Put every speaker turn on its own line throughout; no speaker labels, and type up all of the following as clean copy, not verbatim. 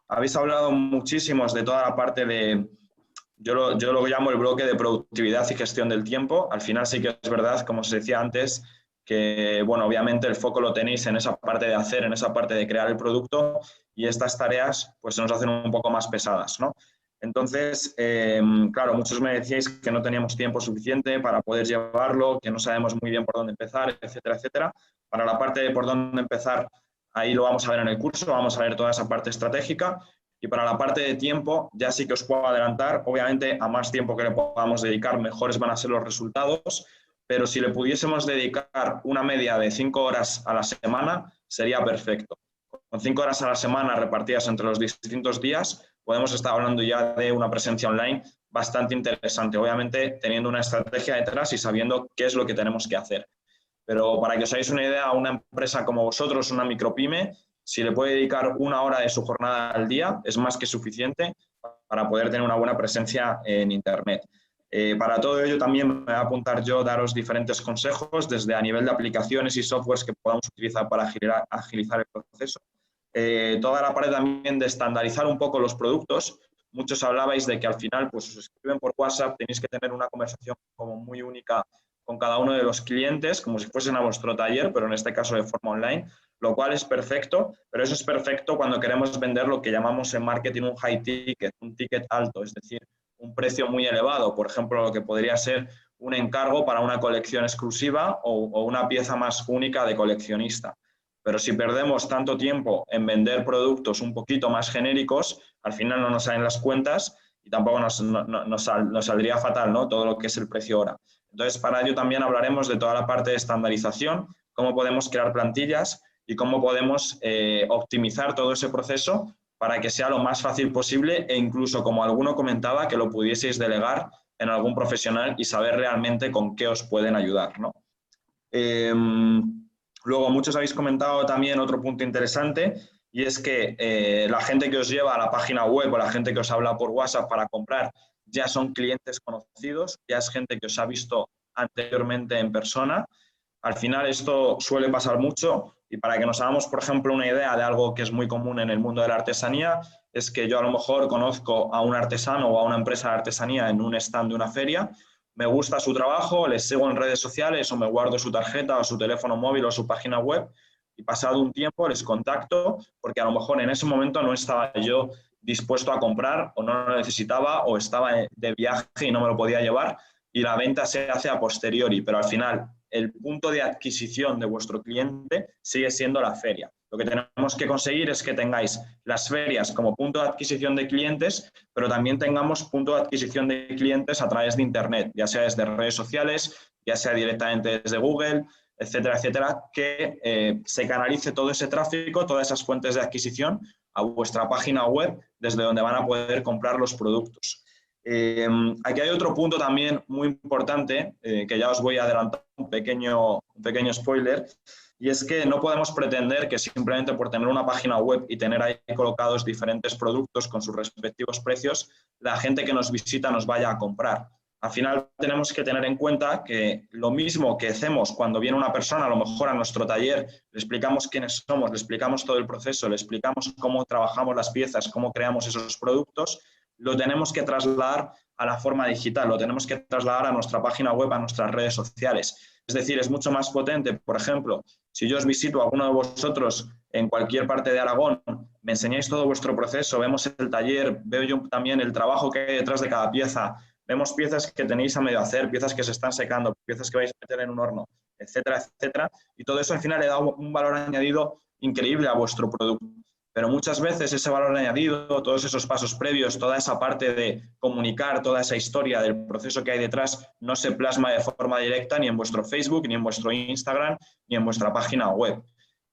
habéis hablado muchísimos de toda la parte de, yo lo llamo el bloque de productividad y gestión del tiempo. Al final sí que es verdad, como os decía antes, que, bueno, obviamente el foco lo tenéis en esa parte de hacer, en esa parte de crear el producto, y estas tareas pues se nos hacen un poco más pesadas, ¿no? Entonces, claro, muchos me decíais que no teníamos tiempo suficiente para poder llevarlo, que no sabemos muy bien por dónde empezar, etcétera, etcétera. Para la parte de por dónde empezar, ahí lo vamos a ver en el curso, vamos a ver toda esa parte estratégica. Y para la parte de tiempo, ya sí que os puedo adelantar, obviamente a más tiempo que le podamos dedicar, mejores van a ser los resultados, pero si le pudiésemos dedicar una media de 5 horas a la semana, sería perfecto. Con 5 horas a la semana repartidas entre los distintos días, podemos estar hablando ya de una presencia online bastante interesante, obviamente teniendo una estrategia detrás y sabiendo qué es lo que tenemos que hacer. Pero para que os hagáis una idea, a una empresa como vosotros, una micropyme, si le puede dedicar una hora de su jornada al día, es más que suficiente para poder tener una buena presencia en Internet. Para todo ello también me voy a apuntar yo, daros diferentes consejos desde a nivel de aplicaciones y softwares que podamos utilizar para agilizar el proceso. Toda la parte también de estandarizar un poco los productos. Muchos hablabais de que al final pues, os escriben por WhatsApp, tenéis que tener una conversación como muy única con cada uno de los clientes, como si fuesen a vuestro taller, pero en este caso de forma online, lo cual es perfecto, pero eso es perfecto cuando queremos vender lo que llamamos en marketing un high ticket, un ticket alto, es decir, un precio muy elevado, por ejemplo, lo que podría ser un encargo para una colección exclusiva o una pieza más única de coleccionista. Pero si perdemos tanto tiempo en vender productos un poquito más genéricos, al final no nos salen las cuentas y tampoco nos saldría fatal, ¿no? Todo lo que es el precio hora. Entonces, para ello también hablaremos de toda la parte de estandarización, cómo podemos crear plantillas y cómo podemos optimizar todo ese proceso para que sea lo más fácil posible e incluso, como alguno comentaba, que lo pudieseis delegar en algún profesional y saber realmente con qué os pueden ayudar, ¿no? Luego, muchos habéis comentado también otro punto interesante y es que la gente que os lleva a la página web o la gente que os habla por WhatsApp para comprar ya son clientes conocidos, ya es gente que os ha visto anteriormente en persona. Al final esto suele pasar mucho y para que nos hagamos, por ejemplo, una idea de algo que es muy común en el mundo de la artesanía, es que yo a lo mejor conozco a un artesano o a una empresa de artesanía en un stand de una feria, me gusta su trabajo, les sigo en redes sociales o me guardo su tarjeta o su teléfono móvil o su página web y pasado un tiempo les contacto porque a lo mejor en ese momento no estaba yo dispuesto a comprar o no lo necesitaba o estaba de viaje y no me lo podía llevar y la venta se hace a posteriori, pero al final el punto de adquisición de vuestro cliente sigue siendo la feria. Lo que tenemos que conseguir es que tengáis las ferias como punto de adquisición de clientes, pero también tengamos punto de adquisición de clientes a través de Internet, ya sea desde redes sociales, ya sea directamente desde Google, etcétera, etcétera, que se canalice todo ese tráfico, todas esas fuentes de adquisición a vuestra página web desde donde van a poder comprar los productos. Aquí hay otro punto también muy importante, que ya os voy a adelantar un pequeño spoiler, y es que no podemos pretender que simplemente por tener una página web y tener ahí colocados diferentes productos con sus respectivos precios, la gente que nos visita nos vaya a comprar. Al final tenemos que tener en cuenta que lo mismo que hacemos cuando viene una persona, a lo mejor a nuestro taller, le explicamos quiénes somos, le explicamos todo el proceso, le explicamos cómo trabajamos las piezas, cómo creamos esos productos, lo tenemos que trasladar a la forma digital, lo tenemos que trasladar a nuestra página web, a nuestras redes sociales. Es decir, es mucho más potente, por ejemplo, si yo os visito a alguno de vosotros en cualquier parte de Aragón, me enseñáis todo vuestro proceso, vemos el taller, veo yo también el trabajo que hay detrás de cada pieza, vemos piezas que tenéis a medio hacer, piezas que se están secando, piezas que vais a meter en un horno, etcétera, etcétera. Y todo eso al final le da un valor añadido increíble a vuestro producto. Pero muchas veces ese valor añadido, todos esos pasos previos, toda esa parte de comunicar, toda esa historia del proceso que hay detrás, no se plasma de forma directa ni en vuestro Facebook, ni en vuestro Instagram, ni en vuestra página web.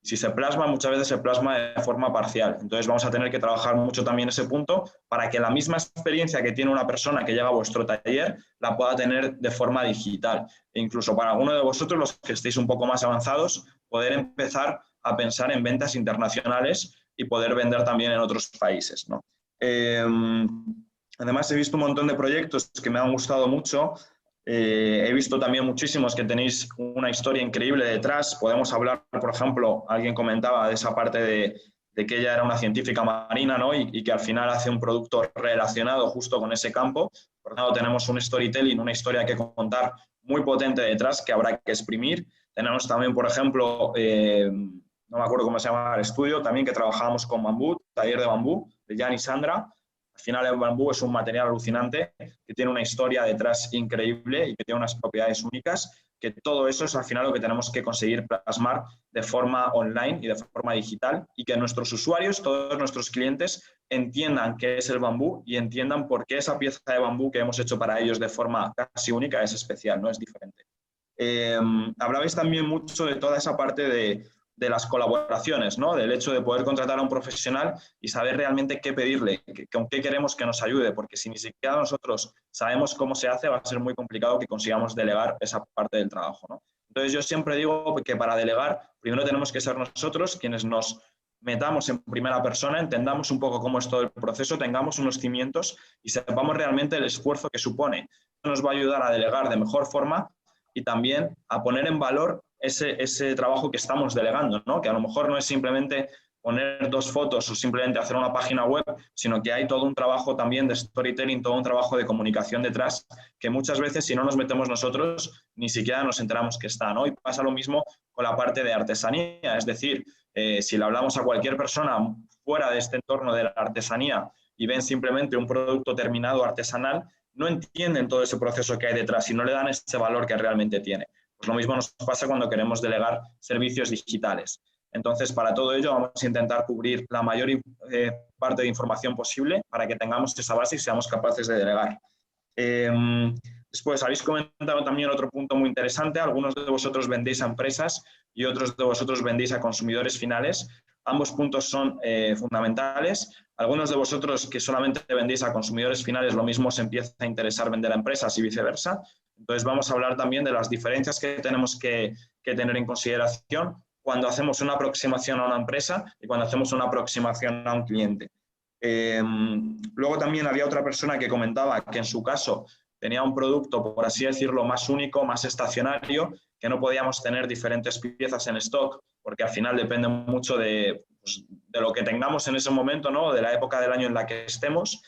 Si se plasma, muchas veces se plasma de forma parcial. Entonces vamos a tener que trabajar mucho también ese punto para que la misma experiencia que tiene una persona que llega a vuestro taller la pueda tener de forma digital. E incluso para alguno de vosotros, los que estéis un poco más avanzados, poder empezar a pensar en ventas internacionales y poder vender también en otros países, ¿no? Además, he visto un montón de proyectos que me han gustado mucho. He visto también muchísimos que tenéis una historia increíble detrás. Podemos hablar, por ejemplo, alguien comentaba de esa parte de que ella era una científica marina, ¿no? Y que al final hace un producto relacionado justo con ese campo. Por lo tanto, tenemos un storytelling, una historia que contar muy potente detrás que habrá que exprimir. Tenemos también, por ejemplo, no me acuerdo cómo se llama el estudio, también que trabajábamos con bambú, taller de bambú, de Jan y Sandra. Al final el bambú es un material alucinante que tiene una historia detrás increíble y que tiene unas propiedades únicas, que todo eso es al final lo que tenemos que conseguir plasmar de forma online y de forma digital, y que nuestros usuarios, todos nuestros clientes, entiendan qué es el bambú y entiendan por qué esa pieza de bambú que hemos hecho para ellos de forma casi única es especial, no es diferente. Hablabais también mucho de toda esa parte de las colaboraciones, ¿no? Del hecho de poder contratar a un profesional y saber realmente qué pedirle, con qué queremos que nos ayude, porque si ni siquiera nosotros sabemos cómo se hace, va a ser muy complicado que consigamos delegar esa parte del trabajo, ¿no? Entonces yo siempre digo que para delegar, primero tenemos que ser nosotros quienes nos metamos en primera persona, entendamos un poco cómo es todo el proceso, tengamos unos cimientos y sepamos realmente el esfuerzo que supone. Eso nos va a ayudar a delegar de mejor forma y también a poner en valor ese trabajo que estamos delegando, ¿no? Que a lo mejor no es simplemente poner 2 fotos o simplemente hacer una página web, sino que hay todo un trabajo también de storytelling, todo un trabajo de comunicación detrás, que muchas veces si no nos metemos nosotros, ni siquiera nos enteramos que está, ¿no? Y pasa lo mismo con la parte de artesanía, es decir, si le hablamos a cualquier persona fuera de este entorno de la artesanía y ven simplemente un producto terminado artesanal, no entienden todo ese proceso que hay detrás y no le dan ese valor que realmente tiene. Pues lo mismo nos pasa cuando queremos delegar servicios digitales. Entonces, para todo ello vamos a intentar cubrir la mayor parte de información posible para que tengamos esa base y seamos capaces de delegar. Después, habéis comentado también otro punto muy interesante. Algunos de vosotros vendéis a empresas y otros de vosotros vendéis a consumidores finales. Ambos puntos son fundamentales. Algunos de vosotros que solamente vendéis a consumidores finales, lo mismo os empieza a interesar vender a empresas y viceversa. Entonces, vamos a hablar también de las diferencias que tenemos que tener en consideración cuando hacemos una aproximación a una empresa y cuando hacemos una aproximación a un cliente. Luego también había otra persona que comentaba que en su caso tenía un producto, por así decirlo, más único, más estacionario, que no podíamos tener diferentes piezas en stock, porque al final depende mucho de lo que tengamos en ese momento, ¿no? De la época del año en la que estemos.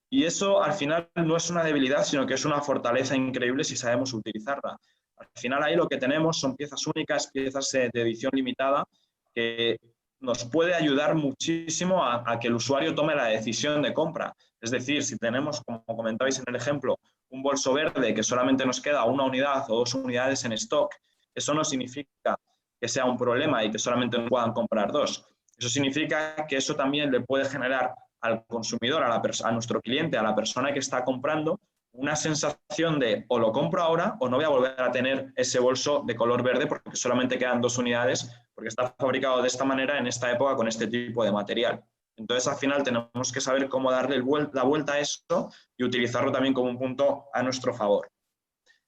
Y eso al final no es una debilidad, sino que es una fortaleza increíble si sabemos utilizarla. Al final ahí lo que tenemos son piezas únicas, piezas de edición limitada, que nos puede ayudar muchísimo a que el usuario tome la decisión de compra. Es decir, si tenemos, como comentabais en el ejemplo, un bolso verde que solamente nos queda 1 unidad o 2 unidades en stock, eso no significa que sea un problema y que solamente nos puedan comprar 2. Eso significa que eso también le puede generar al consumidor, a nuestro cliente, a la persona que está comprando, una sensación de o lo compro ahora o no voy a volver a tener ese bolso de color verde porque solamente quedan 2 unidades porque está fabricado de esta manera en esta época con este tipo de material. Entonces, al final tenemos que saber cómo darle la vuelta a eso y utilizarlo también como un punto a nuestro favor.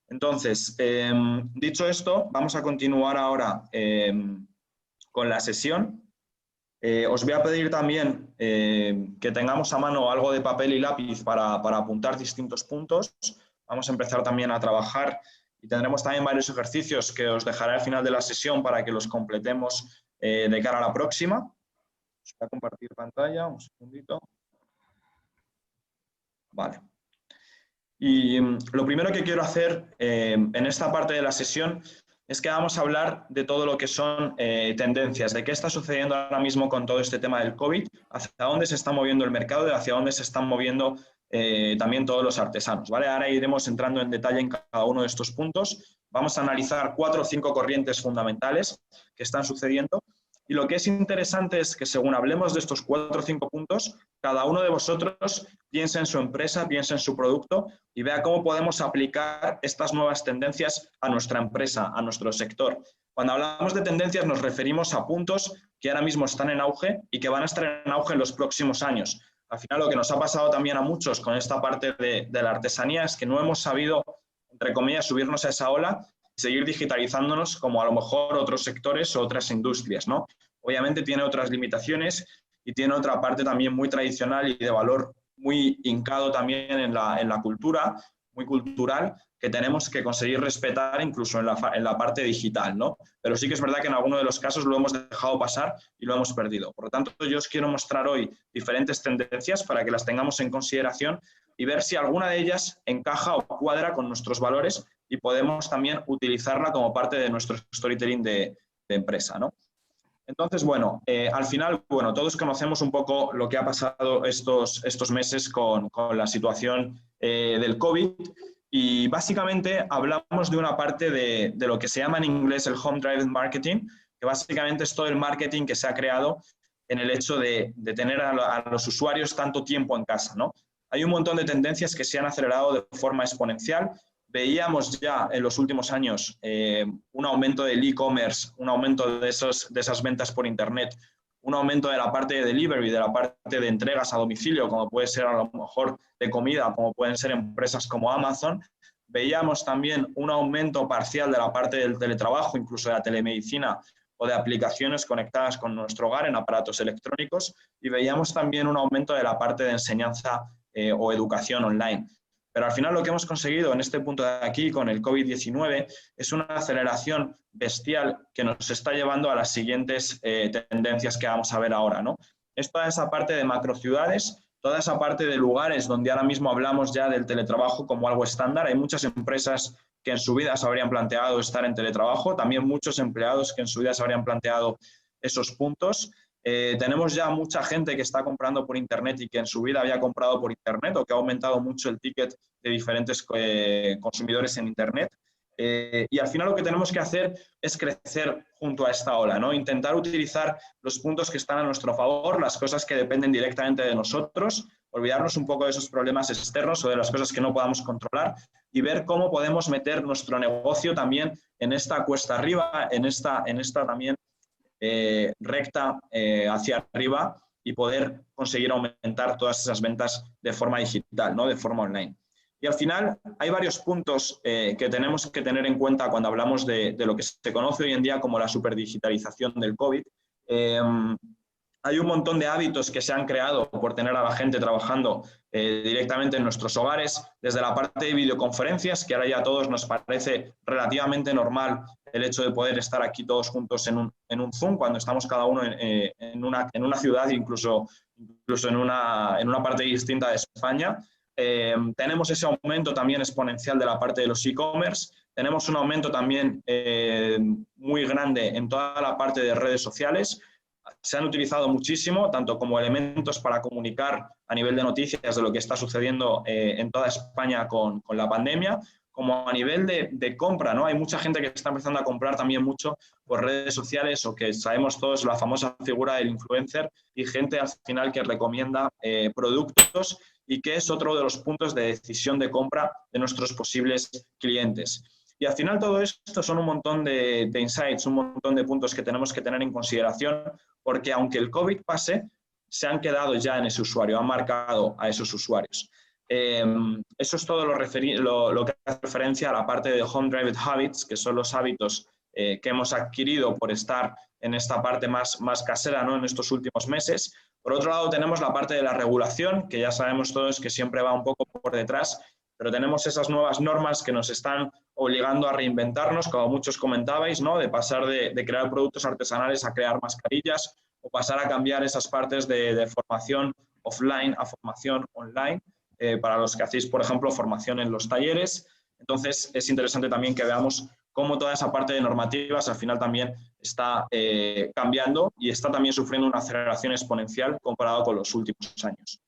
Entonces, dicho esto, vamos a continuar ahora con la sesión. Os voy a pedir también que tengamos a mano algo de papel y lápiz para apuntar distintos puntos. Vamos a empezar también a trabajar y tendremos también varios ejercicios que os dejaré al final de la sesión para que los completemos de cara a la próxima. Os voy a compartir pantalla, un segundito. Vale. Y lo primero que quiero hacer en esta parte de la sesión es que vamos a hablar de todo lo que son tendencias, de qué está sucediendo ahora mismo con todo este tema del COVID, hacia dónde se está moviendo el mercado y hacia dónde se están moviendo también todos los artesanos, ¿vale? Ahora iremos entrando en detalle en cada uno de estos puntos. Vamos a analizar 4 o 5 corrientes fundamentales que están sucediendo. Y lo que es interesante es que según hablemos de estos 4 o 5 puntos, cada uno de vosotros piense en su empresa, piense en su producto y vea cómo podemos aplicar estas nuevas tendencias a nuestra empresa, a nuestro sector. Cuando hablamos de tendencias nos referimos a puntos que ahora mismo están en auge y que van a estar en auge en los próximos años. Al final lo que nos ha pasado también a muchos con esta parte de la artesanía es que no hemos sabido, entre comillas, subirnos a esa ola, seguir digitalizándonos como a lo mejor otros sectores o otras industrias, ¿no? Obviamente tiene otras limitaciones y tiene otra parte también muy tradicional y de valor muy hincado también en la cultura muy cultural que tenemos que conseguir respetar incluso en la parte digital, ¿no? Pero sí que es verdad que en algunos de los casos lo hemos dejado pasar y lo hemos perdido. Por lo tanto, yo os quiero mostrar hoy diferentes tendencias para que las tengamos en consideración y ver si alguna de ellas encaja o cuadra con nuestros valores y podemos también utilizarla como parte de nuestro storytelling de empresa, ¿no? Entonces, bueno, al final, bueno, todos conocemos un poco lo que ha pasado estos meses con la situación del COVID y básicamente hablamos de una parte de lo que se llama en inglés el home driven marketing, que básicamente es todo el marketing que se ha creado en el hecho de tener a los usuarios tanto tiempo en casa, ¿no? Hay un montón de tendencias que se han acelerado de forma exponencial. Veíamos ya en los últimos años un aumento del e-commerce, un aumento de esas ventas por Internet, un aumento de la parte de delivery, de la parte de entregas a domicilio, como puede ser a lo mejor de comida, como pueden ser empresas como Amazon. Veíamos también un aumento parcial de la parte del teletrabajo, incluso de la telemedicina o de aplicaciones conectadas con nuestro hogar en aparatos electrónicos, y veíamos también un aumento de la parte de enseñanza o educación online. Pero al final lo que hemos conseguido en este punto de aquí con el COVID-19 es una aceleración bestial que nos está llevando a las siguientes tendencias que vamos a ver ahora, ¿no? Es toda esa parte de macrociudades, toda esa parte de lugares donde ahora mismo hablamos ya del teletrabajo como algo estándar. Hay muchas empresas que en su vida se habrían planteado estar en teletrabajo, también muchos empleados que en su vida se habrían planteado esos puntos. Tenemos ya mucha gente que está comprando por Internet y que en su vida había comprado por Internet o que ha aumentado mucho el ticket de diferentes consumidores en Internet. Y al final lo que tenemos que hacer es crecer junto a esta ola, ¿no? Intentar utilizar los puntos que están a nuestro favor, las cosas que dependen directamente de nosotros, olvidarnos un poco de esos problemas externos o de las cosas que no podamos controlar y ver cómo podemos meter nuestro negocio también en esta cuesta arriba, en esta también recta hacia arriba y poder conseguir aumentar todas esas ventas de forma digital, ¿no? De forma online. Y al final hay varios puntos que tenemos que tener en cuenta cuando hablamos de lo que se conoce hoy en día como la superdigitalización del COVID. Hay un montón de hábitos que se han creado por tener a la gente trabajando directamente en nuestros hogares, desde la parte de videoconferencias, que ahora ya a todos nos parece relativamente normal el hecho de poder estar aquí todos juntos en un Zoom, cuando estamos cada uno en una ciudad, incluso en una parte distinta de España. Tenemos ese aumento también exponencial de la parte de los e-commerce, tenemos un aumento también muy grande en toda la parte de redes sociales. Se han utilizado muchísimo, tanto como elementos para comunicar a nivel de noticias de lo que está sucediendo en toda España con la pandemia, como a nivel de compra, ¿no? Hay mucha gente que está empezando a comprar también mucho por redes sociales o que sabemos todos la famosa figura del influencer y gente al final que recomienda productos y que es otro de los puntos de decisión de compra de nuestros posibles clientes. Y al final todo esto son un montón de insights, un montón de puntos que tenemos que tener en consideración porque aunque el COVID pase, se han quedado ya en ese usuario, han marcado a esos usuarios. Eso es todo lo que hace referencia a la parte de Home Driven Habits, que son los hábitos que hemos adquirido por estar en esta parte más casera, ¿no? En estos últimos meses. Por otro lado, tenemos la parte de la regulación, que ya sabemos todos que siempre va un poco por detrás, pero tenemos esas nuevas normas que nos están obligando a reinventarnos, como muchos comentabais, ¿no? De pasar de crear productos artesanales a crear mascarillas o pasar a cambiar esas partes de formación offline a formación online, para los que hacéis, por ejemplo, formación en los talleres. Entonces, es interesante también que veamos cómo toda esa parte de normativas al final también está cambiando y está también sufriendo una aceleración exponencial comparado con los últimos años.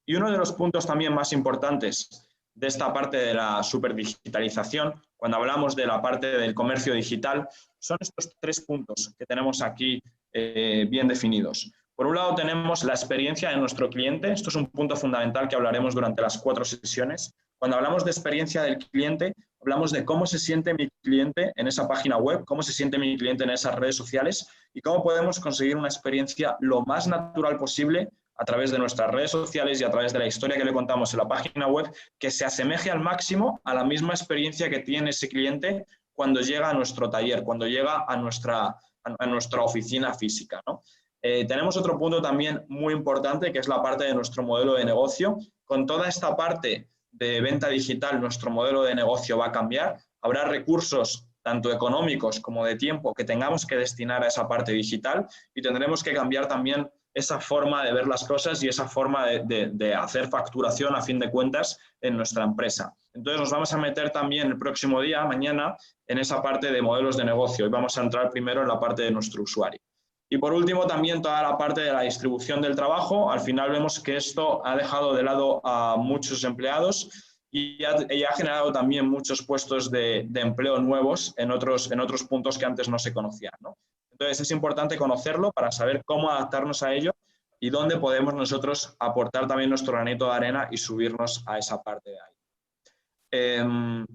Y uno de los puntos también más importantes de esta parte de la superdigitalización, cuando hablamos de la parte del comercio digital, son estos 3 puntos que tenemos aquí bien definidos. Por un lado tenemos la experiencia de nuestro cliente. Esto es un punto fundamental que hablaremos durante las 4 sesiones. Cuando hablamos de experiencia del cliente, hablamos de cómo se siente mi cliente en esa página web, cómo se siente mi cliente en esas redes sociales y cómo podemos conseguir una experiencia lo más natural posible a través de nuestras redes sociales y a través de la historia que le contamos en la página web, que se asemeje al máximo a la misma experiencia que tiene ese cliente cuando llega a nuestro taller, cuando llega a nuestra oficina física, ¿no? Tenemos otro punto también muy importante, que es la parte de nuestro modelo de negocio, con toda esta parte de venta digital, nuestro modelo de negocio va a cambiar. Habrá recursos tanto económicos como de tiempo que tengamos que destinar a esa parte digital y tendremos que cambiar también esa forma de ver las cosas y esa forma de hacer facturación a fin de cuentas en nuestra empresa. Entonces nos vamos a meter también el próximo día, mañana, en esa parte de modelos de negocio y vamos a entrar primero en la parte de nuestro usuario. Y por último, también toda la parte de la distribución del trabajo. Al final vemos que esto ha dejado de lado a muchos empleados y ha generado también muchos puestos de empleo nuevos en otros puntos que antes no se conocían, ¿no? Entonces es importante conocerlo para saber cómo adaptarnos a ello y dónde podemos nosotros aportar también nuestro granito de arena y subirnos a esa parte de ahí.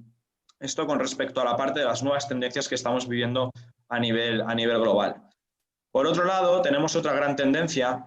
Esto con respecto a la parte de las nuevas tendencias que estamos viviendo a nivel global. Por otro lado, tenemos otra gran tendencia,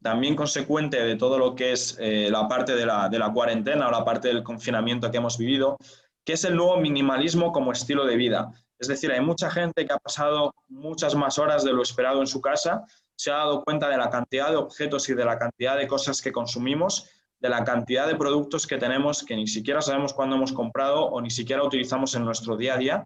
también consecuente de todo lo que es la parte de la cuarentena o la parte del confinamiento que hemos vivido, que es el nuevo minimalismo como estilo de vida. Es decir, hay mucha gente que ha pasado muchas más horas de lo esperado en su casa, se ha dado cuenta de la cantidad de objetos y de la cantidad de cosas que consumimos, de la cantidad de productos que tenemos que ni siquiera sabemos cuándo hemos comprado o ni siquiera utilizamos en nuestro día a día.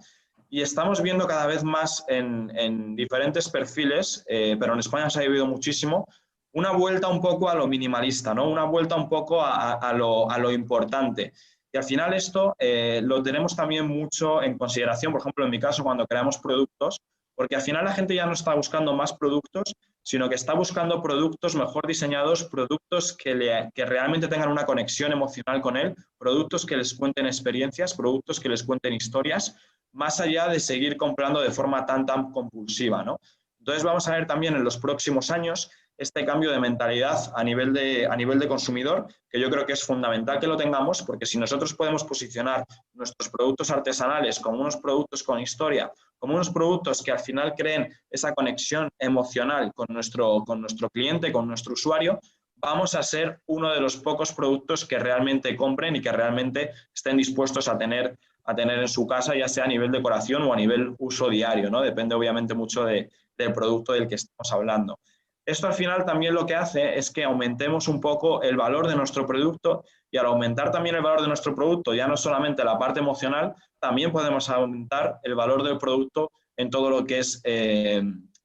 Y estamos viendo cada vez más en diferentes perfiles, pero en España se ha vivido muchísimo, una vuelta un poco a lo minimalista, ¿no? Una vuelta un poco a lo importante. Y al final esto lo tenemos también mucho en consideración, por ejemplo, en mi caso, cuando creamos productos, porque al final la gente ya no está buscando más productos, sino que está buscando productos mejor diseñados, productos que realmente tengan una conexión emocional con él, productos que les cuenten experiencias, productos que les cuenten historias, más allá de seguir comprando de forma tan compulsiva, ¿no? Entonces vamos a ver también en los próximos años este cambio de mentalidad a nivel de consumidor, que yo creo que es fundamental que lo tengamos, porque si nosotros podemos posicionar nuestros productos artesanales como unos productos con historia, como unos productos que al final creen esa conexión emocional con nuestro cliente, con nuestro usuario, vamos a ser uno de los pocos productos que realmente compren y que realmente estén dispuestos a tener en su casa, ya sea a nivel decoración o a nivel uso diario, ¿no? Depende obviamente mucho del producto del que estamos hablando. Esto al final también lo que hace es que aumentemos un poco el valor de nuestro producto y al aumentar también el valor de nuestro producto, ya no solamente la parte emocional, también podemos aumentar el valor del producto en todo lo que es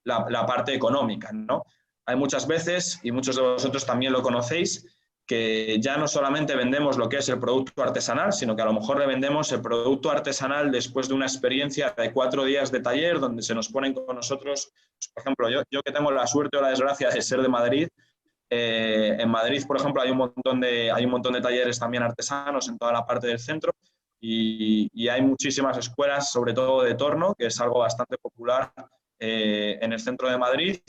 la parte económica, ¿no? Hay muchas veces, y muchos de vosotros también lo conocéis, que ya no solamente vendemos lo que es el producto artesanal, sino que a lo mejor le vendemos el producto artesanal después de una experiencia de 4 días de taller donde se nos ponen con nosotros, por ejemplo, yo que tengo la suerte o la desgracia de ser de Madrid, en Madrid, por ejemplo, hay un montón de talleres también artesanos en toda la parte del centro y hay muchísimas escuelas, sobre todo de torno, que es algo bastante popular en el centro de Madrid.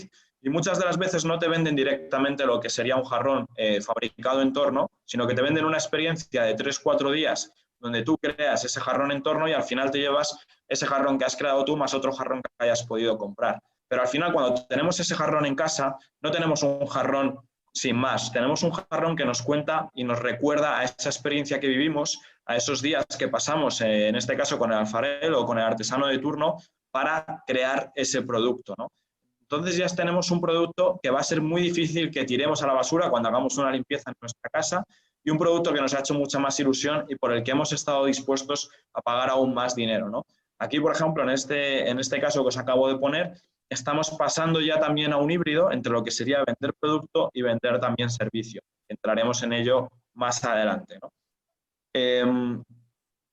Y muchas de las veces no te venden directamente lo que sería un jarrón fabricado en torno, sino que te venden una experiencia de 3-4 días donde tú creas ese jarrón en torno y al final te llevas ese jarrón que has creado tú más otro jarrón que hayas podido comprar. Pero al final, cuando tenemos ese jarrón en casa, no tenemos un jarrón sin más. Tenemos un jarrón que nos cuenta y nos recuerda a esa experiencia que vivimos, a esos días que pasamos, en este caso con el alfarero o con el artesano de turno, para crear ese producto, ¿no? Entonces ya tenemos un producto que va a ser muy difícil que tiremos a la basura cuando hagamos una limpieza en nuestra casa y un producto que nos ha hecho mucha más ilusión y por el que hemos estado dispuestos a pagar aún más dinero, ¿no? Aquí, por ejemplo, en este caso que os acabo de poner, estamos pasando ya también a un híbrido entre lo que sería vender producto y vender también servicio. Entraremos en ello más adelante, ¿no?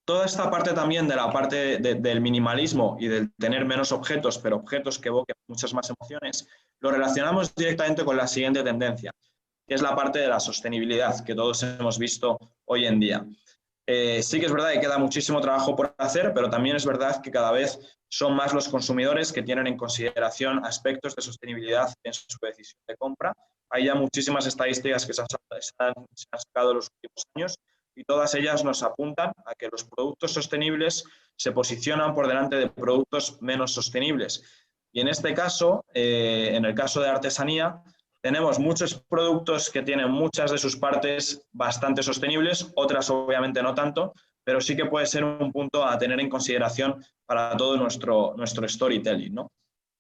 Toda esta parte también de la parte del minimalismo y del tener menos objetos, pero objetos que evoquen muchas más emociones, lo relacionamos directamente con la siguiente tendencia, que es la parte de la sostenibilidad, que todos hemos visto hoy en día. Sí que es verdad que queda muchísimo trabajo por hacer, pero también es verdad que cada vez son más los consumidores que tienen en consideración aspectos de sostenibilidad en su decisión de compra. Hay ya muchísimas estadísticas que se han sacado en los últimos años y todas ellas nos apuntan a que los productos sostenibles se posicionan por delante de productos menos sostenibles. Y en este caso, en el caso de artesanía, tenemos muchos productos que tienen muchas de sus partes bastante sostenibles, otras obviamente no tanto, pero sí que puede ser un punto a tener en consideración para todo nuestro storytelling, ¿no?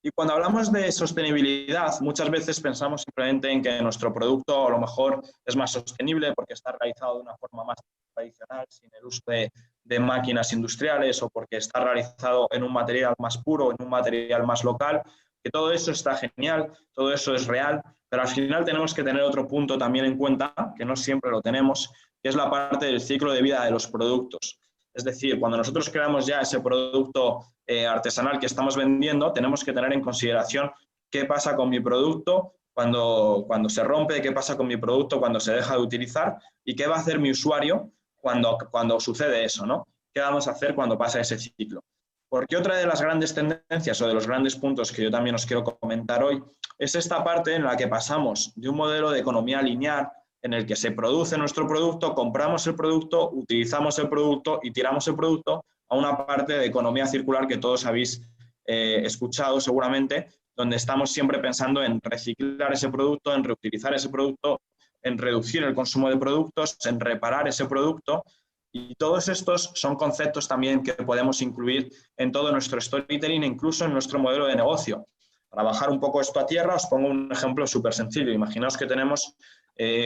Y cuando hablamos de sostenibilidad, muchas veces pensamos simplemente en que nuestro producto a lo mejor es más sostenible porque está realizado de una forma más tradicional, sin el uso de máquinas industriales, o porque está realizado en un material más puro, en un material más local, que todo eso está genial, todo eso es real, pero al final tenemos que tener otro punto también en cuenta, que no siempre lo tenemos, que es la parte del ciclo de vida de los productos. Es decir, cuando nosotros creamos ya ese producto artesanal que estamos vendiendo, tenemos que tener en consideración qué pasa con mi producto cuando se rompe, qué pasa con mi producto cuando se deja de utilizar y qué va a hacer mi usuario cuando sucede eso, ¿no? ¿Qué vamos a hacer cuando pasa ese ciclo? Porque otra de las grandes tendencias o de los grandes puntos que yo también os quiero comentar hoy es esta parte en la que pasamos de un modelo de economía lineal en el que se produce nuestro producto, compramos el producto, utilizamos el producto y tiramos el producto, a una parte de economía circular que todos habéis escuchado seguramente, donde estamos siempre pensando en reciclar ese producto, en reutilizar ese producto, en reducir el consumo de productos, en reparar ese producto. Y todos estos son conceptos también que podemos incluir en todo nuestro storytelling, incluso en nuestro modelo de negocio. Para bajar un poco esto a tierra, os pongo un ejemplo súper sencillo. Imaginaos que tenemos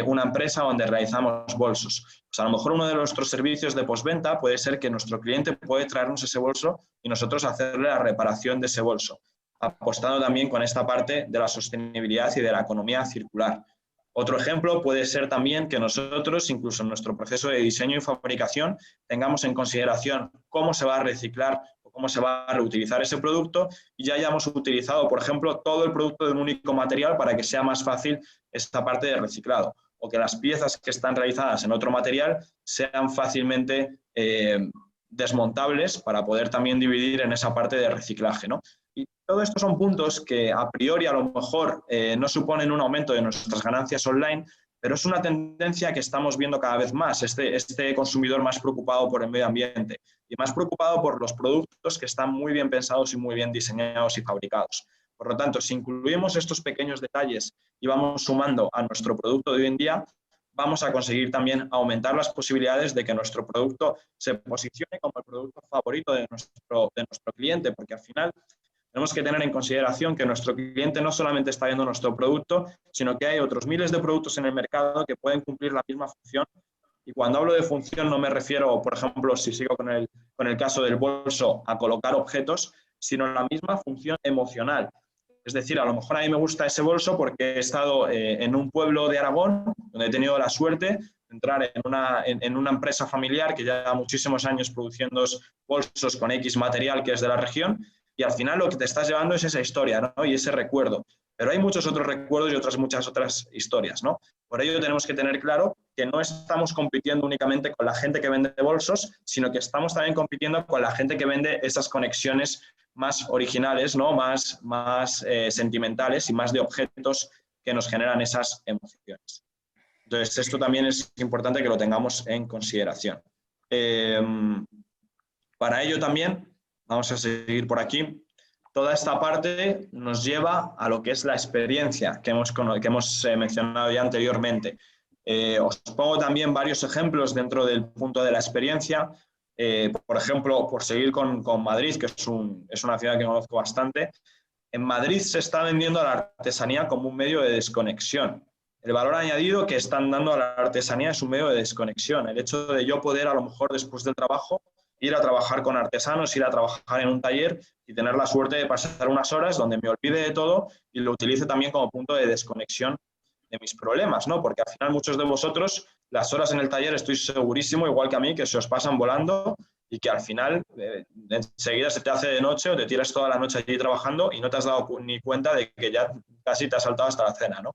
una empresa donde realizamos bolsos. Pues a lo mejor uno de nuestros servicios de postventa puede ser que nuestro cliente puede traernos ese bolso y nosotros hacerle la reparación de ese bolso, apostando también con esta parte de la sostenibilidad y de la economía circular. Otro ejemplo puede ser también que nosotros, incluso en nuestro proceso de diseño y fabricación, tengamos en consideración cómo se va a reciclar o cómo se va a reutilizar ese producto y ya hayamos utilizado, por ejemplo, todo el producto de un único material para que sea más fácil esta parte de reciclado, o que las piezas que están realizadas en otro material sean fácilmente desmontables para poder también dividir en esa parte de reciclaje, ¿no? Y todo esto son puntos que a priori a lo mejor no suponen un aumento de nuestras ganancias online, pero es una tendencia que estamos viendo cada vez más, este consumidor más preocupado por el medio ambiente y más preocupado por los productos que están muy bien pensados y muy bien diseñados y fabricados. Por lo tanto, si incluimos estos pequeños detalles y vamos sumando a nuestro producto de hoy en día, vamos a conseguir también aumentar las posibilidades de que nuestro producto se posicione como el producto favorito de nuestro cliente, porque al final tenemos que tener en consideración que nuestro cliente no solamente está viendo nuestro producto, sino que hay otros miles de productos en el mercado que pueden cumplir la misma función. Y cuando hablo de función no me refiero, por ejemplo, si sigo con el caso del bolso, a colocar objetos, sino la misma función emocional. Es decir, a lo mejor a mí me gusta ese bolso porque he estado en un pueblo de Aragón, donde he tenido la suerte de entrar en una empresa familiar que lleva muchísimos años produciendo bolsos con X material que es de la región, y al final lo que te estás llevando es esa historia, ¿no? Y ese recuerdo. Pero hay muchos otros recuerdos y muchas otras historias, ¿no? Por ello tenemos que tener claro que no estamos compitiendo únicamente con la gente que vende bolsos, sino que estamos también compitiendo con la gente que vende esas conexiones más originales, ¿no? más sentimentales y más de objetos que nos generan esas emociones. Entonces, esto también es importante que lo tengamos en consideración. Para ello también, vamos a seguir por aquí, toda esta parte nos lleva a lo que es la experiencia que hemos mencionado ya anteriormente. Os pongo también varios ejemplos dentro del punto de la experiencia. Por ejemplo, por seguir con Madrid, que es una ciudad que conozco bastante, en Madrid se está vendiendo a la artesanía como un medio de desconexión. El valor añadido que están dando a la artesanía es un medio de desconexión. El hecho de yo poder, a lo mejor después del trabajo, ir a trabajar con artesanos, ir a trabajar en un taller y tener la suerte de pasar unas horas donde me olvide de todo y lo utilice también como punto de desconexión de mis problemas, ¿no? Porque al final muchos de vosotros, las horas en el taller estoy segurísimo, igual que a mí, que se os pasan volando y que al final enseguida se te hace de noche o te tiras toda la noche allí trabajando y no te has dado ni cuenta de que ya casi te has saltado hasta la cena, ¿no?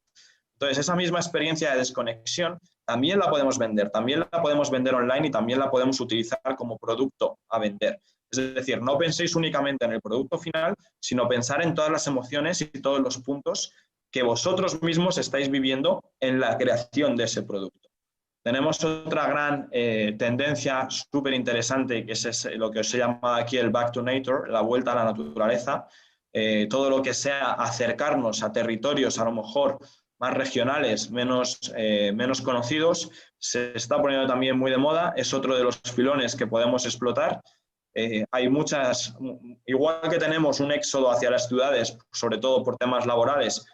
Entonces, esa misma experiencia de desconexión también la podemos vender, también la podemos vender online y también la podemos utilizar como producto a vender. Es decir, no penséis únicamente en el producto final, sino pensar en todas las emociones y todos los puntos que vosotros mismos estáis viviendo en la creación de ese producto. Tenemos otra gran tendencia súper interesante, que es lo que se llama aquí el back to nature, la vuelta a la naturaleza. Todo lo que sea acercarnos a territorios a lo mejor más regionales, menos conocidos, se está poniendo también muy de moda. Es otro de los filones que podemos explotar. hay muchas, igual que tenemos un éxodo hacia las ciudades, sobre todo por temas laborales,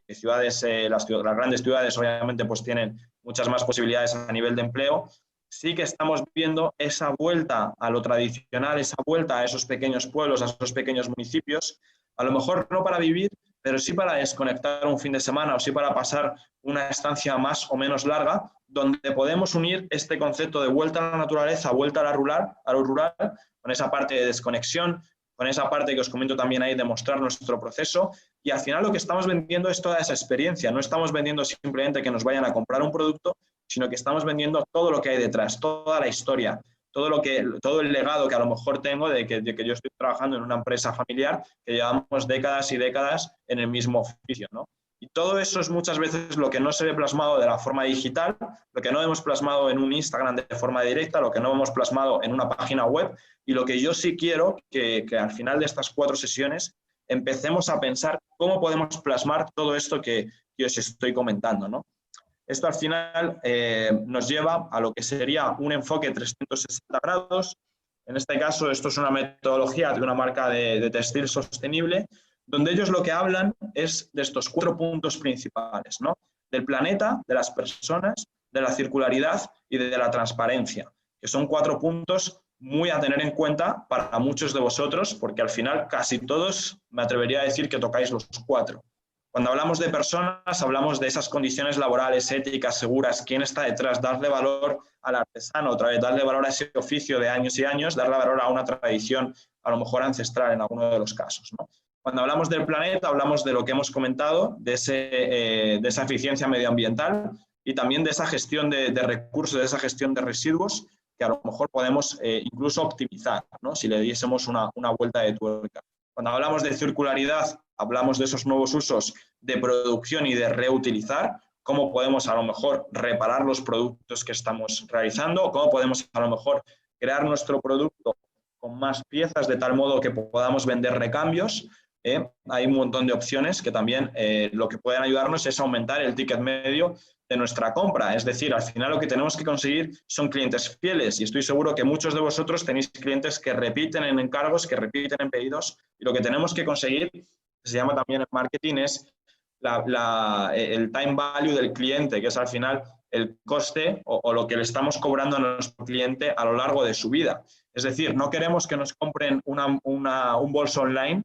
ciudades, las grandes ciudades obviamente pues tienen muchas más posibilidades a nivel de empleo, sí que estamos viendo esa vuelta a lo tradicional, esa vuelta a esos pequeños pueblos, a esos pequeños municipios, a lo mejor no para vivir, pero sí para desconectar un fin de semana o sí para pasar una estancia más o menos larga, donde podemos unir este concepto de vuelta a la naturaleza, vuelta a lo rural, con esa parte de desconexión, con esa parte que os comento también ahí de mostrar nuestro proceso, y al final lo que estamos vendiendo es toda esa experiencia, no estamos vendiendo simplemente que nos vayan a comprar un producto, sino que estamos vendiendo todo lo que hay detrás, toda la historia, todo el legado que a lo mejor tengo de que yo estoy trabajando en una empresa familiar que llevamos décadas y décadas en el mismo oficio, ¿no? Y todo eso es muchas veces lo que no se ve plasmado de la forma digital, lo que no hemos plasmado en un Instagram de forma directa, lo que no hemos plasmado en una página web, y lo que yo sí quiero que al final de estas 4 sesiones empecemos a pensar cómo podemos plasmar todo esto que os estoy comentando, ¿no? Esto al final nos lleva a lo que sería un enfoque 360 grados. En este caso, esto es una metodología de una marca de textil sostenible, donde ellos lo que hablan es de estos 4 puntos principales, ¿no? Del planeta, de las personas, de la circularidad y de la transparencia, que son 4 puntos muy a tener en cuenta para muchos de vosotros, porque al final casi todos me atrevería a decir que tocáis los 4. Cuando hablamos de personas, hablamos de esas condiciones laborales, éticas, seguras, quién está detrás, darle valor al artesano, otra vez, darle valor a ese oficio de años y años, darle valor a una tradición a lo mejor ancestral en alguno de los casos, ¿no? Cuando hablamos del planeta, hablamos de lo que hemos comentado, de esa eficiencia medioambiental y también de esa gestión de recursos, de esa gestión de residuos que a lo mejor podemos incluso optimizar, ¿no? Si le diésemos una vuelta de tuerca. Cuando hablamos de circularidad, hablamos de esos nuevos usos de producción y de reutilizar, cómo podemos a lo mejor reparar los productos que estamos realizando, o cómo podemos a lo mejor crear nuestro producto con más piezas de tal modo que podamos vender recambios. Hay un montón de opciones que también lo que pueden ayudarnos es aumentar el ticket medio de nuestra compra. Es decir, al final lo que tenemos que conseguir son clientes fieles, y estoy seguro que muchos de vosotros tenéis clientes que repiten en encargos, que repiten en pedidos, y lo que tenemos que conseguir, que se llama también en marketing, es el time value del cliente, que es al final el coste o lo que le estamos cobrando a nuestro cliente a lo largo de su vida. Es decir, no queremos que nos compren un bolso online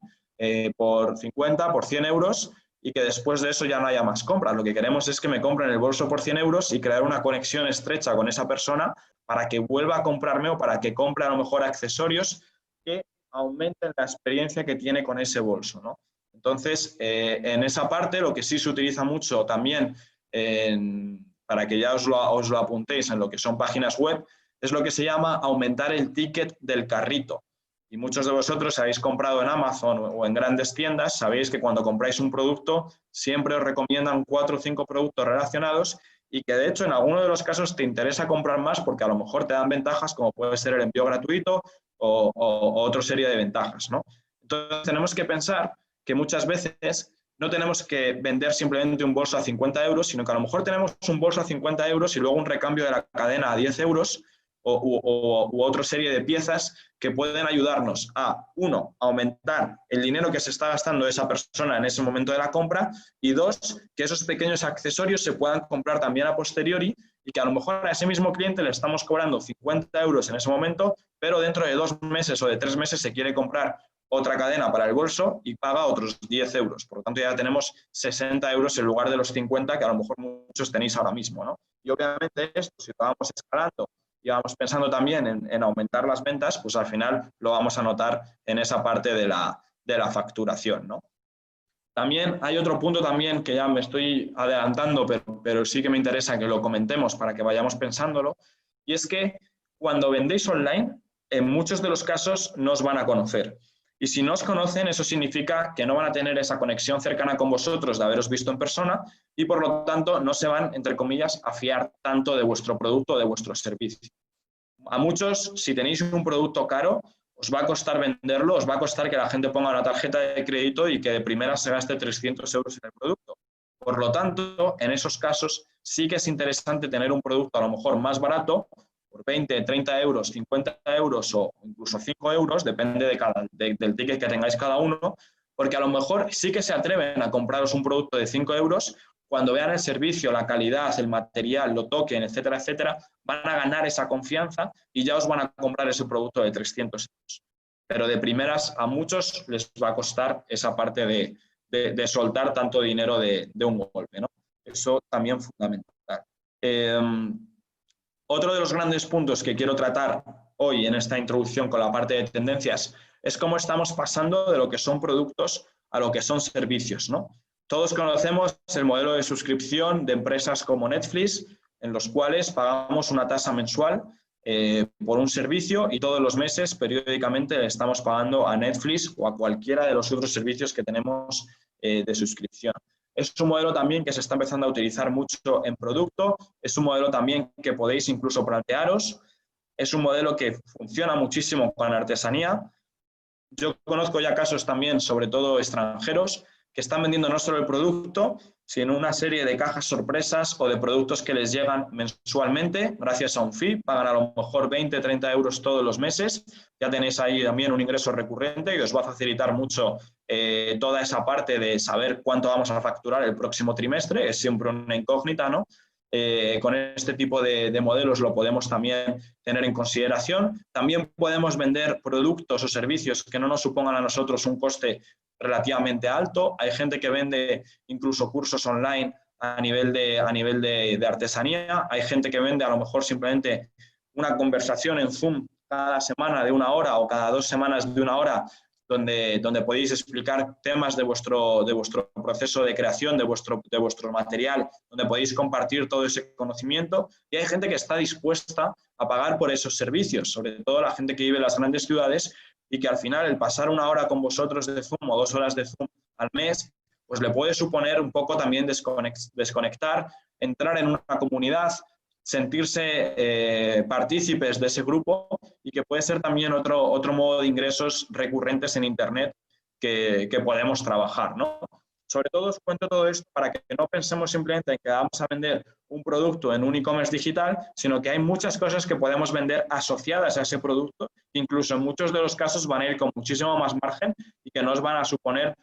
por 50, por 100 euros y que después de eso ya no haya más compras. Lo que queremos es que me compren el bolso por 100 euros y crear una conexión estrecha con esa persona para que vuelva a comprarme o para que compre a lo mejor accesorios que aumenten la experiencia que tiene con ese bolso, ¿no? Entonces, en esa parte lo que sí se utiliza mucho también, para que ya os lo apuntéis en lo que son páginas web, es lo que se llama aumentar el ticket del carrito. Y muchos de vosotros habéis comprado en Amazon o en grandes tiendas, sabéis que cuando compráis un producto siempre os recomiendan 4 o 5 productos relacionados y que de hecho en algunos de los casos te interesa comprar más porque a lo mejor te dan ventajas como puede ser el envío gratuito o otra serie de ventajas, ¿no? Entonces tenemos que pensar que muchas veces no tenemos que vender simplemente un bolso a 50 euros, sino que a lo mejor tenemos un bolso a 50 euros y luego un recambio de la cadena a 10 euros u otra serie de piezas que pueden ayudarnos a, uno, aumentar el dinero que se está gastando esa persona en ese momento de la compra, y dos, que esos pequeños accesorios se puedan comprar también a posteriori y que a lo mejor a ese mismo cliente le estamos cobrando 50 euros en ese momento, pero dentro de 2 meses o de 3 meses se quiere comprar otra cadena para el bolso y paga otros 10 euros. Por lo tanto, ya tenemos 60 euros en lugar de los 50 que a lo mejor muchos tenéis ahora mismo, ¿no? Y obviamente esto, si lo vamos escalando y vamos pensando también en aumentar las ventas, pues al final lo vamos a notar en esa parte de la facturación, ¿no? También hay otro punto también que ya me estoy adelantando, pero sí que me interesa que lo comentemos para que vayamos pensándolo, y es que cuando vendéis online, en muchos de los casos no os van a conocer. Y si no os conocen, eso significa que no van a tener esa conexión cercana con vosotros de haberos visto en persona y, por lo tanto, no se van, entre comillas, a fiar tanto de vuestro producto o de vuestro servicio. A muchos, si tenéis un producto caro, os va a costar venderlo, os va a costar que la gente ponga una tarjeta de crédito y que de primera se gaste 300 euros en el producto. Por lo tanto, en esos casos sí que es interesante tener un producto a lo mejor más barato, por 20, 30 euros, 50 euros o incluso 5 euros, depende del ticket que tengáis cada uno, porque a lo mejor sí que se atreven a compraros un producto de 5 euros, cuando vean el servicio, la calidad, el material, lo toquen, etcétera, etcétera, van a ganar esa confianza y ya os van a comprar ese producto de 300 euros. Pero de primeras a muchos les va a costar esa parte de soltar tanto dinero de un golpe, ¿no? Eso también es fundamental. Otro de los grandes puntos que quiero tratar hoy en esta introducción con la parte de tendencias es cómo estamos pasando de lo que son productos a lo que son servicios, ¿no? Todos conocemos el modelo de suscripción de empresas como Netflix, en los cuales pagamos una tasa mensual por un servicio y todos los meses, periódicamente, le estamos pagando a Netflix o a cualquiera de los otros servicios que tenemos de suscripción. Es un modelo también que se está empezando a utilizar mucho en producto, es un modelo también que podéis incluso plantearos, es un modelo que funciona muchísimo con artesanía. Yo conozco ya casos también, sobre todo extranjeros, que están vendiendo no solo el producto, sino una serie de cajas sorpresas o de productos que les llegan mensualmente gracias a un fee, pagan a lo mejor 20, 30 euros todos los meses, ya tenéis ahí también un ingreso recurrente que os va a facilitar mucho toda esa parte de saber cuánto vamos a facturar el próximo trimestre, es siempre una incógnita, ¿no? Con este tipo de modelos lo podemos también tener en consideración. También podemos vender productos o servicios que no nos supongan a nosotros un coste relativamente alto. Hay gente que vende incluso cursos online a nivel de artesanía. Hay gente que vende a lo mejor simplemente una conversación en Zoom cada semana de 1 hora o cada 2 semanas de 1 hora, donde podéis explicar temas de vuestro proceso de creación, de vuestro material, donde podéis compartir todo ese conocimiento. Y hay gente que está dispuesta a pagar por esos servicios, sobre todo la gente que vive en las grandes ciudades, y que al final el pasar 1 hora con vosotros de Zoom o 2 horas de Zoom al mes, pues le puede suponer un poco también desconectar, entrar en una comunidad, sentirse partícipes de ese grupo, y que puede ser también otro modo de ingresos recurrentes en Internet que podemos trabajar, ¿no? Sobre todo os cuento todo esto para que no pensemos simplemente en que vamos a vender un producto en un e-commerce digital, sino que hay muchas cosas que podemos vender asociadas a ese producto, que incluso en muchos de los casos van a ir con muchísimo más margen y que no os van a suponer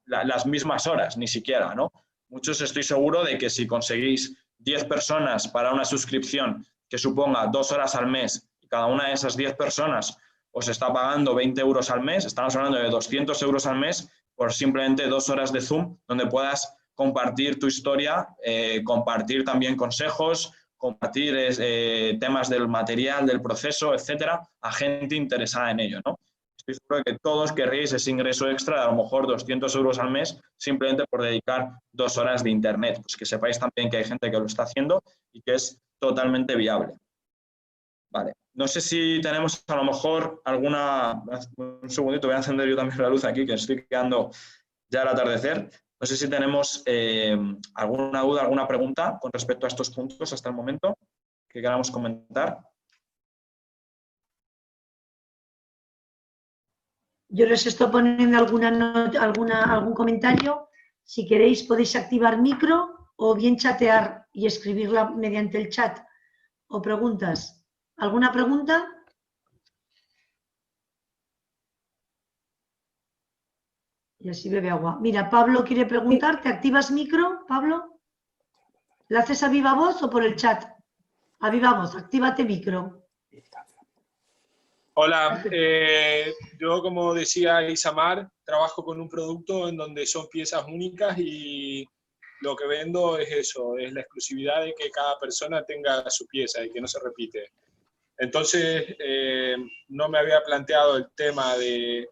las mismas horas, ni siquiera, ¿no? Muchos estoy seguro de que si conseguís 10 personas para una suscripción que suponga 2 horas al mes, y cada una de esas 10 personas os está pagando 20 euros al mes, estamos hablando de 200 euros al mes por simplemente 2 horas de Zoom, donde puedas compartir tu historia, compartir también consejos, compartir temas del material, del proceso, etcétera, a gente interesada en ello, ¿no? Estoy seguro de que todos querréis ese ingreso extra de a lo mejor 200 euros al mes simplemente por dedicar 2 horas de Internet. Pues que sepáis también que hay gente que lo está haciendo y que es totalmente viable. Vale. No sé si tenemos a lo mejor alguna... Un segundito, voy a encender yo también la luz aquí, que estoy quedando ya al atardecer. No sé si tenemos alguna duda, alguna pregunta con respecto a estos puntos hasta el momento que queramos comentar.
Yo les estoy poniendo algún comentario. Si queréis podéis activar micro o bien chatear y escribirla mediante el chat o preguntas. ¿Alguna pregunta? Y así bebe agua. Mira, Pablo quiere preguntar. ¿Te activas micro, Pablo? ¿La haces a viva voz o por el chat? A viva voz, actívate micro.
Hola, yo como decía Isamar, trabajo con un producto en donde son piezas únicas y lo que vendo es eso, es la exclusividad de que cada persona tenga su pieza y que no se repite. Entonces, no me había planteado el tema de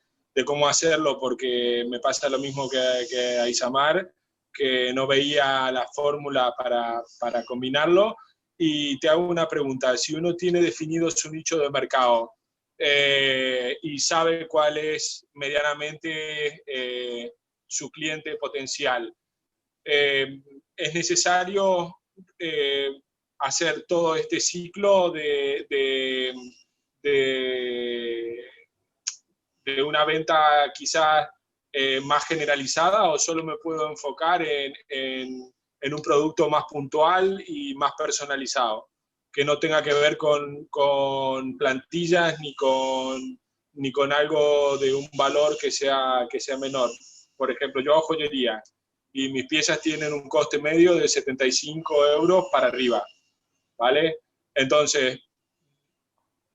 cómo hacerlo porque me pasa lo mismo que a Isamar, que no veía la fórmula para combinarlo. Y te hago una pregunta, si uno tiene definido su nicho de mercado, y sabe cuál es medianamente su cliente potencial, es necesario hacer todo este ciclo de una venta quizás más generalizada, o solo me puedo enfocar en un producto más puntual y más personalizado. que no tenga que ver con plantillas ni con algo de un valor que sea menor. Por ejemplo, yo hago joyería y mis piezas tienen un coste medio de 75 euros para arriba, ¿vale? Entonces,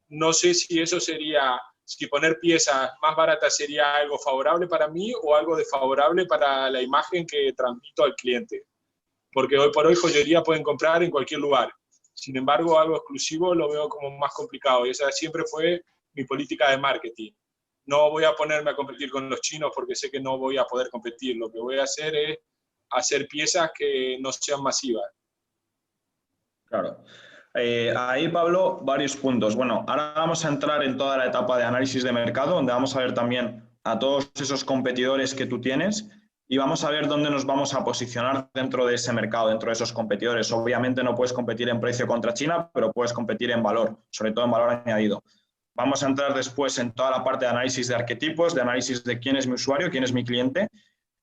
no sé si eso sería, si poner piezas más baratas sería algo favorable para mí o algo desfavorable para la imagen que transmito al cliente. Porque hoy por hoy joyería pueden comprar en cualquier lugar. Sin embargo, algo exclusivo lo veo como más complicado y esa siempre fue mi política de marketing. No voy a ponerme a competir con los chinos porque sé que no voy a poder competir. Lo que voy a hacer es hacer piezas que no sean masivas.
Claro. Ahí, Pablo, varios puntos. Bueno, ahora vamos a entrar en toda la etapa de análisis de mercado, donde vamos a ver también a todos esos competidores que tú tienes y vamos a ver dónde nos vamos a posicionar dentro de ese mercado, dentro de esos competidores. Obviamente no puedes competir en precio contra China, pero puedes competir en valor, sobre todo en valor añadido. Vamos a entrar después en toda la parte de análisis de arquetipos, de análisis de quién es mi usuario, quién es mi cliente.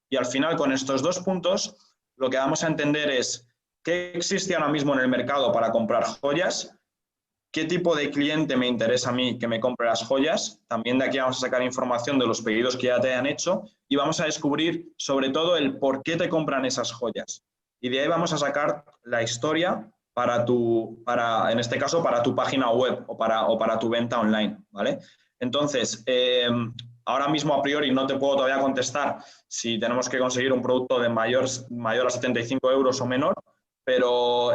Y al final, con estos dos puntos, lo que vamos a entender es qué existe ahora mismo en el mercado para comprar joyas, qué tipo de cliente me interesa a mí que me compre las joyas. También de aquí vamos a sacar información de los pedidos que ya te hayan hecho y vamos a descubrir sobre todo el por qué te compran esas joyas. Y de ahí vamos a sacar la historia en este caso, para tu página web o para tu venta online, ¿vale? Entonces, ahora mismo a priori no te puedo todavía contestar si tenemos que conseguir un producto de mayor a 75 euros o menor, pero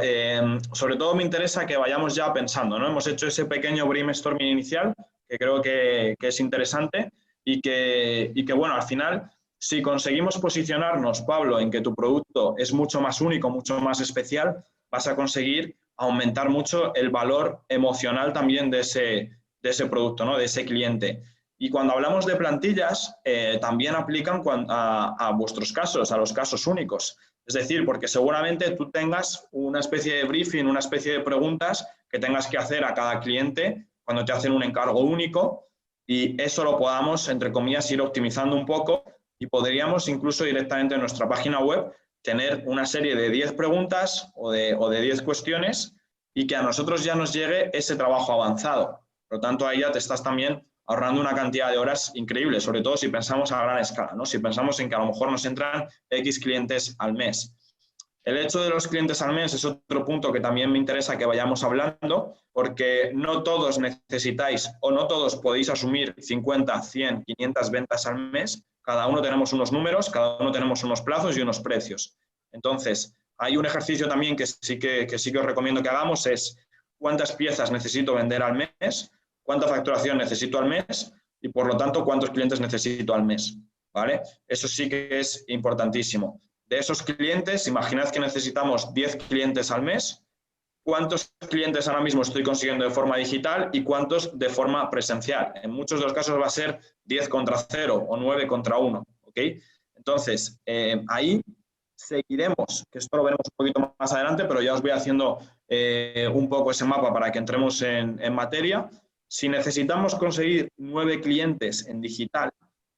sobre todo me interesa que vayamos ya pensando, ¿no? Hemos hecho ese pequeño brainstorming inicial que creo que es interesante y que, bueno, al final, si conseguimos posicionarnos, Pablo, en que tu producto es mucho más único, mucho más especial, vas a conseguir aumentar mucho el valor emocional también de ese producto, ¿no? De ese cliente. Y cuando hablamos de plantillas, también aplican a vuestros casos, a los casos únicos. Es decir, porque seguramente tú tengas una especie de briefing, una especie de preguntas que tengas que hacer a cada cliente cuando te hacen un encargo único y eso lo podamos, entre comillas, ir optimizando un poco y podríamos incluso directamente en nuestra página web tener una serie de 10 preguntas o de 10 cuestiones y que a nosotros ya nos llegue ese trabajo avanzado. Por lo tanto, ahí ya te estás también ahorrando una cantidad de horas increíble, sobre todo si pensamos a gran escala, ¿no? Si pensamos en que a lo mejor nos entran X clientes al mes. El hecho de los clientes al mes es otro punto que también me interesa que vayamos hablando, porque no todos necesitáis o no todos podéis asumir 50, 100, 500 ventas al mes. Cada uno tenemos unos números, cada uno tenemos unos plazos y unos precios. Entonces, hay un ejercicio también que sí que os recomiendo que hagamos, es cuántas piezas necesito vender al mes, cuánta facturación necesito al mes y, por lo tanto, cuántos clientes necesito al mes, ¿vale? Eso sí que es importantísimo. De esos clientes, imaginad que necesitamos 10 clientes al mes, ¿cuántos clientes ahora mismo estoy consiguiendo de forma digital y cuántos de forma presencial? En muchos de los casos va a ser 10 contra 0 o 9 contra 1, ¿ok? Entonces, ahí seguiremos, que esto lo veremos un poquito más adelante, pero ya os voy haciendo un poco ese mapa para que entremos en materia. Si necesitamos conseguir 9 clientes en digital,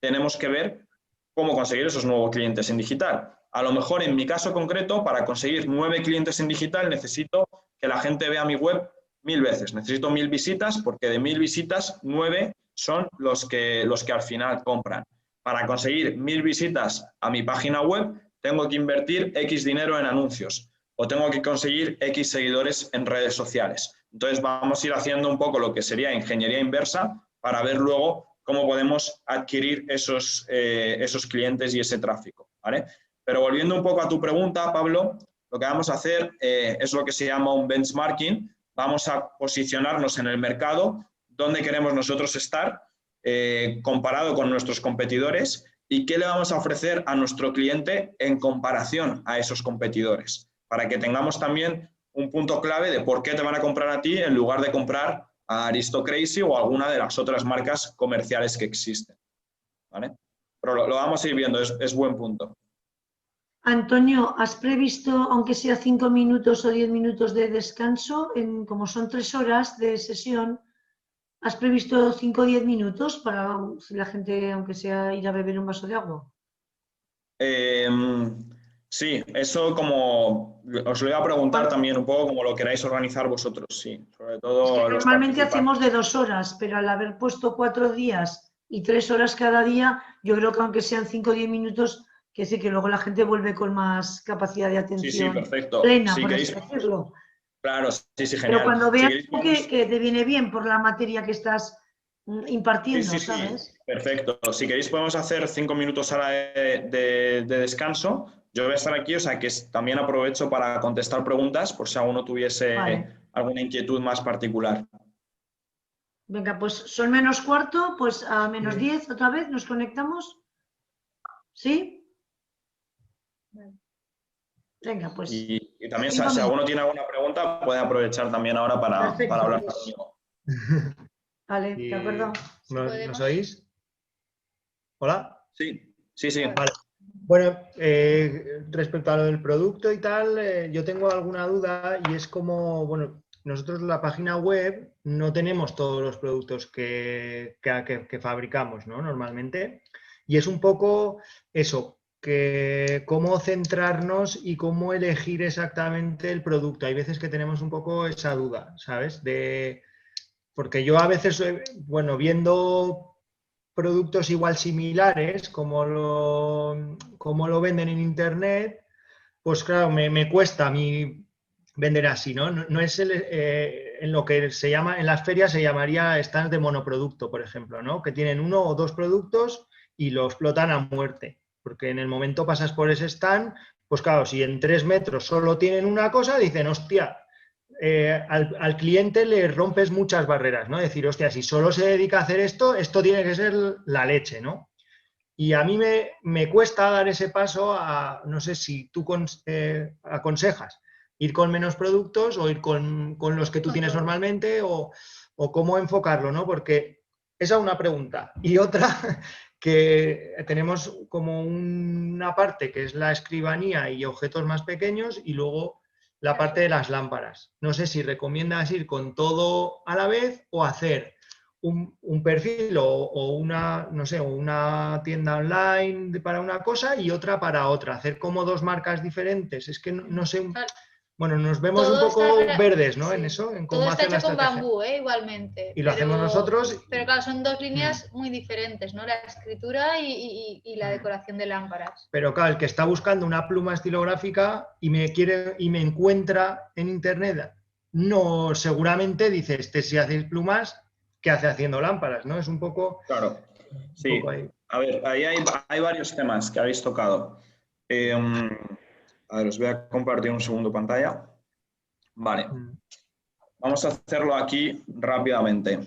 tenemos que ver cómo conseguir esos nuevos clientes en digital. A lo mejor, en mi caso concreto, para conseguir 9 clientes en digital, necesito que la gente vea mi web 1000 veces. Necesito 1000 visitas, porque de 1000 visitas, 9 son los que al final compran. Para conseguir 1000 visitas a mi página web, tengo que invertir X dinero en anuncios o tengo que conseguir X seguidores en redes sociales. Entonces, vamos a ir haciendo un poco lo que sería ingeniería inversa para ver luego cómo podemos adquirir esos clientes y ese tráfico, ¿vale? Pero volviendo un poco a tu pregunta, Pablo, lo que vamos a hacer es lo que se llama un benchmarking. Vamos a posicionarnos en el mercado donde queremos nosotros estar comparado con nuestros competidores y qué le vamos a ofrecer a nuestro cliente en comparación a esos competidores, para que tengamos también un punto clave de por qué te van a comprar a ti en lugar de comprar a Aristocrazy o alguna de las otras marcas comerciales que existen, ¿vale? Pero lo vamos a ir viendo, es buen punto.
Antonio, ¿has previsto, aunque sea 5 minutos o 10 minutos de descanso, como son 3 horas de sesión, has previsto 5 o 10 minutos para si la gente, aunque sea ir a beber un vaso de agua?
Sí, eso como os lo iba a preguntar también un poco como lo queráis organizar vosotros, sí, sobre todo los
Normalmente
participantes.
hacemos de 2 horas, pero al haber puesto 4 días y 3 horas cada día, yo creo que aunque sean 5 o 10 minutos, que sí que luego la gente vuelve con más capacidad de
Sí, sí,
atención
perfecto.
plena,
Si
por
queréis,
así decirlo.
claro, sí, sí,
Pero
genial.
cuando
Si
veas
queréis,
tú que te viene bien por la materia que estás
sí,
impartiendo,
sí, sí,
¿sabes?
perfecto. Si queréis podemos hacer 5 minutos ahora de descanso. Yo voy a estar aquí, o sea que también aprovecho para contestar preguntas por si alguno tuviese
Vale.
alguna inquietud más particular.
Venga, pues son menos cuarto, pues a menos 10 otra vez nos conectamos. ¿Sí? Venga, pues
Y también si
5
alguno
minutos.
tiene alguna pregunta puede aprovechar también ahora para
Perfecto,
hablar
pues.
conmigo.
Vale,
Y
de acuerdo.
¿nos oís? ¿Hola?
Sí, sí, sí.
Vale. Bueno, respecto a lo del producto y tal, yo tengo alguna duda y es como, bueno, nosotros en la página web no tenemos todos los productos que fabricamos, ¿no? Normalmente. Y es un poco eso, que cómo centrarnos y cómo elegir exactamente el producto. Hay veces que tenemos un poco esa duda, ¿sabes? Porque yo a veces, bueno, viendo productos igual similares, como lo venden en Internet, pues claro, me cuesta a mí vender así, ¿no? No es en lo que se llama, en las ferias se llamaría stands de monoproducto, por ejemplo, ¿no? Que tienen 1 o 2 productos y lo explotan a muerte. Porque en el momento pasas por ese stand, pues claro, si en 3 metros solo tienen una cosa, dicen, hostia, al cliente le rompes muchas barreras, ¿no? Decir, hostia, si solo se dedica a hacer esto, esto tiene que ser la leche, ¿no? Y a mí me cuesta dar ese paso no sé si tú aconsejas ir con menos productos o ir con los que tú tienes normalmente o cómo enfocarlo, ¿no? Porque esa es una pregunta. Y otra, que tenemos como una parte que es la escribanía y objetos más pequeños y luego la parte de las lámparas. No sé si recomiendas ir con todo a la vez o hacer un perfil o una, no sé, una tienda online para una cosa y otra para otra. Hacer como 2 marcas diferentes. Es que no sé. Bueno, nos vemos un poco verdes, ¿no? En eso, en
Todo
cómo
está
hacer la
hecho con
estrategia.
bambú, igualmente.
Y lo hacemos nosotros.
Pero claro, son 2 líneas muy diferentes, ¿no? La escritura y la decoración de lámparas.
Pero claro, el que está buscando una pluma estilográfica y me encuentra en internet, no, seguramente dice, si hacéis plumas, ¿qué hace haciendo lámparas? ¿No? Es un poco,
Claro, sí.
ahí.
A ver, ahí hay varios temas que habéis tocado. A ver, os voy a compartir un segundo pantalla. Vale, vamos a hacerlo aquí rápidamente.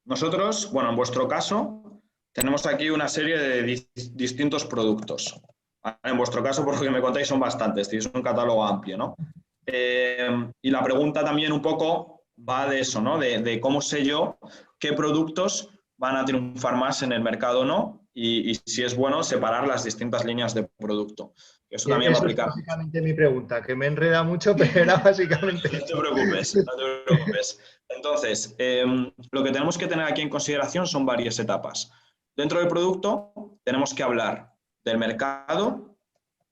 Nosotros, bueno, en vuestro caso, tenemos aquí una serie de distintos productos. En vuestro caso, por lo que me contáis, son bastantes, tenéis un catálogo amplio, ¿no? Y la pregunta también un poco va de eso, ¿no? De cómo sé yo qué productos van a triunfar más en el mercado o no, y si es bueno separar las distintas líneas de producto. Eso también va a
Eso es
aplicar.
básicamente mi pregunta, que me enreda mucho, pero era básicamente
No te preocupes, no te preocupes. Entonces, lo que tenemos que tener aquí en consideración son varias etapas. Dentro del producto tenemos que hablar del mercado,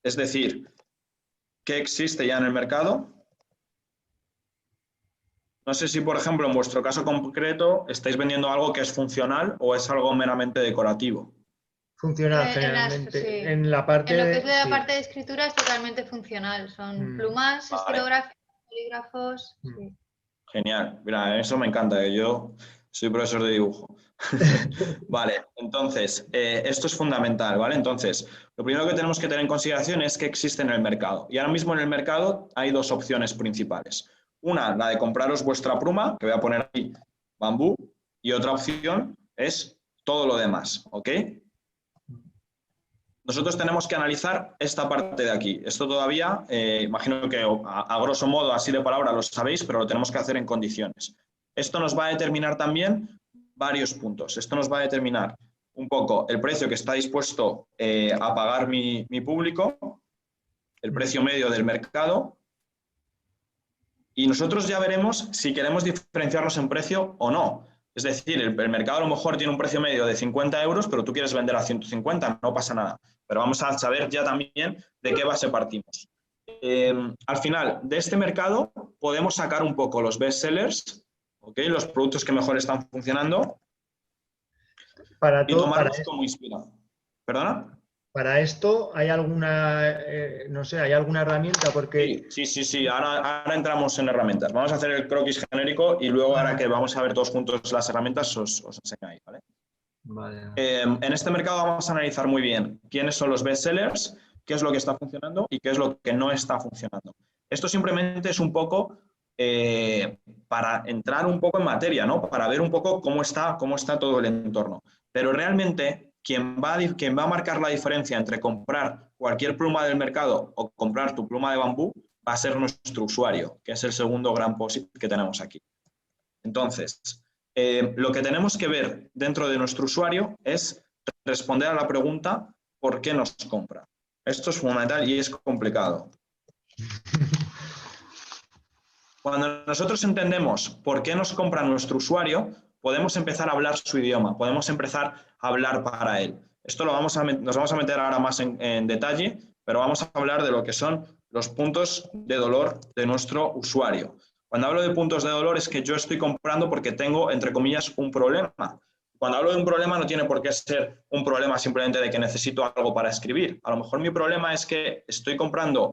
es decir, qué existe ya en el mercado. No sé si, por ejemplo, en vuestro caso concreto, estáis vendiendo algo que es funcional o es algo meramente decorativo.
funcional
Sí.
generalmente. En la parte
En lo que es la
sí.
parte de escritura es totalmente funcional. Son plumas,
Vale.
estilográficos, bolígrafos. Sí.
Genial, mira, eso me encanta, que yo soy profesor de dibujo. Vale, entonces, esto es fundamental, ¿vale? Entonces, lo primero que tenemos que tener en consideración es que existe en el mercado. Y ahora mismo en el mercado hay 2 opciones principales. Una, la de compraros vuestra pluma, que voy a poner aquí bambú, y otra opción es todo lo demás, ¿ok? Nosotros tenemos que analizar esta parte de aquí. Esto todavía, imagino que a grosso modo, así de palabra, lo sabéis, pero lo tenemos que hacer en condiciones. Esto nos va a determinar también varios puntos. Esto nos va a determinar un poco el precio que está dispuesto a pagar mi público, el precio medio del mercado, y nosotros ya veremos si queremos diferenciarnos en precio o no. Es decir, el mercado a lo mejor tiene un precio medio de 50 euros, pero tú quieres vender a 150, no pasa nada. Pero vamos a saber ya también de qué base partimos. Al final, de este mercado podemos sacar un poco los best sellers, ¿okay? Los productos que mejor están funcionando, y tomarlos como inspiración. ¿Perdona?
Para esto, ¿hay alguna, no sé, hay alguna herramienta? Porque...
Sí. Ahora entramos en herramientas. Vamos a hacer el croquis genérico y luego ahora que vamos a ver todos juntos las herramientas os enseño ahí, ¿vale?
Vale.
En este mercado vamos a analizar muy bien quiénes son los best sellers, qué es lo que está funcionando y qué es lo que no está funcionando. Esto simplemente es un poco para entrar un poco en materia, ¿no? Para ver un poco cómo está todo el entorno. Pero realmente quien va a marcar la diferencia entre comprar cualquier pluma del mercado o comprar tu pluma de bambú va a ser nuestro usuario, que es el segundo gran POSIT que tenemos aquí. Entonces, lo que tenemos que ver dentro de nuestro usuario es responder a la pregunta ¿por qué nos compra? Esto es fundamental y es complicado. Cuando nosotros entendemos por qué nos compra nuestro usuario, podemos empezar a hablar su idioma, podemos empezar a hablar para él. Esto nos vamos a meter ahora más en detalle, pero vamos a hablar de lo que son los puntos de dolor de nuestro usuario. Cuando hablo de puntos de dolor es que yo estoy comprando porque tengo, entre comillas, un problema. Cuando hablo de un problema no tiene por qué ser un problema simplemente de que necesito algo para escribir. A lo mejor mi problema es que estoy comprando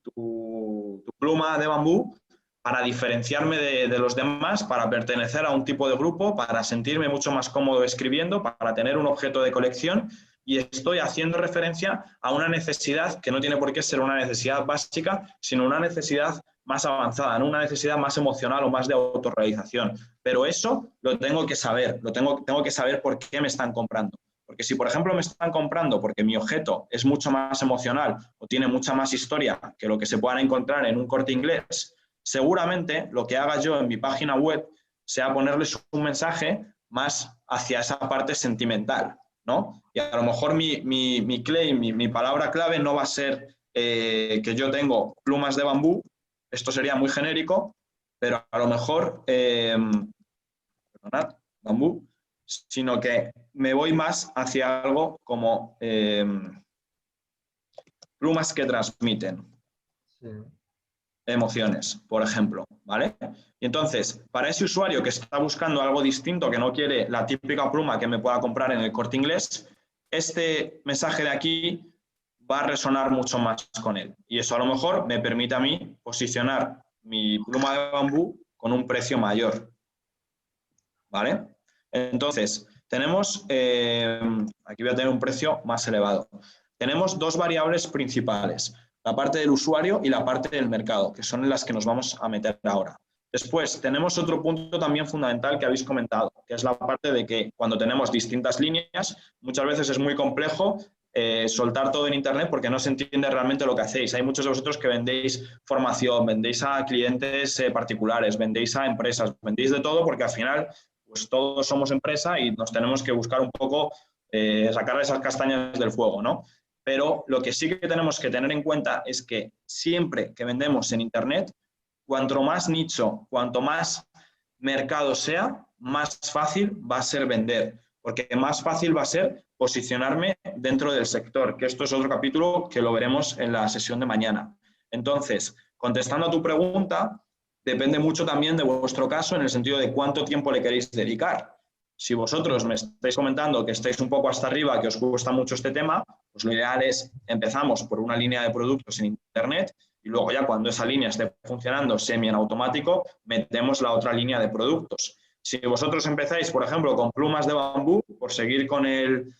tu pluma de bambú para diferenciarme de los demás, para pertenecer a un tipo de grupo, para sentirme mucho más cómodo escribiendo, para tener un objeto de colección, y estoy haciendo referencia a una necesidad que no tiene por qué ser una necesidad básica, sino una necesidad más avanzada, ¿no? Una necesidad más emocional o más de autorrealización. Pero eso lo tengo que saber, tengo que saber por qué me están comprando. Porque si, por ejemplo, me están comprando porque mi objeto es mucho más emocional o tiene mucha más historia que lo que se puedan encontrar en un Corte Inglés, seguramente lo que haga yo en mi página web sea ponerles un mensaje más hacia esa parte sentimental, ¿no? Y a lo mejor mi palabra clave no va a ser que yo tengo plumas de bambú, esto sería muy genérico, pero a lo mejor, perdonad, bambú, sino que me voy más hacia algo como plumas que transmiten. Sí. Emociones, por ejemplo, ¿vale? Y entonces, para ese usuario que está buscando algo distinto, que no quiere la típica pluma que me pueda comprar en el Corte Inglés, este mensaje de aquí va a resonar mucho más con él. Y eso a lo mejor me permite a mí posicionar mi pluma de bambú con un precio mayor, ¿vale? Entonces, tenemos, aquí voy a tener un precio más elevado. Tenemos dos variables principales, la parte del usuario y la parte del mercado, que son en las que nos vamos a meter ahora. Después, tenemos otro punto también fundamental que habéis comentado, que es la parte de que cuando tenemos distintas líneas, muchas veces es muy complejo soltar todo en Internet porque no se entiende realmente lo que hacéis. Hay muchos de vosotros que vendéis formación, vendéis a clientes particulares, vendéis a empresas, vendéis de todo porque al final pues todos somos empresa y nos tenemos que buscar un poco sacar esas castañas del fuego, ¿no? Pero lo que sí que tenemos que tener en cuenta es que siempre que vendemos en Internet, cuanto más nicho, cuanto más mercado sea, más fácil va a ser vender, porque más fácil va a ser posicionarme dentro del sector, que esto es otro capítulo que lo veremos en la sesión de mañana. Entonces, contestando a tu pregunta, depende mucho también de vuestro caso en el sentido de cuánto tiempo le queréis dedicar. Si vosotros me estáis comentando que estáis un poco hasta arriba, que os gusta mucho este tema, pues lo ideal es empezamos por una línea de productos en Internet y luego ya cuando esa línea esté funcionando semi en automático, metemos la otra línea de productos. Si vosotros empezáis, por ejemplo, con plumas de bambú, por seguir con el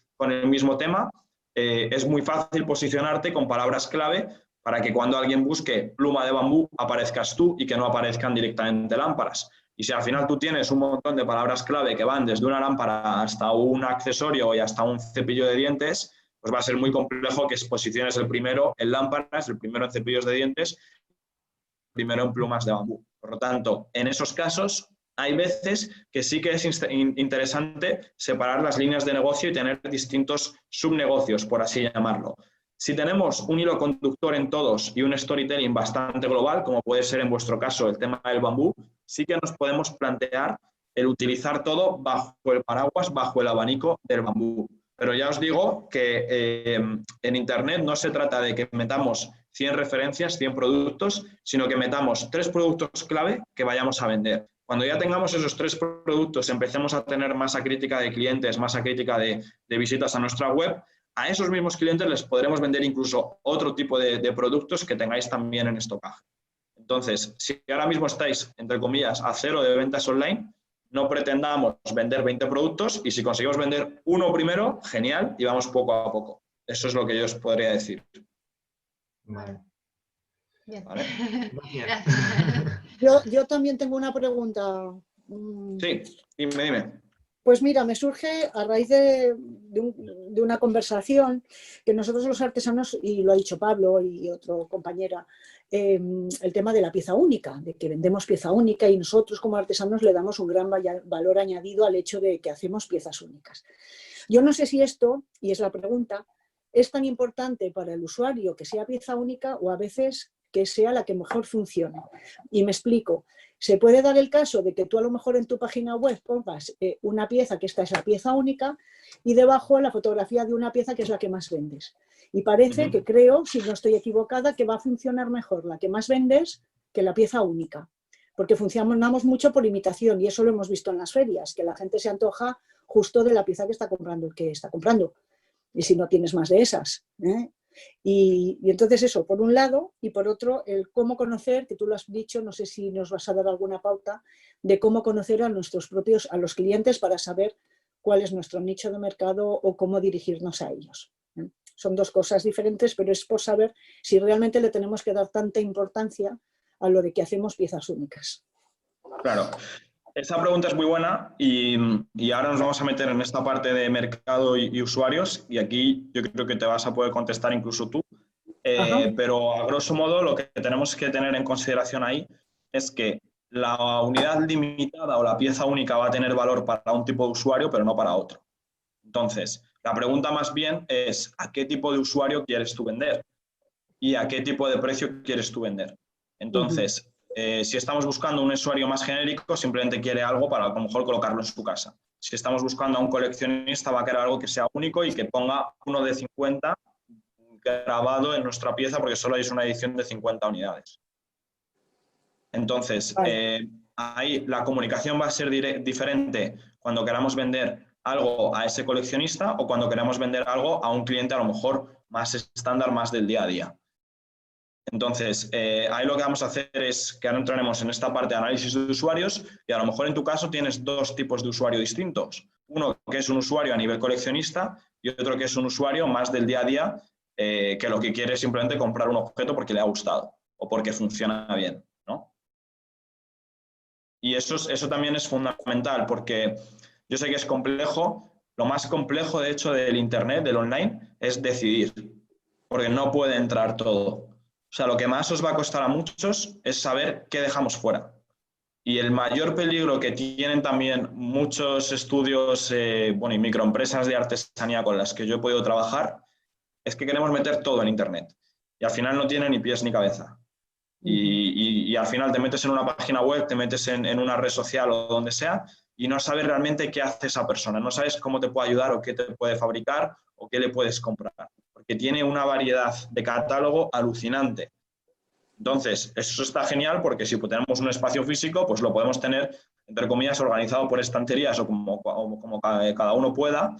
mismo tema, es muy fácil posicionarte con palabras clave para que cuando alguien busque pluma de bambú aparezcas tú y que no aparezcan directamente lámparas. Y si al final tú tienes un montón de palabras clave que van desde una lámpara hasta un accesorio y hasta un cepillo de dientes, pues va a ser muy complejo que posiciones el primero en lámparas, el primero en cepillos de dientes, el primero en plumas de bambú. Por lo tanto, en esos casos hay veces que sí que es interesante separar las líneas de negocio y tener distintos subnegocios, por así llamarlo. Si tenemos un hilo conductor en todos y un storytelling bastante global, como puede ser en vuestro caso el tema del bambú, sí que nos podemos plantear el utilizar todo bajo el paraguas, bajo el abanico del bambú. Pero ya os digo que en Internet no se trata de que metamos 100 referencias, 100 productos, sino que metamos 3 productos clave que vayamos a vender. Cuando ya tengamos esos 3 productos, empecemos a tener masa crítica de clientes, masa crítica de visitas a nuestra web, a esos mismos clientes les podremos vender incluso otro tipo de productos que tengáis también en estocaje. Entonces, si ahora mismo estáis, entre comillas, a 0 de ventas online, no pretendamos vender 20 productos y si conseguimos vender uno primero, genial, y vamos poco a poco. Eso es lo que yo os podría decir.
Vale.
Bien.
¿Vale?
Gracias.
Yo también tengo una pregunta.
Sí, dime.
Pues mira, me surge a raíz de una conversación que nosotros los artesanos, y lo ha dicho Pablo y otro compañera, el tema de la pieza única, de que vendemos pieza única y nosotros como artesanos le damos un gran valor añadido al hecho de que hacemos piezas únicas. Yo no sé si esto, y es la pregunta, es tan importante para el usuario que sea pieza única o a veces que sea la que mejor funcione. Y me explico. Se puede dar el caso de que tú a lo mejor en tu página web pongas una pieza, que esta es la pieza única, y debajo la fotografía de una pieza que es la que más vendes. Y parece que creo, si no estoy equivocada, que va a funcionar mejor la que más vendes que la pieza única. Porque funcionamos mucho por imitación y eso lo hemos visto en las ferias, que la gente se antoja justo de la pieza que está comprando el que está comprando. Y si no tienes más de esas, ¿eh? Y entonces eso, por un lado, y por otro, el cómo conocer, que tú lo has dicho, no sé si nos vas a dar alguna pauta, de cómo conocer a a los clientes para saber cuál es nuestro nicho de mercado o cómo dirigirnos a ellos. Son dos cosas diferentes, pero es por saber si realmente le tenemos que dar tanta importancia a lo de que hacemos piezas únicas.
Claro. Esta pregunta es muy buena y ahora nos vamos a meter en esta parte de mercado y usuarios y aquí yo creo que te vas a poder contestar incluso tú. Pero a grosso modo lo que tenemos que tener en consideración ahí es que la unidad limitada o la pieza única va a tener valor para un tipo de usuario, pero no para otro. Entonces, la pregunta más bien es ¿a qué tipo de usuario quieres tú vender? ¿Y a qué tipo de precio quieres tú vender? Entonces, si estamos buscando un usuario más genérico, simplemente quiere algo para a lo mejor colocarlo en su casa. Si estamos buscando a un coleccionista, va a querer algo que sea único y que ponga uno de 50 grabado en nuestra pieza porque solo es una edición de 50 unidades. Entonces, ahí la comunicación va a ser diferente cuando queramos vender algo a ese coleccionista o cuando queramos vender algo a un cliente a lo mejor más estándar, más del día a día. Entonces, ahí lo que vamos a hacer es que ahora entraremos en esta parte de análisis de usuarios y a lo mejor en tu caso tienes 2 tipos de usuario distintos. Uno que es un usuario a nivel coleccionista y otro que es un usuario más del día a día que lo que quiere es simplemente comprar un objeto porque le ha gustado o porque funciona bien, ¿no? Y eso también es fundamental porque yo sé que es complejo. Lo más complejo, de hecho, del Internet, del online, es decidir, porque no puede entrar todo. O sea, lo que más os va a costar a muchos es saber qué dejamos fuera. Y el mayor peligro que tienen también muchos estudios y microempresas de artesanía con las que yo he podido trabajar es que queremos meter todo en Internet. Y al final no tiene ni pies ni cabeza. Y al final te metes en una página web, te metes en una red social o donde sea y no sabes realmente qué hace esa persona. No sabes cómo te puede ayudar o qué te puede fabricar o qué le puedes comprar. Porque tiene una variedad de catálogo alucinante. Entonces, eso está genial porque si tenemos un espacio físico, pues lo podemos tener, entre comillas, organizado por estanterías o como cada uno pueda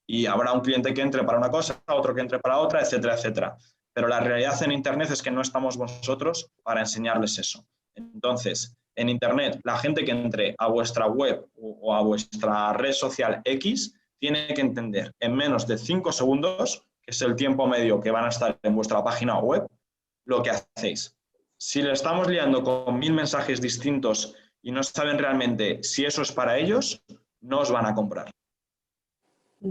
y habrá un cliente que entre para una cosa, otro que entre para otra, etcétera, etcétera. Pero la realidad en Internet es que no estamos vosotros para enseñarles eso. Entonces, en Internet, la gente que entre a vuestra web o a vuestra red social X tiene que entender en menos de 5 segundos, que es el tiempo medio que van a estar en vuestra página web, lo que hacéis. Si le estamos liando con 1000 mensajes distintos y no saben realmente si eso es para ellos, no os van a comprar.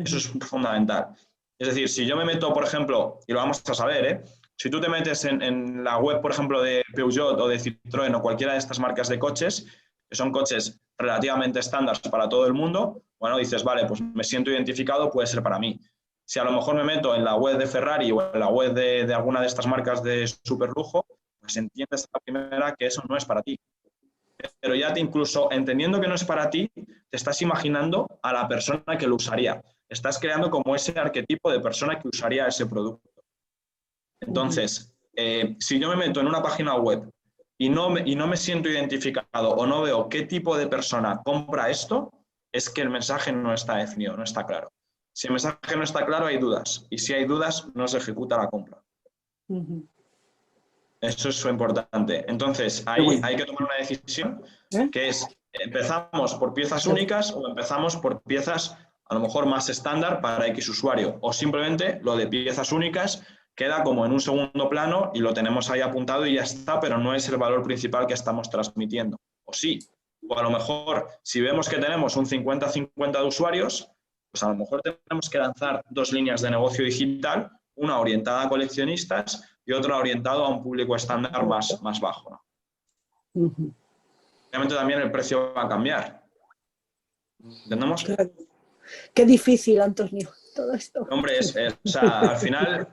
Eso es fundamental. Es decir, si yo me meto, por ejemplo, y lo vamos a saber, si tú te metes en la web, por ejemplo, de Peugeot o de Citroën o cualquiera de estas marcas de coches, que son coches relativamente estándar para todo el mundo, bueno, dices, vale, pues me siento identificado, puede ser para mí. Si a lo mejor me meto en la web de Ferrari o en la web de alguna de estas marcas de superlujo, pues entiendes a la primera que eso no es para ti. pero ya incluso entendiendo que no es para ti, te estás imaginando a la persona que lo usaría. Estás creando como ese arquetipo de persona que usaría ese producto. Entonces, si yo me meto en una página web y no me siento identificado o no veo qué tipo de persona compra esto, es que el mensaje no está definido, no está claro. Si el mensaje no está claro, hay dudas. Y si hay dudas, no se ejecuta la compra. Eso es lo importante. Entonces, ahí hay que tomar una decisión, que es, ¿empezamos por piezas únicas o empezamos por piezas a lo mejor más estándar para X usuario? O simplemente lo de piezas únicas queda como en un segundo plano y lo tenemos ahí apuntado y ya está, pero no es el valor principal que estamos transmitiendo. O sí, o a lo mejor, si vemos que tenemos un 50-50 de usuarios, pues a lo mejor tenemos que lanzar 2 líneas de negocio digital, una orientada a coleccionistas y otra orientada a un público estándar más bajo, ¿no? Obviamente también el precio va a cambiar. ¿Entendemos?
Claro. Qué difícil, Antonio, todo esto.
Hombre, o sea, al final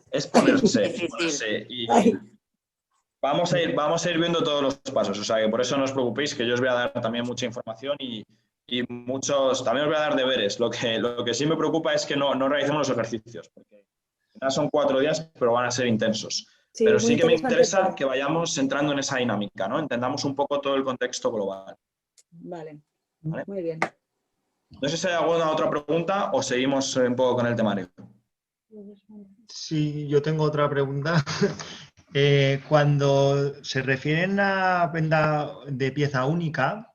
es ponerse y vamos a ir viendo todos los pasos. O sea, que por eso no os preocupéis, que yo os voy a dar también mucha información y muchos, también os voy a dar deberes. Lo que sí me preocupa es que no realicemos los ejercicios, porque son 4 días, pero van a ser intensos.
Sí,
pero sí que me
interesante
interesa
todo.
que vayamos entrando en esa dinámica, ¿no? Entendamos un poco todo el contexto global.
Vale.
¿Vale?
Muy bien.
No sé si hay alguna otra pregunta o seguimos un poco con el temario.
Sí, yo tengo otra pregunta. Cuando se refieren a venta de pieza única,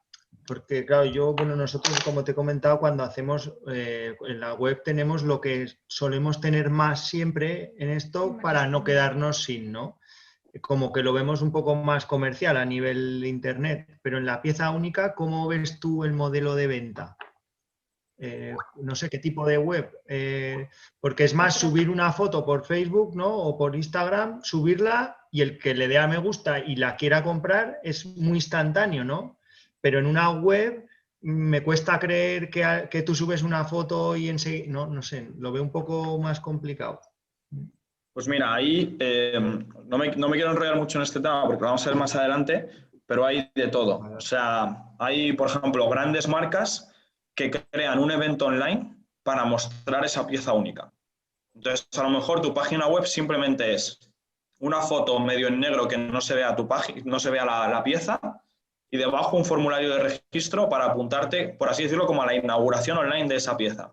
porque claro, nosotros, como te he comentado, cuando hacemos en la web tenemos lo que solemos tener más siempre en esto para no quedarnos sin, ¿no? Como que lo vemos un poco más comercial a nivel de internet, pero en la pieza única, ¿cómo ves tú el modelo de venta? No sé qué tipo de web, porque es más subir una foto por Facebook, ¿no? O por Instagram, subirla y el que le dé a me gusta y la quiera comprar es muy instantáneo, ¿no? Pero en una web me cuesta creer que tú subes una foto y enseguida, no sé, lo veo un poco más complicado.
Pues mira, ahí no me quiero enrollar mucho en este tema porque lo vamos a ver más adelante, pero hay de todo. O sea, hay, por ejemplo, grandes marcas que crean un evento online para mostrar esa pieza única. Entonces, a lo mejor tu página web simplemente es una foto medio en negro que no se vea no se vea la pieza y debajo un formulario de registro para apuntarte, por así decirlo, como a la inauguración online de esa pieza.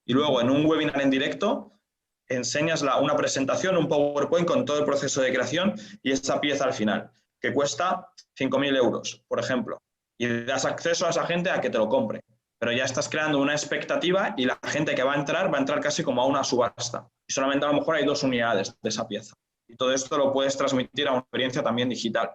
Y luego en un webinar en directo enseñas una presentación, un PowerPoint con todo el proceso de creación y esa pieza al final, que cuesta 5.000 euros, por ejemplo. Y das acceso a esa gente a que te lo compre. Pero ya estás creando una expectativa y la gente que va a entrar casi como a una subasta. Y solamente a lo mejor hay 2 unidades de esa pieza. Y todo esto lo puedes transmitir a una experiencia también digital.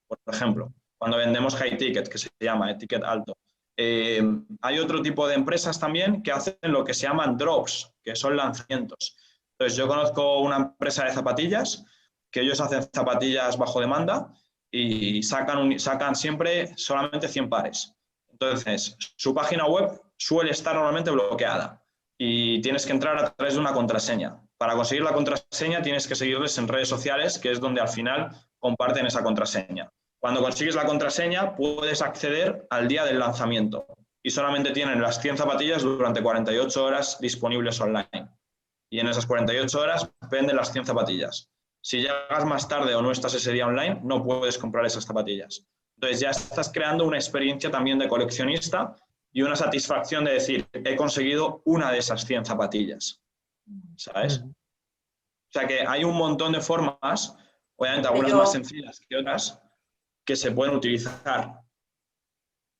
Por ejemplo, cuando vendemos high ticket, que se llama ticket alto. Hay otro tipo de empresas también que hacen lo que se llaman drops, que son lanzamientos. Entonces, yo conozco una empresa de zapatillas, que ellos hacen zapatillas bajo demanda y sacan siempre solamente 100 pares. Entonces, su página web suele estar normalmente bloqueada y tienes que entrar a través de una contraseña. Para conseguir la contraseña tienes que seguirles en redes sociales, que es donde al final comparten esa contraseña. Cuando consigues la contraseña, puedes acceder al día del lanzamiento y solamente tienen las 100 zapatillas durante 48 horas disponibles online. Y en esas 48 horas venden las 100 zapatillas. Si llegas más tarde o no estás ese día online, no puedes comprar esas zapatillas. Entonces ya estás creando una experiencia también de coleccionista y una satisfacción de decir, he conseguido una de esas 100 zapatillas. ¿Sabes? O sea que hay un montón de formas, obviamente algunas más sencillas que otras, que se pueden utilizar.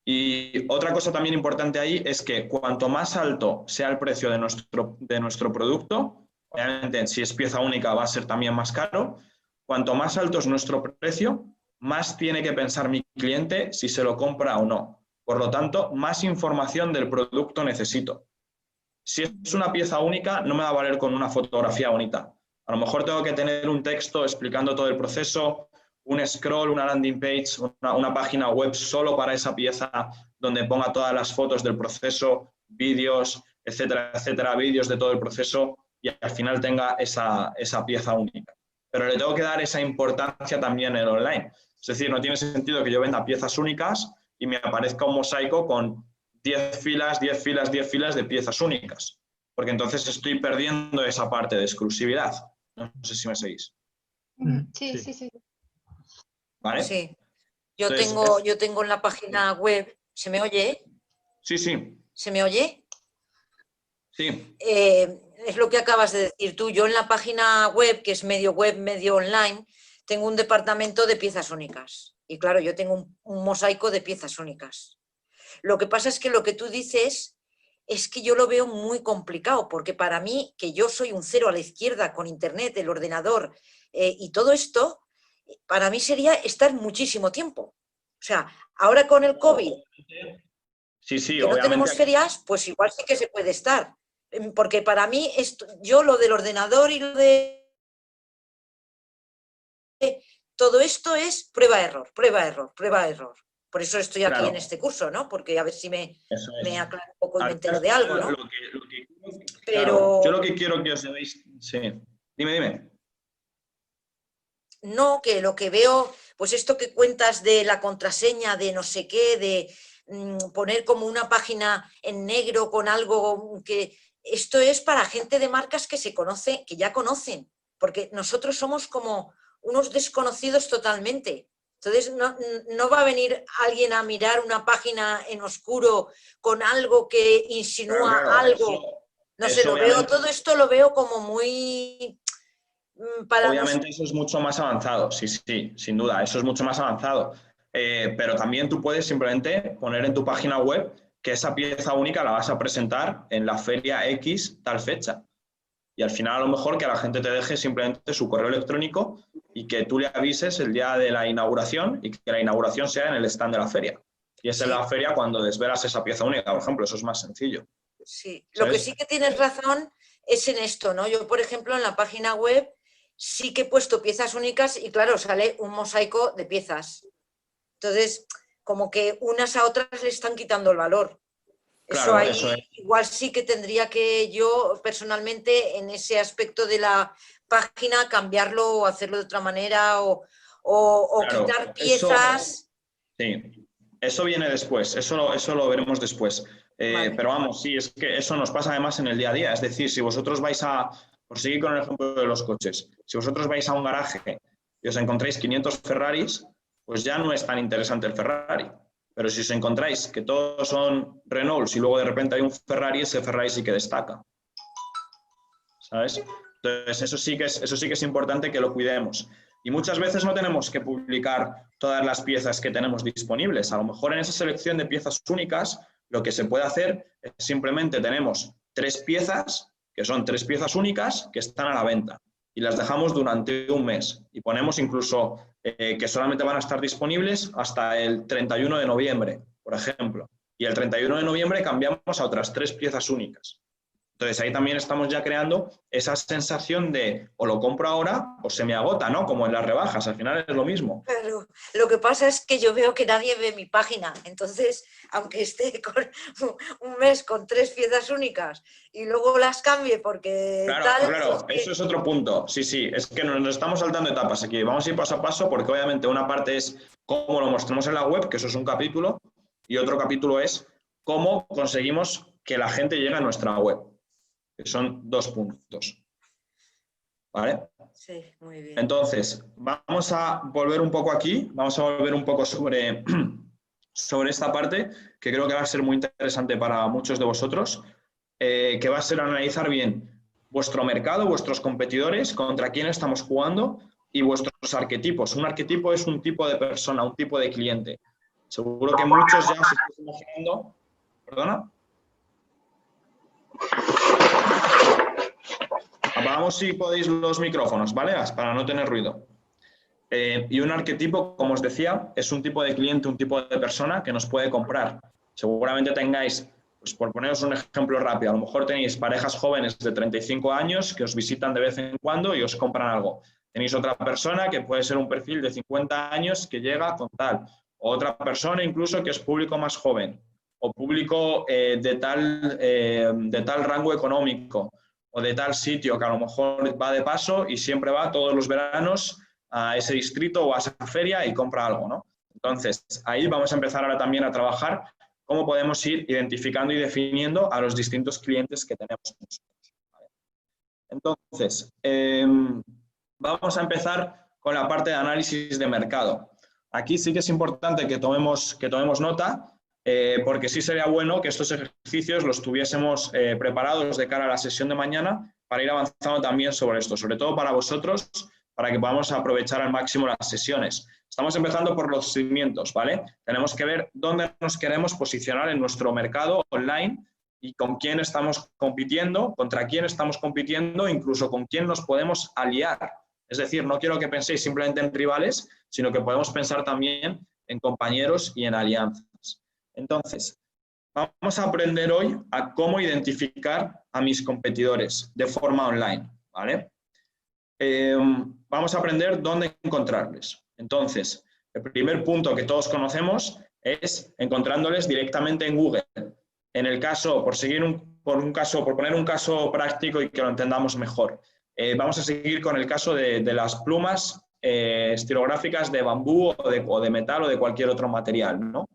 Y otra cosa también importante ahí es que cuanto más alto sea el precio de nuestro producto, obviamente si es pieza única va a ser también más caro, cuanto más alto es nuestro precio, más tiene que pensar mi cliente si se lo compra o no. Por lo tanto, más información del producto necesito. Si es una pieza única, no me va a valer con una fotografía bonita. A lo mejor tengo que tener un texto explicando todo el proceso, un scroll, una landing page, una página web solo para esa pieza donde ponga todas las fotos del proceso, vídeos, etcétera, etcétera, vídeos de todo el proceso y al final tenga esa pieza única. pero le tengo que dar esa importancia también en el online. Es decir, no tiene sentido que yo venda piezas únicas y me aparezca un mosaico con 10 filas, 10 filas, 10 filas de piezas únicas, porque entonces estoy perdiendo esa parte de exclusividad. No sé si me seguís.
Sí, sí, sí.
¿Vale?
Sí. Yo
Entonces,
tengo en la página web, ¿se me oye?
Sí, sí,
¿Se me oye?
sí.
Es lo que acabas de decir tú. Yo en la página web, que es medio web, medio online, tengo un departamento de piezas únicas. Y claro, yo tengo un mosaico de piezas únicas. Lo que pasa es que lo que tú dices es que yo lo veo muy complicado, porque para mí, que yo soy un cero a la izquierda con internet, el ordenador y todo esto, para mí sería estar muchísimo tiempo. O sea, ahora con el COVID,
Sí, sí,
que no
obviamente.
tenemos ferias, pues igual sí que se puede estar. Porque para mí, yo lo del ordenador y lo de todo esto es prueba-error, prueba-error, prueba-error. Por eso estoy aquí
Claro.
en este curso, ¿no? Porque a ver si me aclaro un poco y
A
me
ver,
entero de algo, ¿no?
Claro, yo lo que quiero que os deis... Sí, dime.
No, que lo que veo, pues esto que cuentas de la contraseña, de no sé qué, de poner como una página en negro con algo que... Esto es para gente de marcas que se conoce, que ya conocen, porque nosotros somos como unos desconocidos totalmente. Entonces no va a venir alguien a mirar una página en oscuro con algo que insinúa
Claro,
algo. No sé,
eso obviamente,
todo esto lo veo como muy...
obviamente eso es mucho más avanzado, sí, sin duda, eso es mucho más avanzado. Pero también tú puedes simplemente poner en tu página web que esa pieza única la vas a presentar en la feria X tal fecha. Y al final a lo mejor que la gente te deje simplemente su correo electrónico y que tú le avises el día de la inauguración y que la inauguración sea en el stand de la feria. Y es en la feria cuando desvelas esa pieza única, por ejemplo, eso es más sencillo.
Sí,
¿Sabes?
lo que sí que tienes razón es en esto, ¿no? Yo, por ejemplo, en la página web sí que he puesto piezas únicas y claro, sale un mosaico de piezas. Entonces, como que unas a otras le están quitando el valor. Eso
Claro,
ahí
eso es.
igual sí que tendría que yo personalmente en ese aspecto de la página cambiarlo o hacerlo de otra manera o
Claro,
quitar piezas.
Sí, eso viene después, eso lo veremos después.
Vale.
Pero vamos, sí, es que eso nos pasa además en el día a día. Es decir, si vosotros vais por seguir con el ejemplo de los coches, si vosotros vais a un garaje y os encontráis 500 Ferraris, pues ya no es tan interesante el Ferrari. Pero si os encontráis que todos son Renaults y luego de repente hay un Ferrari, ese Ferrari sí que destaca. ¿Sabes? Entonces, eso sí que es importante que lo cuidemos. Y muchas veces no tenemos que publicar todas las piezas que tenemos disponibles. A lo mejor en esa selección de piezas únicas, lo que se puede hacer es simplemente tenemos 3 piezas, que son 3 piezas únicas, que están a la venta. Y las dejamos durante un mes. Y ponemos incluso que solamente van a estar disponibles hasta el 31 de noviembre, por ejemplo. Y el 31 de noviembre cambiamos a otras 3 piezas únicas. Entonces ahí también estamos ya creando esa sensación de o lo compro ahora o se me agota, ¿no? Como en las rebajas, al final es lo mismo.
Claro, lo que pasa es que yo veo que nadie ve mi página, entonces, aunque esté con un mes con 3 piezas únicas y luego las cambie porque
Claro, eso es otro punto. Sí, es que nos estamos saltando etapas aquí. Vamos a ir paso a paso porque obviamente una parte es cómo lo mostramos en la web, que eso es un capítulo, y otro capítulo es cómo conseguimos que la gente llegue a nuestra web, que son 2 puntos. ¿Vale?
Sí, muy bien.
Entonces, vamos a volver un poco aquí, vamos a volver un poco sobre esta parte, que creo que va a ser muy interesante para muchos de vosotros, que va a ser analizar bien vuestro mercado, vuestros competidores, contra quién estamos jugando y vuestros arquetipos. Un arquetipo es un tipo de persona, un tipo de cliente. Seguro que muchos ya os estáis imaginando... ¿Perdona? Apagamos si podéis los micrófonos, ¿vale? Para no tener ruido. Y un arquetipo, como os decía, es un tipo de cliente, un tipo de persona que nos puede comprar. Seguramente tengáis, pues por poneros un ejemplo rápido, a lo mejor tenéis parejas jóvenes de 35 años que os visitan de vez en cuando y os compran algo. Tenéis otra persona que puede ser un perfil de 50 años que llega con tal. O otra persona incluso que es público más joven o público de tal rango económico. o de tal sitio que a lo mejor va de paso y siempre va todos los veranos a ese distrito o a esa feria y compra algo, ¿no? Entonces, ahí vamos a empezar ahora también a trabajar cómo podemos ir identificando y definiendo a los distintos clientes que tenemos. Entonces, vamos a empezar con la parte de análisis de mercado. Aquí sí que es importante que tomemos nota, porque sí sería bueno que estos ejercicios los tuviésemos preparados de cara a la sesión de mañana para ir avanzando también sobre esto, sobre todo para vosotros, para que podamos aprovechar al máximo las sesiones. Estamos empezando por los cimientos, ¿vale? Tenemos que ver dónde nos queremos posicionar en nuestro mercado online y con quién estamos compitiendo, contra quién estamos compitiendo, incluso con quién nos podemos aliar. Es decir, no quiero que penséis simplemente en rivales, sino que podemos pensar también en compañeros y en alianzas. Entonces, vamos a aprender hoy a cómo identificar a mis competidores de forma online, ¿vale? Vamos a aprender dónde encontrarles. Entonces, el primer punto que todos conocemos es encontrándoles directamente en Google. En el caso, por poner un caso práctico y que lo entendamos mejor, vamos a seguir con el caso de las plumas estilográficas de bambú o de metal o de cualquier otro material, ¿no?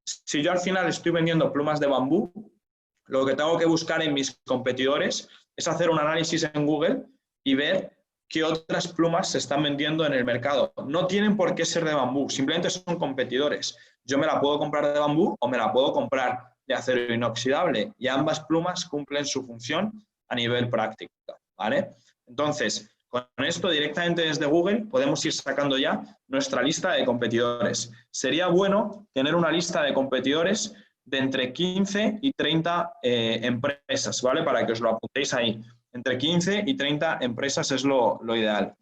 Si yo al final estoy vendiendo plumas de bambú, lo que tengo que buscar en mis competidores es hacer un análisis en Google y ver qué otras plumas se están vendiendo en el mercado. No tienen por qué ser de bambú, simplemente son competidores. Yo me la puedo comprar de bambú o me la puedo comprar de acero inoxidable y ambas plumas cumplen su función a nivel práctico, ¿vale? Entonces, con esto directamente desde Google podemos ir sacando ya nuestra lista de competidores. Sería bueno tener una lista de competidores de entre 15 y 30 empresas, ¿vale? Para que os lo apuntéis ahí. Entre 15 y 30 empresas es lo ideal.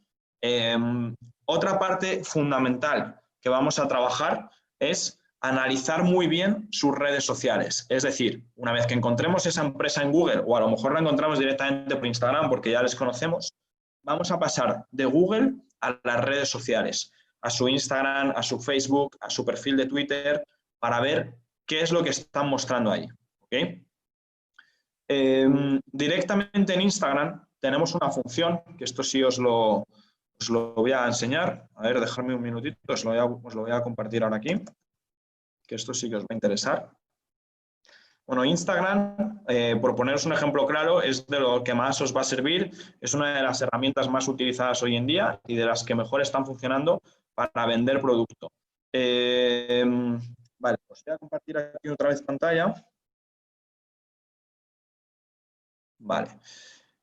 Otra parte fundamental que vamos a trabajar es analizar muy bien sus redes sociales. Es decir, una vez que encontremos esa empresa en Google, o a lo mejor la encontramos directamente por Instagram porque ya les conocemos, vamos a pasar de Google a las redes sociales, a su Instagram, a su Facebook, a su perfil de Twitter, para ver qué es lo que están mostrando ahí, ¿ok? Directamente en Instagram tenemos una función, que esto sí os lo voy a enseñar. A ver, dejadme un minutito, os lo voy a compartir ahora aquí, que esto sí que os va a interesar. Bueno, Instagram, por poneros un ejemplo claro, es de lo que más os va a servir, es una de las herramientas más utilizadas hoy en día y de las que mejor están funcionando para vender producto. Vale, os voy a compartir aquí otra vez pantalla. Vale.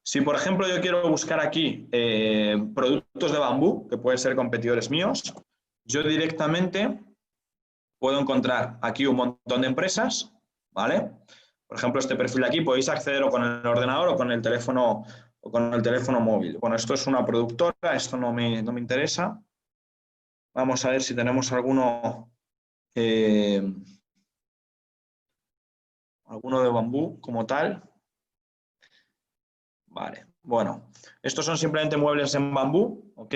Si, por ejemplo, yo quiero buscar aquí productos de bambú, que pueden ser competidores míos, yo directamente puedo encontrar aquí un montón de empresas, ¿vale? Por ejemplo, este perfil de aquí podéis acceder o con el ordenador o con el teléfono móvil. Bueno, esto es una productora, esto no me interesa. Vamos a ver si tenemos alguno de bambú como tal. Vale, bueno, estos son simplemente muebles en bambú, ¿ok?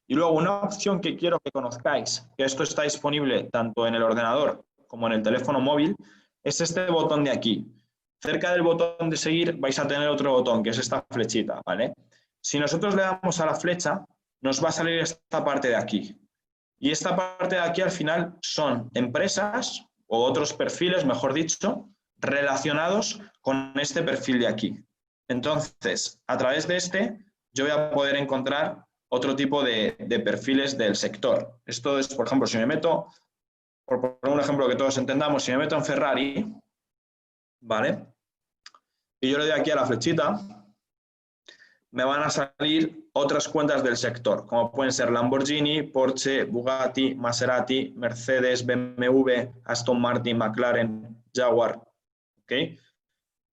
Y luego una opción que quiero que conozcáis, que esto está disponible tanto en el ordenador como en el teléfono móvil, es este botón de aquí. Cerca del botón de seguir vais a tener otro botón, que es esta flechita, ¿vale? Si nosotros le damos a la flecha, nos va a salir esta parte de aquí. Y esta parte de aquí al final son empresas o otros perfiles, mejor dicho, relacionados con este perfil de aquí. Entonces, a través de yo voy a poder encontrar otro tipo de perfiles del sector. Esto es, por ejemplo, si me meto, por poner un ejemplo que todos entendamos, si me meto en Ferrari, ¿vale? Y yo le doy aquí a la flechita, me van a salir otras cuentas del sector, como pueden ser Lamborghini, Porsche, Bugatti, Maserati, Mercedes, BMW, Aston Martin, McLaren, Jaguar, ¿ok?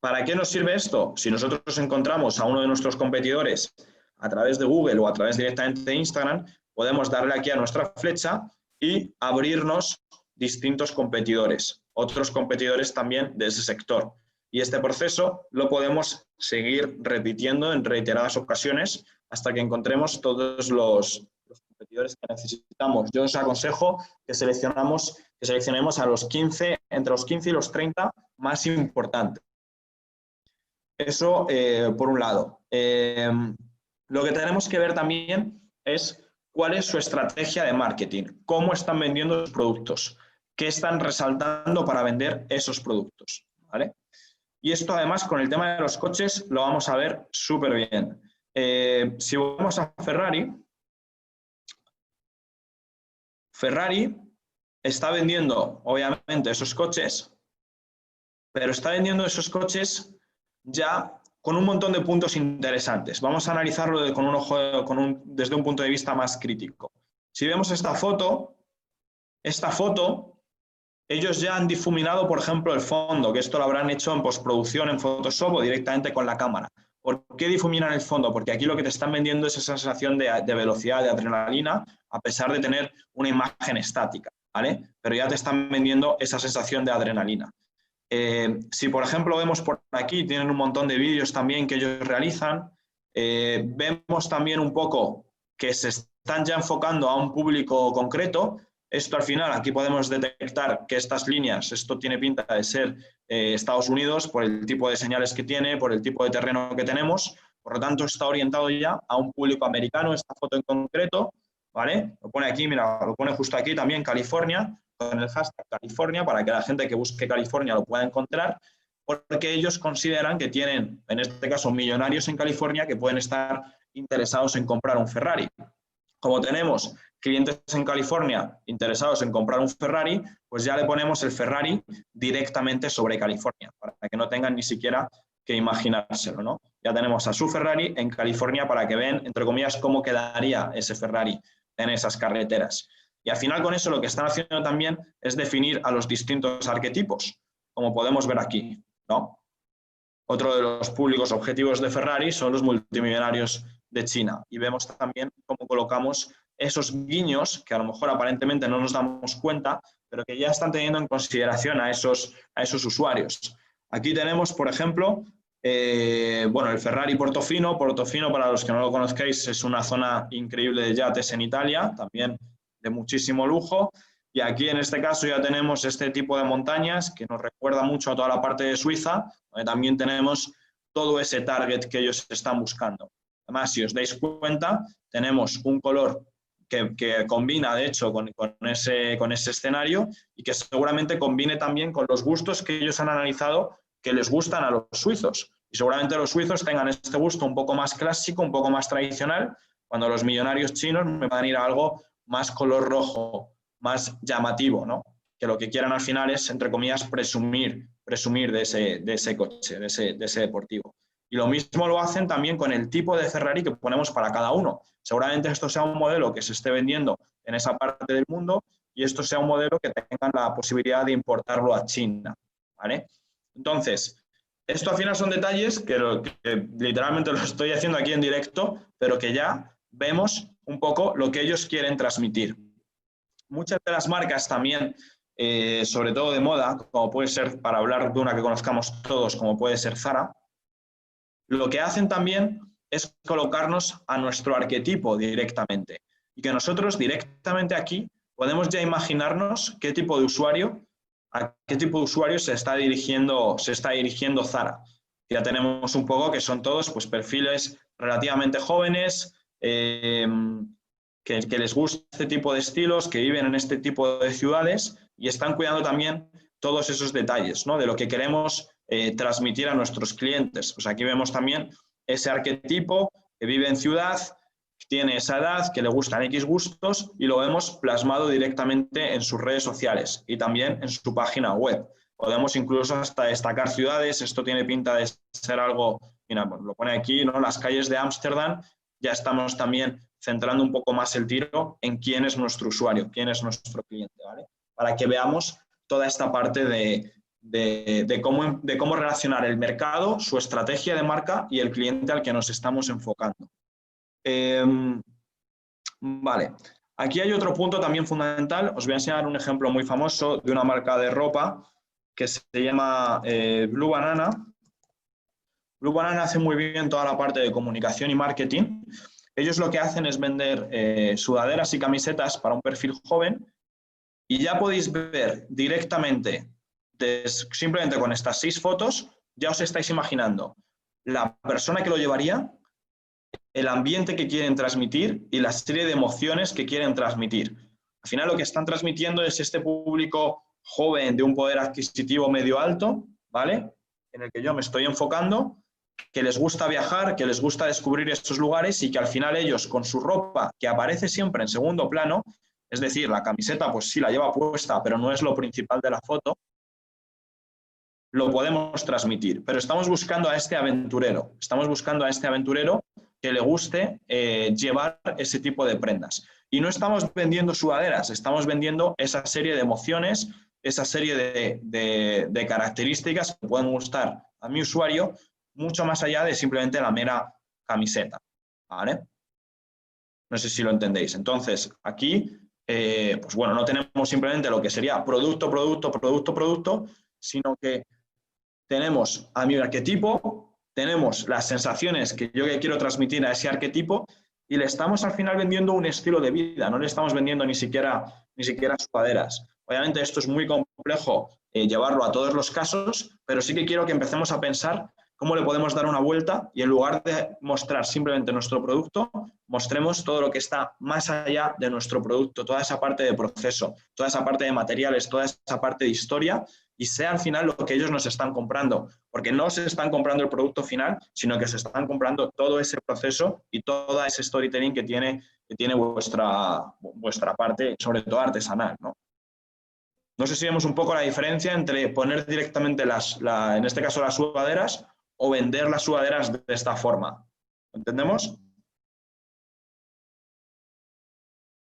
¿Para qué nos sirve esto? Si nosotros encontramos a uno de nuestros competidores a través de Google o a través directamente de Instagram, podemos darle aquí a nuestra flecha y abrirnos distintos competidores, otros competidores también de ese sector. Y este proceso lo podemos seguir repitiendo en reiteradas ocasiones hasta que encontremos todos los competidores que necesitamos. Yo os aconsejo que seleccionemos a los 15, entre los 15 y los 30 más importantes. Eso por un lado. Lo que tenemos que ver también es cuál es su estrategia de marketing, cómo están vendiendo sus productos, qué están resaltando para vender esos productos, ¿vale? Y esto además con el tema de los coches lo vamos a ver súper bien. Si vamos a Ferrari, Ferrari está vendiendo obviamente esos coches, pero está vendiendo esos coches ya con un montón de puntos interesantes. Vamos a analizarlo desde un punto de vista más crítico. Si vemos esta foto, ellos ya han difuminado, por ejemplo, el fondo, que esto lo habrán hecho en postproducción, en Photoshop o directamente con la cámara. ¿Por qué difuminan el fondo? Porque aquí lo que te están vendiendo es esa sensación de velocidad, de adrenalina, a pesar de tener una imagen estática, ¿vale? Pero ya te están vendiendo esa sensación de adrenalina. Si, por ejemplo, vemos por aquí, tienen un montón de vídeos también que ellos realizan, vemos también un poco que se están ya enfocando a un público concreto. Esto al final, aquí podemos detectar que estas líneas, esto tiene pinta de ser Estados Unidos por el tipo de señales que tiene, por el tipo de terreno que tenemos, por lo tanto está orientado ya a un público americano, esta foto en concreto, ¿vale? Lo pone aquí, mira, lo pone justo aquí también, California, con el hashtag California, para que la gente que busque California lo pueda encontrar, porque ellos consideran que tienen, en este caso, millonarios en California que pueden estar interesados en comprar un Ferrari. Como tenemos clientes en California interesados en comprar un Ferrari, pues ya le ponemos el Ferrari directamente sobre California, para que no tengan ni siquiera que imaginárselo, ¿no? Ya tenemos a su Ferrari en California para que vean, entre comillas, cómo quedaría ese Ferrari en esas carreteras. Y al final con eso lo que están haciendo también es definir a los distintos arquetipos, como podemos ver aquí, ¿no? Otro de los públicos objetivos de Ferrari son los multimillonarios de China. Y vemos también cómo colocamos esos guiños que a lo mejor aparentemente no nos damos cuenta, pero que ya están teniendo en consideración a esos usuarios. Aquí tenemos, por ejemplo, el Ferrari Portofino. Portofino, para los que no lo conozcáis, es una zona increíble de yates en Italia, también de muchísimo lujo. Y aquí en este caso ya tenemos este tipo de montañas que nos recuerda mucho a toda la parte de Suiza, donde también tenemos todo ese target que ellos están buscando. Además, si os dais cuenta, tenemos un color que combina, de hecho, con ese escenario y que seguramente combine también con los gustos que ellos han analizado que les gustan a los suizos. Y seguramente los suizos tengan este gusto un poco más clásico, un poco más tradicional, cuando los millonarios chinos me van a ir a algo más color rojo, más llamativo, ¿no? Que lo que quieran al final es, entre comillas, presumir de ese coche, de ese deportivo. Y lo mismo lo hacen también con el tipo de Ferrari que ponemos para cada uno. Seguramente esto sea un modelo que se esté vendiendo en esa parte del mundo y esto sea un modelo que tengan la posibilidad de importarlo a China, ¿vale? Entonces, esto al final son detalles que literalmente lo estoy haciendo aquí en directo, pero que ya vemos un poco lo que ellos quieren transmitir. Muchas de las marcas también, sobre todo de moda, como puede ser, para hablar de una que conozcamos todos, como puede ser Zara, lo que hacen también es colocarnos a nuestro arquetipo directamente y que nosotros directamente aquí podemos ya imaginarnos qué tipo de usuario, a qué tipo de usuario se está dirigiendo Zara. Ya tenemos un poco que son todos pues, perfiles relativamente jóvenes, que les gusta este tipo de estilos, que viven en este tipo de ciudades y están cuidando también todos esos detalles, ¿no? De lo que queremos transmitir a nuestros clientes. Pues aquí vemos también ese arquetipo que vive en ciudad, que tiene esa edad, que le gustan X gustos y lo vemos plasmado directamente en sus redes sociales y también en su página web. Podemos incluso hasta destacar ciudades. Esto tiene pinta de ser algo, mira, pues lo pone aquí, ¿no? Las calles de Ámsterdam. Ya estamos también centrando un poco más el tiro en quién es nuestro usuario, quién es nuestro cliente, ¿vale? Para que veamos toda esta parte de cómo relacionar el mercado, su estrategia de marca y el cliente al que nos estamos enfocando. Vale, aquí hay otro punto también fundamental. Os voy a enseñar un ejemplo muy famoso de una marca de ropa que se llama Blue Banana. Blue Banana hace muy bien toda la parte de comunicación y marketing. Ellos lo que hacen es vender sudaderas y camisetas para un perfil joven y ya podéis ver directamente, simplemente con estas 6 fotos, ya os estáis imaginando la persona que lo llevaría, el ambiente que quieren transmitir y la serie de emociones que quieren transmitir. Al final lo que están transmitiendo es este público joven de un poder adquisitivo medio alto, ¿vale? En el que yo me estoy enfocando, que les gusta viajar, que les gusta descubrir estos lugares y que al final ellos con su ropa, que aparece siempre en segundo plano, es decir, la camiseta pues sí la lleva puesta, pero no es lo principal de la foto, lo podemos transmitir. Pero estamos buscando a este aventurero, que le guste llevar ese tipo de prendas. Y no estamos vendiendo sudaderas, estamos vendiendo esa serie de emociones, esa serie de características que pueden gustar a mi usuario, mucho más allá de simplemente la mera camiseta, ¿vale? No sé si lo entendéis. Entonces, aquí, pues bueno, no tenemos simplemente lo que sería producto, sino que tenemos a mi arquetipo, tenemos las sensaciones que yo quiero transmitir a ese arquetipo y le estamos al final vendiendo un estilo de vida, no le estamos vendiendo ni siquiera sudaderas. Obviamente esto es muy complejo llevarlo a todos los casos, pero sí que quiero que empecemos a pensar cómo le podemos dar una vuelta y en lugar de mostrar simplemente nuestro producto, mostremos todo lo que está más allá de nuestro producto, toda esa parte de proceso, toda esa parte de materiales, toda esa parte de historia y sea al final lo que ellos nos están comprando, porque no se están comprando el producto final, sino que se están comprando todo ese proceso y todo ese storytelling que tiene vuestra parte, sobre todo artesanal, ¿no? No sé si vemos un poco la diferencia entre poner directamente en este caso las sudaderas o vender las sudaderas de esta forma. ¿Entendemos?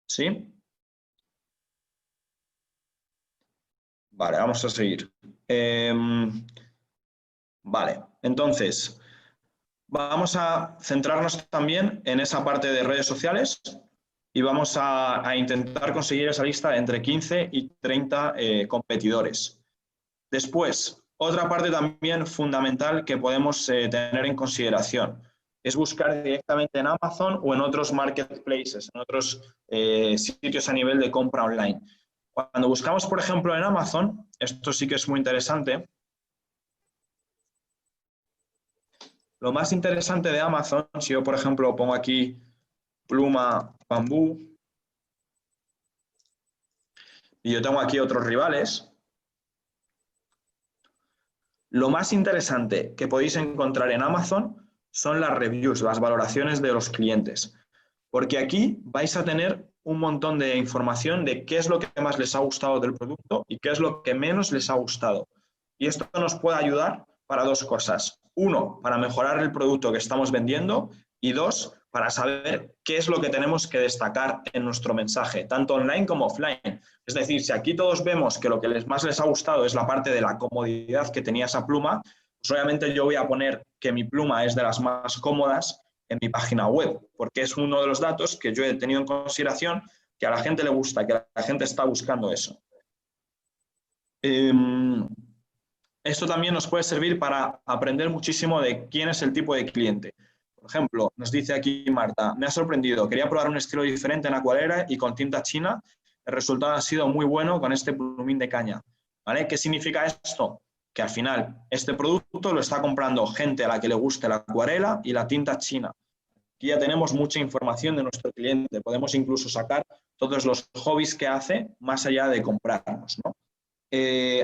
¿Sí? Vale, vamos a seguir. Vale, entonces, vamos a centrarnos también en esa parte de redes sociales y vamos a intentar conseguir esa lista de entre 15 y 30 competidores. Después, otra parte también fundamental que podemos tener en consideración es buscar directamente en Amazon o en otros marketplaces, en otros sitios a nivel de compra online. Cuando buscamos, por ejemplo, en Amazon, esto sí que es muy interesante. Lo más interesante de Amazon, si yo, por ejemplo, pongo aquí pluma bambú y yo tengo aquí otros rivales, lo más interesante que podéis encontrar en Amazon son las reviews, las valoraciones de los clientes, porque aquí vais a tener un montón de información de qué es lo que más les ha gustado del producto y qué es lo que menos les ha gustado. Y esto nos puede ayudar para dos cosas. Uno, para mejorar el producto que estamos vendiendo y dos, para saber qué es lo que tenemos que destacar en nuestro mensaje, tanto online como offline. Es decir, si aquí todos vemos que lo que más les ha gustado es la parte de la comodidad que tenía esa pluma, pues obviamente yo voy a poner que mi pluma es de las más cómodas en mi página web, porque es uno de los datos que yo he tenido en consideración, que a la gente le gusta, que la gente está buscando eso. Esto también nos puede servir para aprender muchísimo de quién es el tipo de cliente. Por ejemplo, nos dice aquí Marta, me ha sorprendido, quería probar un estilo diferente en acuarela y con tinta china, el resultado ha sido muy bueno con este plumín de caña. ¿Vale? ¿Qué significa esto? Que al final este producto lo está comprando gente a la que le guste la acuarela y la tinta china. Aquí ya tenemos mucha información de nuestro cliente, podemos incluso sacar todos los hobbies que hace más allá de comprarnos, ¿no?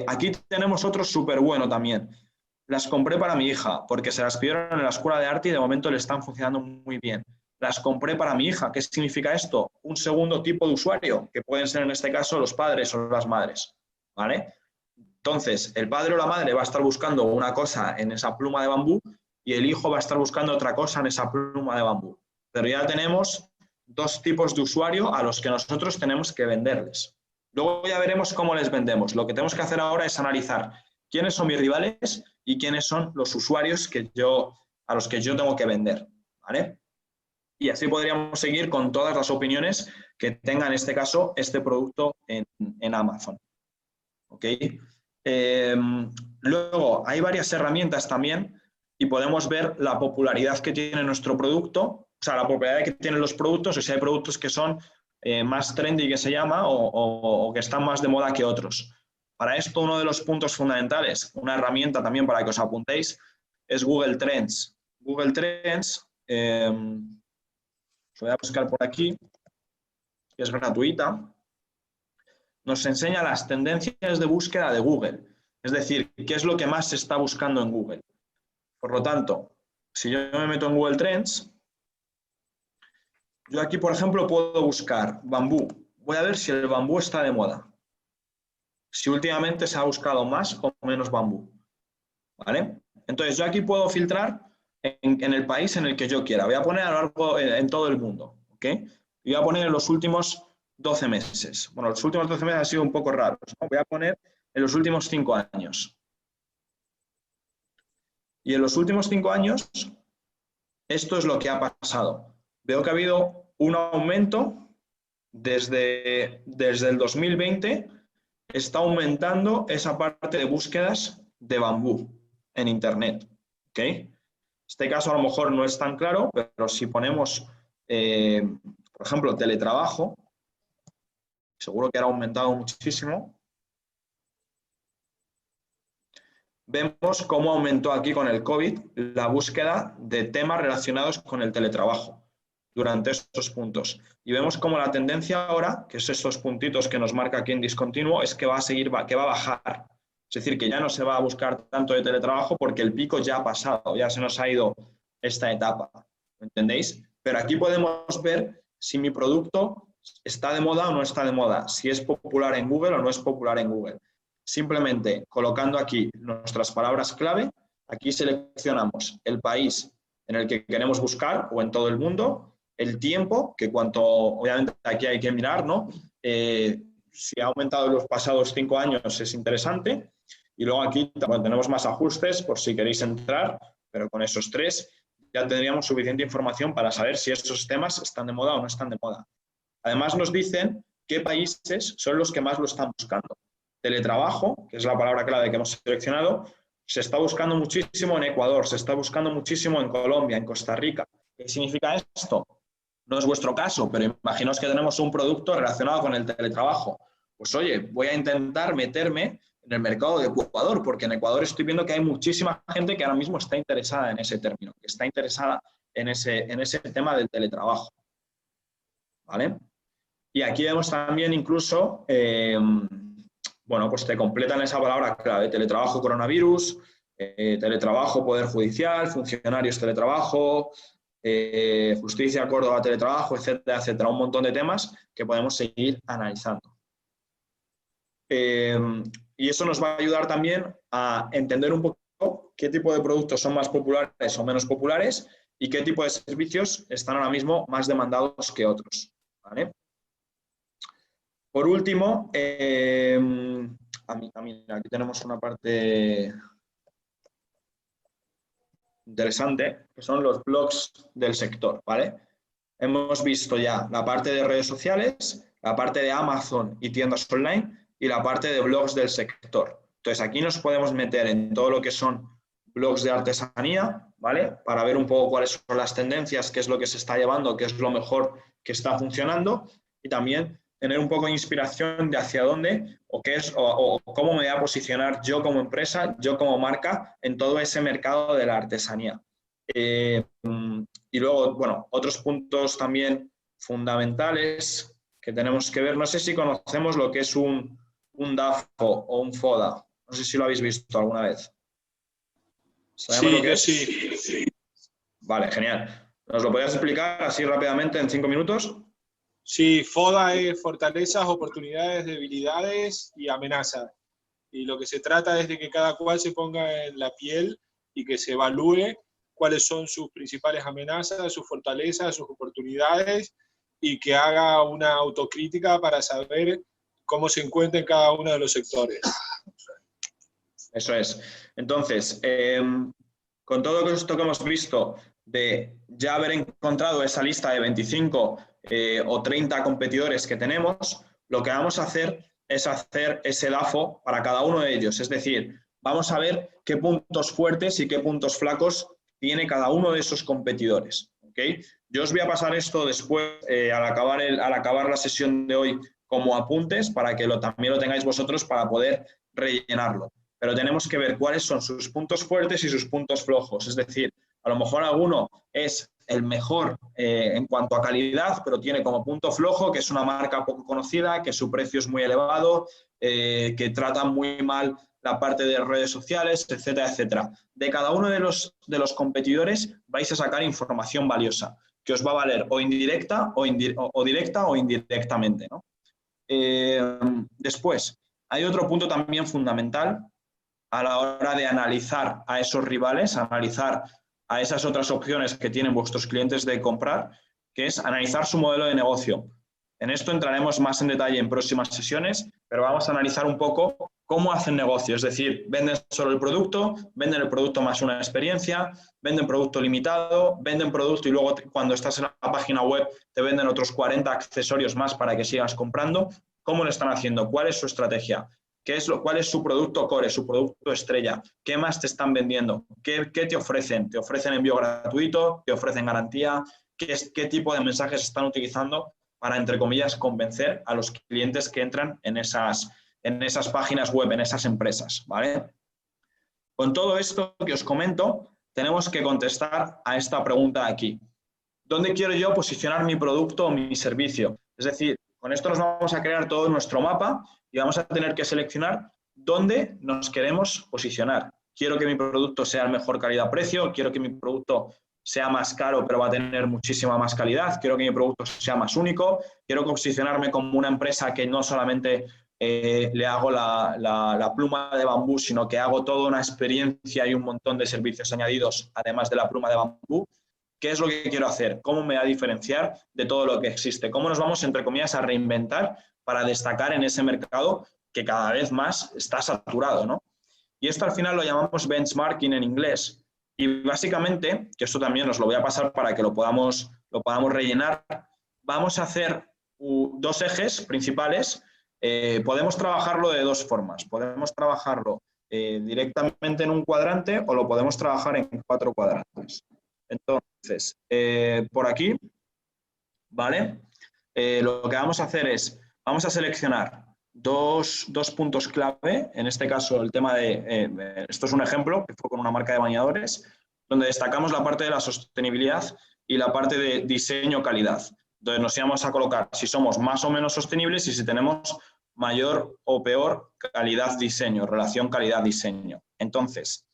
Aquí tenemos otro súper bueno también. Las compré para mi hija porque se las pidieron en la escuela de arte y de momento le están funcionando muy bien. Las compré para mi hija. ¿Qué significa esto? Un segundo tipo de usuario, que pueden ser en este caso los padres o las madres, ¿vale? Entonces, el padre o la madre va a estar buscando una cosa en esa pluma de bambú y el hijo va a estar buscando otra cosa en esa pluma de bambú. Pero ya tenemos dos tipos de usuario a los que nosotros tenemos que venderles. Luego ya veremos cómo les vendemos. Lo que tenemos que hacer ahora es analizar quiénes son mis rivales y quiénes son los usuarios a los que yo tengo que vender, ¿vale? Y así podríamos seguir con todas las opiniones que tenga en este caso este producto en Amazon. ¿Ok? Luego hay varias herramientas también y podemos ver la popularidad que tiene nuestro producto, o sea, la popularidad que tienen los productos, o si hay productos que son más trendy, que se llama, o que están más de moda que otros. Para esto, uno de los puntos fundamentales, una herramienta también para que os apuntéis, es Google Trends. Google Trends, lo voy a buscar por aquí, que es gratuita, nos enseña las tendencias de búsqueda de Google, es decir, qué es lo que más se está buscando en Google. Por lo tanto, si yo me meto en Google Trends, yo aquí, por ejemplo, puedo buscar bambú. Voy a ver si el bambú está de moda. Si últimamente se ha buscado más o menos bambú. ¿Vale? Entonces, yo aquí puedo filtrar en el país en el que yo quiera. Voy a poner a lo largo en todo el mundo. ¿Ok? Y voy a poner en los últimos 12 meses. Bueno, los últimos 12 meses han sido un poco raros, ¿no? Voy a poner en los últimos 5 años. Y en los últimos 5 años, esto es lo que ha pasado. Veo que ha habido un aumento desde el 2020, está aumentando esa parte de búsquedas de bambú en Internet. ¿Ok? Este caso a lo mejor no es tan claro, pero si ponemos, por ejemplo, teletrabajo, seguro que ha aumentado muchísimo. Vemos cómo aumentó aquí con el COVID la búsqueda de temas relacionados con el teletrabajo durante estos puntos. Y vemos cómo la tendencia ahora, que es estos puntitos que nos marca aquí en discontinuo, es que va a seguir, que va a bajar. Es decir, que ya no se va a buscar tanto de teletrabajo porque el pico ya ha pasado, ya se nos ha ido esta etapa. ¿Me entendéis? Pero aquí podemos ver si mi producto está de moda o no está de moda, si es popular en Google o no es popular en Google. Simplemente colocando aquí nuestras palabras clave, aquí seleccionamos el país en el que queremos buscar o en todo el mundo, el tiempo, que obviamente aquí hay que mirar, ¿no? Si ha aumentado en los pasados 5 años es interesante, y luego aquí tenemos más ajustes por si queréis entrar, pero con esos 3 ya tendríamos suficiente información para saber si estos temas están de moda o no están de moda. Además nos dicen qué países son los que más lo están buscando. Teletrabajo, que es la palabra clave que hemos seleccionado, se está buscando muchísimo en Ecuador, se está buscando muchísimo en Colombia, en Costa Rica. ¿Qué significa esto? No es vuestro caso, pero imaginaos que tenemos un producto relacionado con el teletrabajo. Pues oye, voy a intentar meterme en el mercado de Ecuador, porque en Ecuador estoy viendo que hay muchísima gente que ahora mismo está interesada en ese término, que está interesada en ese tema del teletrabajo. ¿Vale? Y aquí vemos también incluso, bueno, pues te completan esa palabra clave, teletrabajo coronavirus, teletrabajo poder judicial, funcionarios teletrabajo, justicia, Córdoba, teletrabajo, etcétera, etcétera, un montón de temas que podemos seguir analizando. Y eso nos va a ayudar también a entender un poco qué tipo de productos son más populares o menos populares y qué tipo de servicios están ahora mismo más demandados que otros. ¿Vale? Por último, aquí tenemos una parte interesante, que son los blogs del sector, ¿vale? Hemos visto ya la parte de redes sociales, la parte de Amazon y tiendas online y la parte de blogs del sector. Entonces, aquí nos podemos meter en todo lo que son blogs de artesanía, ¿vale? Para ver un poco cuáles son las tendencias, qué es lo que se está llevando, qué es lo mejor que está funcionando y también tener un poco de inspiración de hacia dónde o qué es o cómo me voy a posicionar yo como empresa, yo como marca en todo ese mercado de la artesanía. Y luego, bueno, otros puntos también fundamentales que tenemos que ver. No sé si conocemos lo que es un DAFO o un FODA. No sé si lo habéis visto alguna vez. ¿Sabemos lo que es?
Sí.
Vale, genial. ¿Nos lo podías explicar así rápidamente en 5 minutos?
Sí, FODA es fortalezas, oportunidades, debilidades y amenazas. Y lo que se trata es de que cada cual se ponga en la piel y que se evalúe cuáles son sus principales amenazas, sus fortalezas, sus oportunidades y que haga una autocrítica para saber cómo se encuentra en cada uno de los sectores.
Eso es. Entonces, con todo esto que hemos visto de ya haber encontrado esa lista de 25 o 30 competidores que tenemos, lo que vamos a hacer es hacer ese DAFO para cada uno de ellos. Es decir, vamos a ver qué puntos fuertes y qué puntos flacos tiene cada uno de esos competidores. ¿Okay? Yo os voy a pasar esto después, al acabar la sesión de hoy, como apuntes para que también lo tengáis vosotros para poder rellenarlo. Pero tenemos que ver cuáles son sus puntos fuertes y sus puntos flojos. Es decir, A lo mejor alguno es el mejor en cuanto a calidad, pero tiene como punto flojo que es una marca poco conocida, que su precio es muy elevado, que trata muy mal la parte de redes sociales, etcétera, etcétera. De cada uno de los competidores vais a sacar información valiosa, que os va a valer o indirecta o directa o indirectamente, ¿no? Después, hay otro punto también fundamental a la hora de analizar a esos rivales, analizar a esas otras opciones que tienen vuestros clientes de comprar, que es analizar su modelo de negocio. En esto entraremos más en detalle en próximas sesiones, pero vamos a analizar un poco cómo hacen negocio. Es decir, venden solo el producto, venden el producto más una experiencia, venden producto limitado, venden producto y luego cuando estás en la página web te venden otros 40 accesorios más para que sigas comprando. ¿Cómo lo están haciendo? ¿Cuál es su estrategia? ¿Cuál es su producto core, su producto estrella? ¿Qué más te están vendiendo? ¿Qué te ofrecen? ¿Te ofrecen envío gratuito? ¿Te ofrecen garantía? ¿Qué tipo de mensajes están utilizando para, entre comillas, convencer a los clientes que entran en esas páginas web, en esas empresas? ¿Vale? Con todo esto que os comento, tenemos que contestar a esta pregunta aquí. ¿Dónde quiero yo posicionar mi producto o mi servicio? Es decir, con esto nos vamos a crear todo nuestro mapa y vamos a tener que seleccionar dónde nos queremos posicionar. Quiero que mi producto sea de mejor calidad-precio, quiero que mi producto sea más caro pero va a tener muchísima más calidad, quiero que mi producto sea más único, quiero posicionarme como una empresa que no solamente le hago la pluma de bambú, sino que hago toda una experiencia y un montón de servicios añadidos además de la pluma de bambú. ¿Qué es lo que quiero hacer? ¿Cómo me va a diferenciar de todo lo que existe? ¿Cómo nos vamos, entre comillas, a reinventar para destacar en ese mercado que cada vez más está saturado, ¿no? Y esto al final lo llamamos benchmarking en inglés. Y básicamente, que esto también os lo voy a pasar para que lo podamos rellenar, vamos a hacer dos ejes principales. Podemos trabajarlo de dos formas. Podemos trabajarlo directamente en un cuadrante o lo podemos trabajar en 4 cuadrantes. Entonces, por aquí, ¿vale? Lo que vamos a hacer es, vamos a seleccionar dos puntos clave, en este caso el tema de, esto es un ejemplo que fue con una marca de bañadores, donde destacamos la parte de la sostenibilidad y la parte de diseño-calidad. Entonces nos íbamos a colocar si somos más o menos sostenibles y si tenemos mayor o peor calidad-diseño, relación calidad-diseño. Entonces,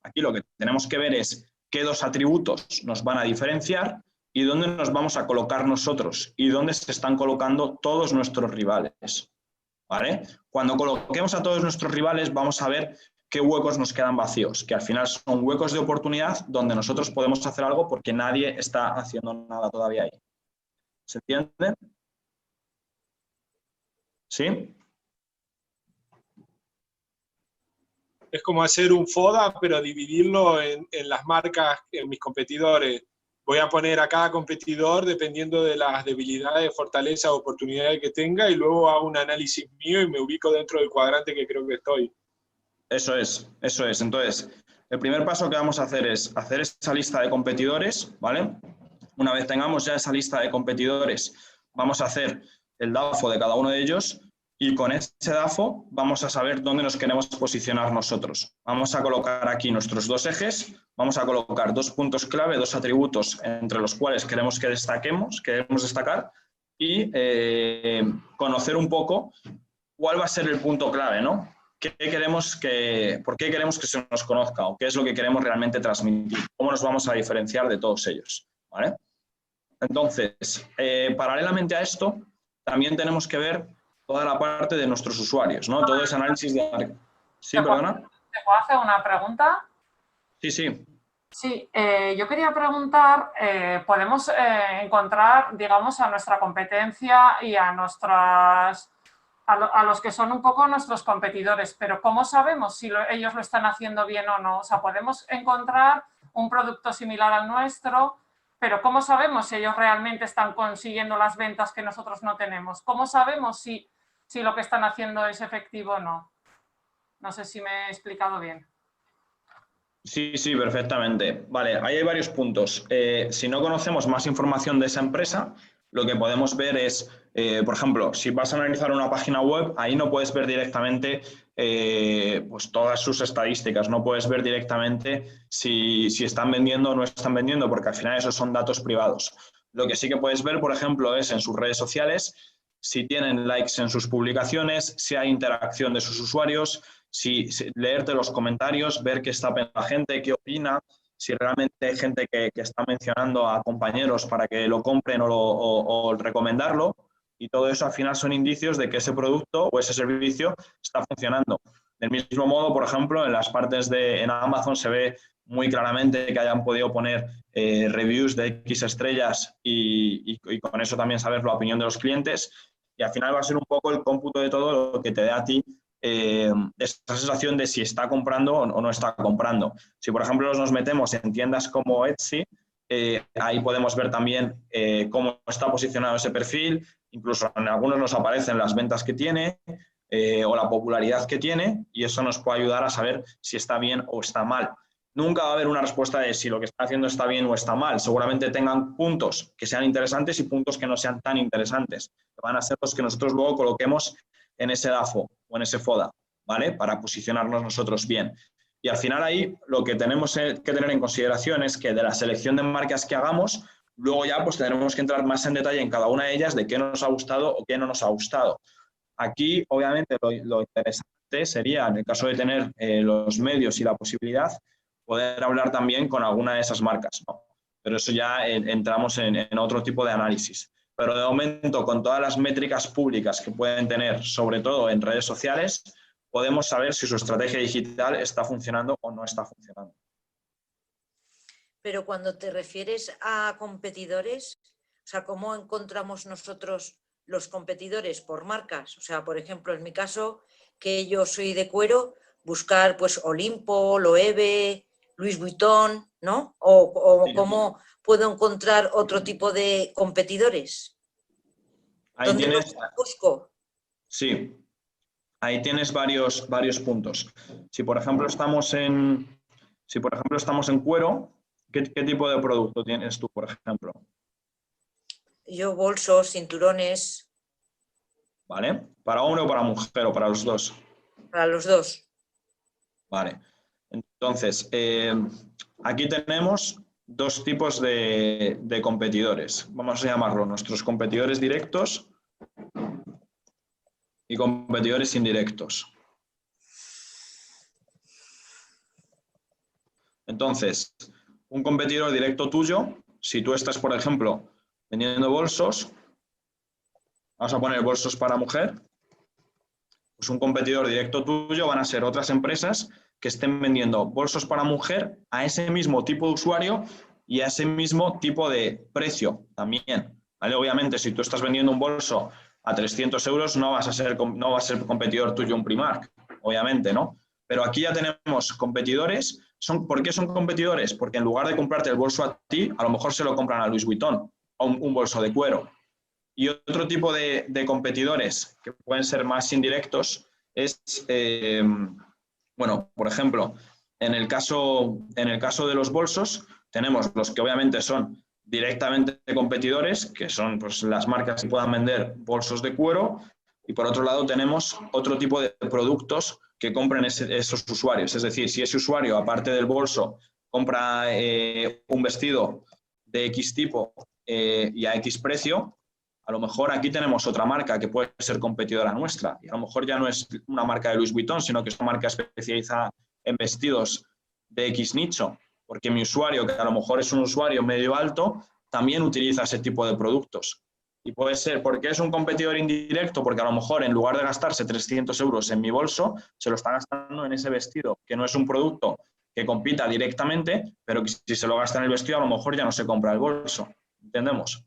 aquí lo que tenemos que ver es qué 2 atributos nos van a diferenciar y dónde nos vamos a colocar nosotros y dónde se están colocando todos nuestros rivales. ¿Vale? Cuando coloquemos a todos nuestros rivales vamos a ver qué huecos nos quedan vacíos, que al final son huecos de oportunidad donde nosotros podemos hacer algo porque nadie está haciendo nada todavía ahí. ¿Se entiende? ¿Sí?
Es como hacer un FODA, pero dividirlo en las marcas, en mis competidores. Voy a poner a cada competidor dependiendo de las debilidades, fortalezas, oportunidades que tenga y luego hago un análisis mío y me ubico dentro del cuadrante que creo que estoy.
Eso es. Entonces, el primer paso que vamos a hacer es hacer esa lista de competidores, ¿vale? Una vez tengamos ya esa lista de competidores, vamos a hacer el DAFO de cada uno de ellos y con ese DAFO vamos a saber dónde nos queremos posicionar nosotros. Vamos a colocar aquí nuestros 2 ejes, vamos a colocar 2 puntos clave, 2 atributos entre los cuales queremos que queremos destacar y conocer un poco cuál va a ser el punto clave, ¿no? ¿Por qué queremos que se nos conozca o qué es lo que queremos realmente transmitir? ¿Cómo nos vamos a diferenciar de todos ellos? ¿Vale? Entonces, paralelamente a esto, también tenemos que ver toda la parte de nuestros usuarios, ¿no? Todo ese análisis de marca. ¿Sí, perdona?
¿Te puedo hacer una pregunta?
Sí.
Sí, yo quería preguntar, ¿podemos encontrar, digamos, a nuestra competencia y a los que son un poco nuestros competidores, pero ¿cómo sabemos si ellos lo están haciendo bien o no? O sea, podemos encontrar un producto similar al nuestro, pero ¿cómo sabemos si ellos realmente están consiguiendo las ventas que nosotros no tenemos? ¿Cómo sabemos si lo que están haciendo es efectivo o no? No sé si me he explicado bien.
Sí, perfectamente. Vale, ahí hay varios puntos. Si no conocemos más información de esa empresa, lo que podemos ver es, por ejemplo, si vas a analizar una página web, ahí no puedes ver directamente pues todas sus estadísticas, no puedes ver directamente si están vendiendo o no están vendiendo, porque al final esos son datos privados. Lo que sí que puedes ver, por ejemplo, es en sus redes sociales, si tienen likes en sus publicaciones, si hay interacción de sus usuarios, si leerte los comentarios, ver qué está pensando la gente, qué opina, si realmente hay gente que está mencionando a compañeros para que lo compren o recomendarlo, y todo eso al final son indicios de que ese producto o ese servicio está funcionando. Del mismo modo, por ejemplo, en las partes en Amazon se ve muy claramente que hayan podido poner reviews de X estrellas y con eso también saber la opinión de los clientes, y al final va a ser un poco el cómputo de todo lo que te dé a ti esa sensación de si está comprando o no está comprando. Si, por ejemplo, nos metemos en tiendas como Etsy, ahí podemos ver también cómo está posicionado ese perfil, incluso en algunos nos aparecen las ventas que tiene o la popularidad que tiene, y eso nos puede ayudar a saber si está bien o está mal. Nunca va a haber una respuesta de si lo que está haciendo está bien o está mal. Seguramente tengan puntos que sean interesantes y puntos que no sean tan interesantes. Van a ser los que nosotros luego coloquemos en ese DAFO o en ese FODA, ¿vale? Para posicionarnos nosotros bien. Y al final ahí lo que tenemos que tener en consideración es que de la selección de marcas que hagamos, luego ya pues tendremos que entrar más en detalle en cada una de ellas de qué nos ha gustado o qué no nos ha gustado. Aquí, obviamente, lo interesante sería, en el caso de tener los medios y la posibilidad, poder hablar también con alguna de esas marcas, ¿no? Pero eso ya entramos en otro tipo de análisis. Pero de momento, con todas las métricas públicas que pueden tener, sobre todo en redes sociales, podemos saber si su estrategia digital está funcionando o no está funcionando.
Pero cuando te refieres a competidores, o sea, ¿cómo encontramos nosotros los competidores? ¿Por marcas? O sea, por ejemplo, en mi caso, que yo soy de cuero, buscar pues Olimpo, Loewe, Louis Vuitton, ¿no? O sí. ¿Cómo puedo encontrar otro tipo de competidores?
Ahí
¿Dónde
tienes,
los busco?
Sí, ahí tienes varios puntos. Si por ejemplo estamos en cuero, ¿qué tipo de producto tienes tú, por ejemplo?
Yo bolsos, cinturones.
¿Vale? ¿Para hombre o para mujer o para los dos?
Para los dos.
Vale. Entonces, aquí tenemos dos tipos de competidores. Vamos a llamarlo nuestros competidores directos y competidores indirectos. Entonces, un competidor directo tuyo, si tú estás, por ejemplo, vendiendo bolsos, vamos a poner bolsos para mujer, pues un competidor directo tuyo van a ser otras empresas que estén vendiendo bolsos para mujer a ese mismo tipo de usuario y a ese mismo tipo de precio también, ¿vale? Obviamente, si tú estás vendiendo un bolso a 300 euros, no va a ser competidor tuyo un Primark, obviamente, ¿no? Pero aquí ya tenemos competidores. ¿Por qué son competidores? Porque en lugar de comprarte el bolso a ti, a lo mejor se lo compran a Louis Vuitton o un bolso de cuero. Y otro tipo de competidores que pueden ser más indirectos es, bueno, por ejemplo, en el caso de los bolsos, tenemos los que obviamente son directamente competidores, que son pues, las marcas que puedan vender bolsos de cuero, y por otro lado tenemos otro tipo de productos que compren esos usuarios. Es decir, si ese usuario, aparte del bolso, compra un vestido de X tipo y a X precio, a lo mejor aquí tenemos otra marca que puede ser competidora nuestra. Y a lo mejor ya no es una marca de Louis Vuitton, sino que es una marca especializada en vestidos de X nicho. Porque mi usuario, que a lo mejor es un usuario medio alto, también utiliza ese tipo de productos. Y puede ser, ¿por qué es un competidor indirecto? Porque a lo mejor en lugar de gastarse 300 euros en mi bolso, se lo está gastando en ese vestido, que no es un producto que compita directamente, pero que si se lo gasta en el vestido, a lo mejor ya no se compra el bolso. ¿Entendemos?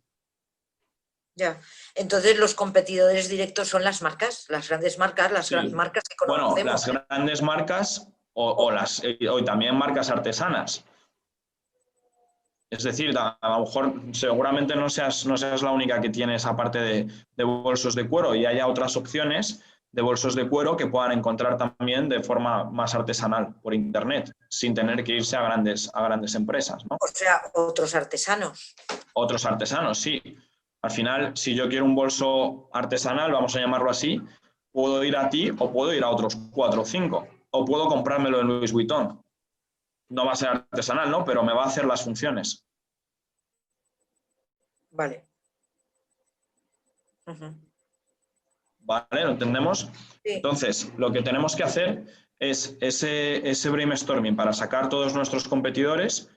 Ya. Entonces, los competidores directos son las marcas, las grandes marcas, las marcas que conocemos.
Bueno, las grandes marcas o también marcas artesanas. Es decir, a lo mejor seguramente no seas la única que tiene esa parte de bolsos de cuero y haya otras opciones de bolsos de cuero que puedan encontrar también de forma más artesanal por internet, sin tener que irse a grandes empresas, ¿no?
O sea, otros artesanos.
Otros artesanos, sí. Al final, si yo quiero un bolso artesanal, vamos a llamarlo así, puedo ir a ti o puedo ir a otros 4 o 5. O puedo comprármelo en Louis Vuitton. No va a ser artesanal, ¿no? Pero me va a hacer las funciones.
Vale.
¿Vale? ¿Lo entendemos?
Sí.
Entonces, lo que tenemos que hacer es ese brainstorming para sacar todos nuestros competidores.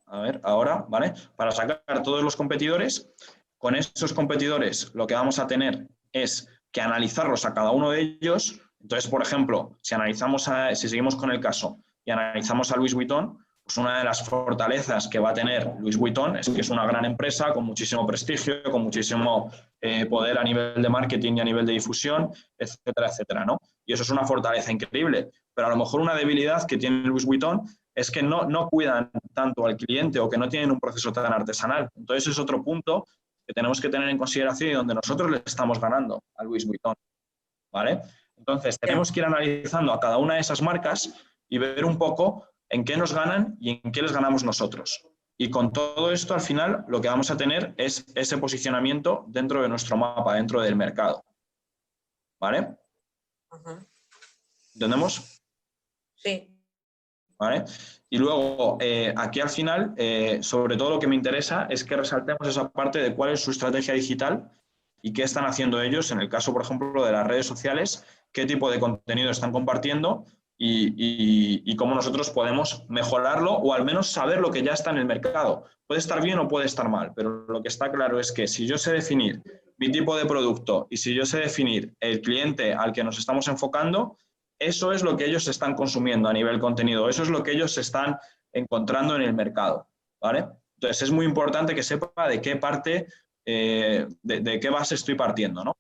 A ver, ahora, ¿vale? Para sacar todos los competidores, con esos competidores lo que vamos a tener es que analizarlos a cada uno de ellos. Entonces, por ejemplo, si seguimos con el caso y analizamos a Louis Vuitton, pues una de las fortalezas que va a tener Louis Vuitton es que es una gran empresa con muchísimo prestigio, con muchísimo poder a nivel de marketing y a nivel de difusión, etcétera, etcétera, ¿no? Y eso es una fortaleza increíble. Pero a lo mejor una debilidad que tiene Louis Vuitton es que no cuidan tanto al cliente o que no tienen un proceso tan artesanal. Entonces es otro punto que tenemos que tener en consideración y donde nosotros le estamos ganando a Louis Vuitton, ¿vale? Entonces tenemos que ir analizando a cada una de esas marcas y ver un poco en qué nos ganan y en qué les ganamos nosotros. Y con todo esto, al final, lo que vamos a tener es ese posicionamiento dentro de nuestro mapa, dentro del mercado. ¿Vale? ¿Entendemos?
Sí.
¿Vale? Y luego, aquí al final, sobre todo lo que me interesa es que resaltemos esa parte de cuál es su estrategia digital y qué están haciendo ellos, en el caso, por ejemplo, de las redes sociales, qué tipo de contenido están compartiendo y cómo nosotros podemos mejorarlo o al menos saber lo que ya está en el mercado. Puede estar bien o puede estar mal, pero lo que está claro es que si yo sé definir mi tipo de producto y si yo sé definir el cliente al que nos estamos enfocando, eso es lo que ellos están consumiendo a nivel contenido, eso es lo que ellos están encontrando en el mercado, ¿vale? Entonces es muy importante que sepa de qué parte, de qué base estoy partiendo, ¿no?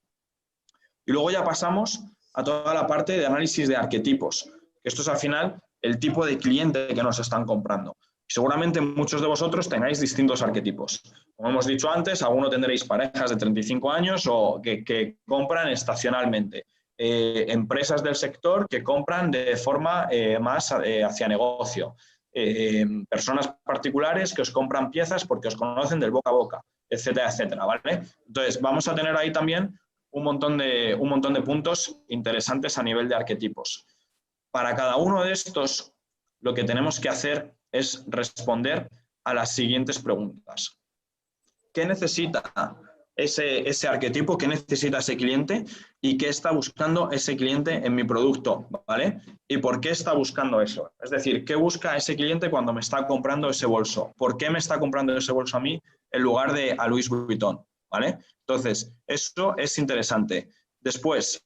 Y luego ya pasamos a toda la parte de análisis de arquetipos. Esto es al final el tipo de cliente que nos están comprando. Seguramente muchos de vosotros tengáis distintos arquetipos. Como hemos dicho antes, algunos tendréis parejas de 35 años o que compran estacionalmente. Empresas del sector que compran de forma más hacia negocio. Personas particulares que os compran piezas porque os conocen del boca a boca, etcétera, etcétera, ¿vale? Entonces, vamos a tener ahí también un montón de puntos interesantes a nivel de arquetipos. Para cada uno de estos, lo que tenemos que hacer es responder a las siguientes preguntas. ¿Qué necesita ese arquetipo? ¿Qué necesita ese cliente? ¿Y qué está buscando ese cliente en mi producto? ¿Vale? ¿Y por qué está buscando eso? Es decir, ¿qué busca ese cliente cuando me está comprando ese bolso? ¿Por qué me está comprando ese bolso a mí en lugar de a Louis Vuitton? ¿Vale? Entonces, eso es interesante. Después,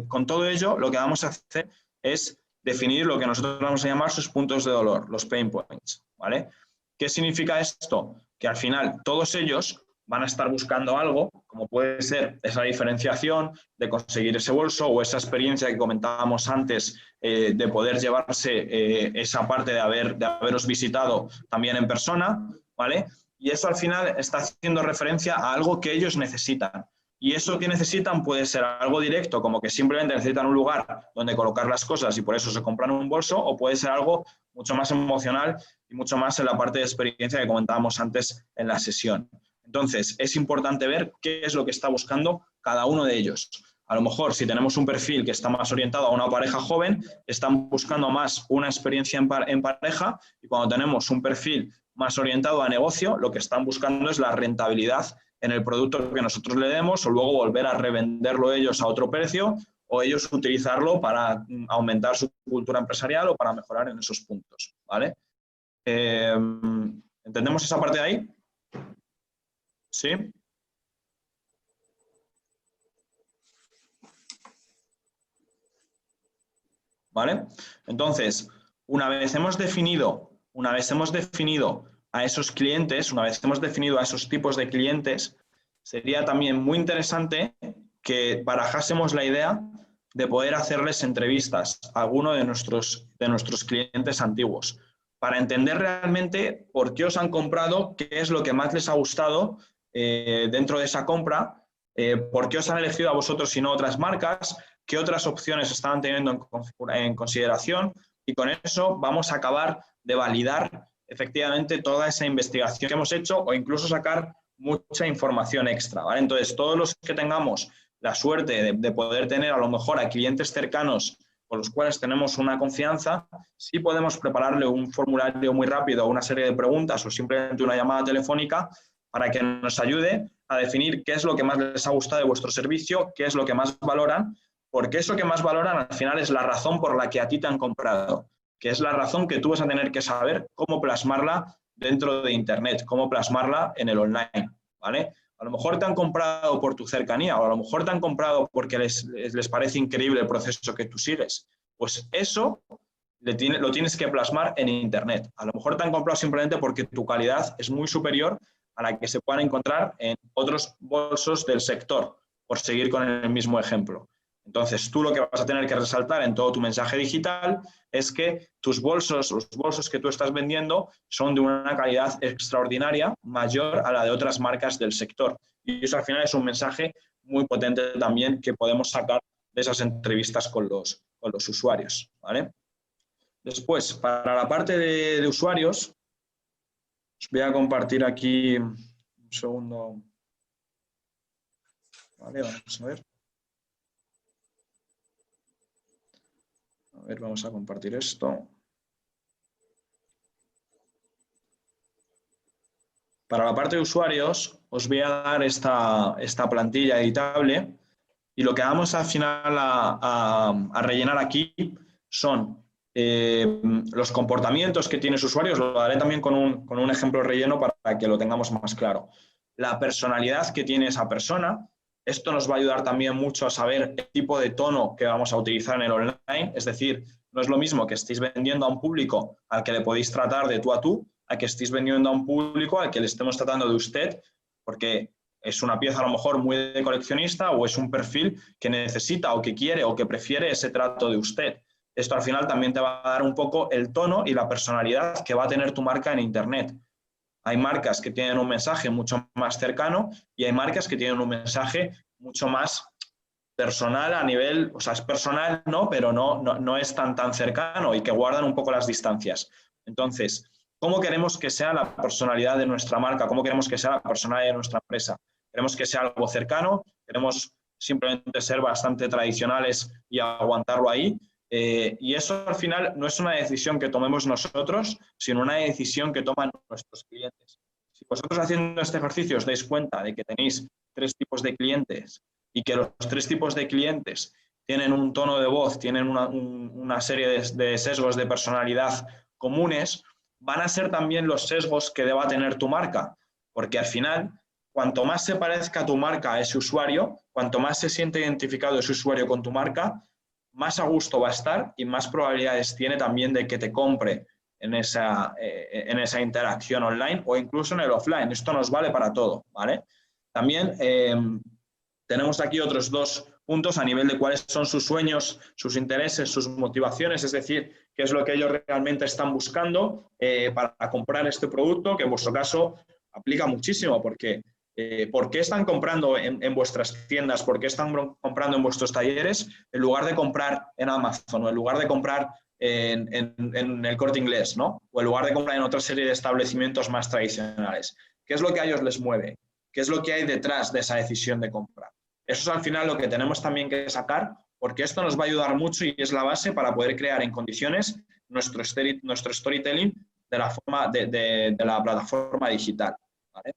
con todo ello, lo que vamos a hacer es definir lo que nosotros vamos a llamar sus puntos de dolor, los pain points, ¿vale? ¿Qué significa esto? Que al final todos ellos van a estar buscando algo, como puede ser esa diferenciación de conseguir ese bolso o esa experiencia que comentábamos antes de poder llevarse esa parte de haberos visitado también en persona, ¿vale? Y eso al final está haciendo referencia a algo que ellos necesitan. Y eso que necesitan puede ser algo directo, como que simplemente necesitan un lugar donde colocar las cosas y por eso se compran un bolso, o puede ser algo mucho más emocional y mucho más en la parte de experiencia que comentábamos antes en la sesión. Entonces, es importante ver qué es lo que está buscando cada uno de ellos. A lo mejor, si tenemos un perfil que está más orientado a una pareja joven, están buscando más una experiencia en pareja, y cuando tenemos un perfil más orientado a negocio, lo que están buscando es la rentabilidad en el producto que nosotros le demos, o luego volver a revenderlo ellos a otro precio, o ellos utilizarlo para aumentar su cultura empresarial o para mejorar en esos puntos, ¿vale? ¿Entendemos esa parte de ahí? ¿Sí? ¿Vale? Entonces, una vez hemos definido a esos clientes, una vez hemos definido a esos tipos de clientes, sería también muy interesante que barajásemos la idea de poder hacerles entrevistas a alguno de nuestros clientes antiguos para entender realmente por qué os han comprado, qué es lo que más les ha gustado dentro de esa compra, por qué os han elegido a vosotros y no otras marcas, qué otras opciones estaban teniendo en consideración, y con eso vamos a acabar de validar efectivamente toda esa investigación que hemos hecho o incluso sacar mucha información extra, ¿vale? Entonces, todos los que tengamos la suerte de poder tener a lo mejor a clientes cercanos con los cuales tenemos una confianza, sí podemos prepararle un formulario muy rápido, una serie de preguntas o simplemente una llamada telefónica para que nos ayude a definir qué es lo que más les ha gustado de vuestro servicio, qué es lo que más valoran, porque eso que más valoran al final es la razón por la que a ti te han comprado, que es la razón que tú vas a tener que saber cómo plasmarla dentro de Internet, cómo plasmarla en el online, ¿vale? A lo mejor te han comprado por tu cercanía o a lo mejor te han comprado porque les parece increíble el proceso que tú sigues. Pues eso lo tienes que plasmar en Internet. A lo mejor te han comprado simplemente porque tu calidad es muy superior a la que se puedan encontrar en otros bolsos del sector, por seguir con el mismo ejemplo. Entonces, tú lo que vas a tener que resaltar en todo tu mensaje digital es que tus bolsos, los bolsos que tú estás vendiendo, son de una calidad extraordinaria, mayor a la de otras marcas del sector. Y eso al final es un mensaje muy potente también que podemos sacar de esas entrevistas con los usuarios, ¿vale? Después, para la parte de usuarios, os voy a compartir aquí un segundo. Vale, vamos a ver. A ver, vamos a compartir esto. Para la parte de usuarios, os voy a dar esta plantilla editable y lo que vamos al final a rellenar aquí son los comportamientos que tiene su usuario. Os lo daré también con un ejemplo relleno para que lo tengamos más claro. La personalidad que tiene esa persona. Esto nos va a ayudar también mucho a saber el tipo de tono que vamos a utilizar en el online. Es decir, no es lo mismo que estéis vendiendo a un público al que le podéis tratar de tú a tú, a que estéis vendiendo a un público al que le estemos tratando de usted, porque es una pieza a lo mejor muy de coleccionista o es un perfil que necesita o que quiere o que prefiere ese trato de usted. Esto al final también te va a dar un poco el tono y la personalidad que va a tener tu marca en Internet. Hay marcas que tienen un mensaje mucho más cercano y hay marcas que tienen un mensaje mucho más personal a nivel, o sea, es personal, ¿no? Pero no es tan cercano y que guardan un poco las distancias. Entonces, ¿cómo queremos que sea la personalidad de nuestra marca? ¿Cómo queremos que sea la personalidad de nuestra empresa? ¿Queremos que sea algo cercano? ¿Queremos simplemente ser bastante tradicionales y aguantarlo ahí? Y eso al final no es una decisión que tomemos nosotros, sino una decisión que toman nuestros clientes. Si vosotros haciendo este ejercicio os dais cuenta de que tenéis 3 tipos de clientes y que los 3 tipos de clientes tienen un tono de voz, tienen una serie de sesgos de personalidad comunes, van a ser también los sesgos que deba tener tu marca, porque al final, cuanto más se parezca tu marca a ese usuario, cuanto más se siente identificado ese usuario con tu marca, más a gusto va a estar y más probabilidades tiene también de que te compre en esa interacción online o incluso en el offline. Esto nos vale para todo, ¿vale? También tenemos aquí otros 2 puntos a nivel de cuáles son sus sueños, sus intereses, sus motivaciones, es decir, qué es lo que ellos realmente están buscando para comprar este producto, que en vuestro caso aplica muchísimo, porque ¿por qué están comprando en vuestras tiendas? ¿Por qué están comprando en vuestros talleres en lugar de comprar en Amazon o en lugar de comprar en el Corte Inglés, ¿no? O en lugar de comprar en otra serie de establecimientos más tradicionales? ¿Qué es lo que a ellos les mueve? ¿Qué es lo que hay detrás de esa decisión de compra? Eso es al final lo que tenemos también que sacar, porque esto nos va a ayudar mucho y es la base para poder crear en condiciones nuestro storytelling de la plataforma digital, ¿vale?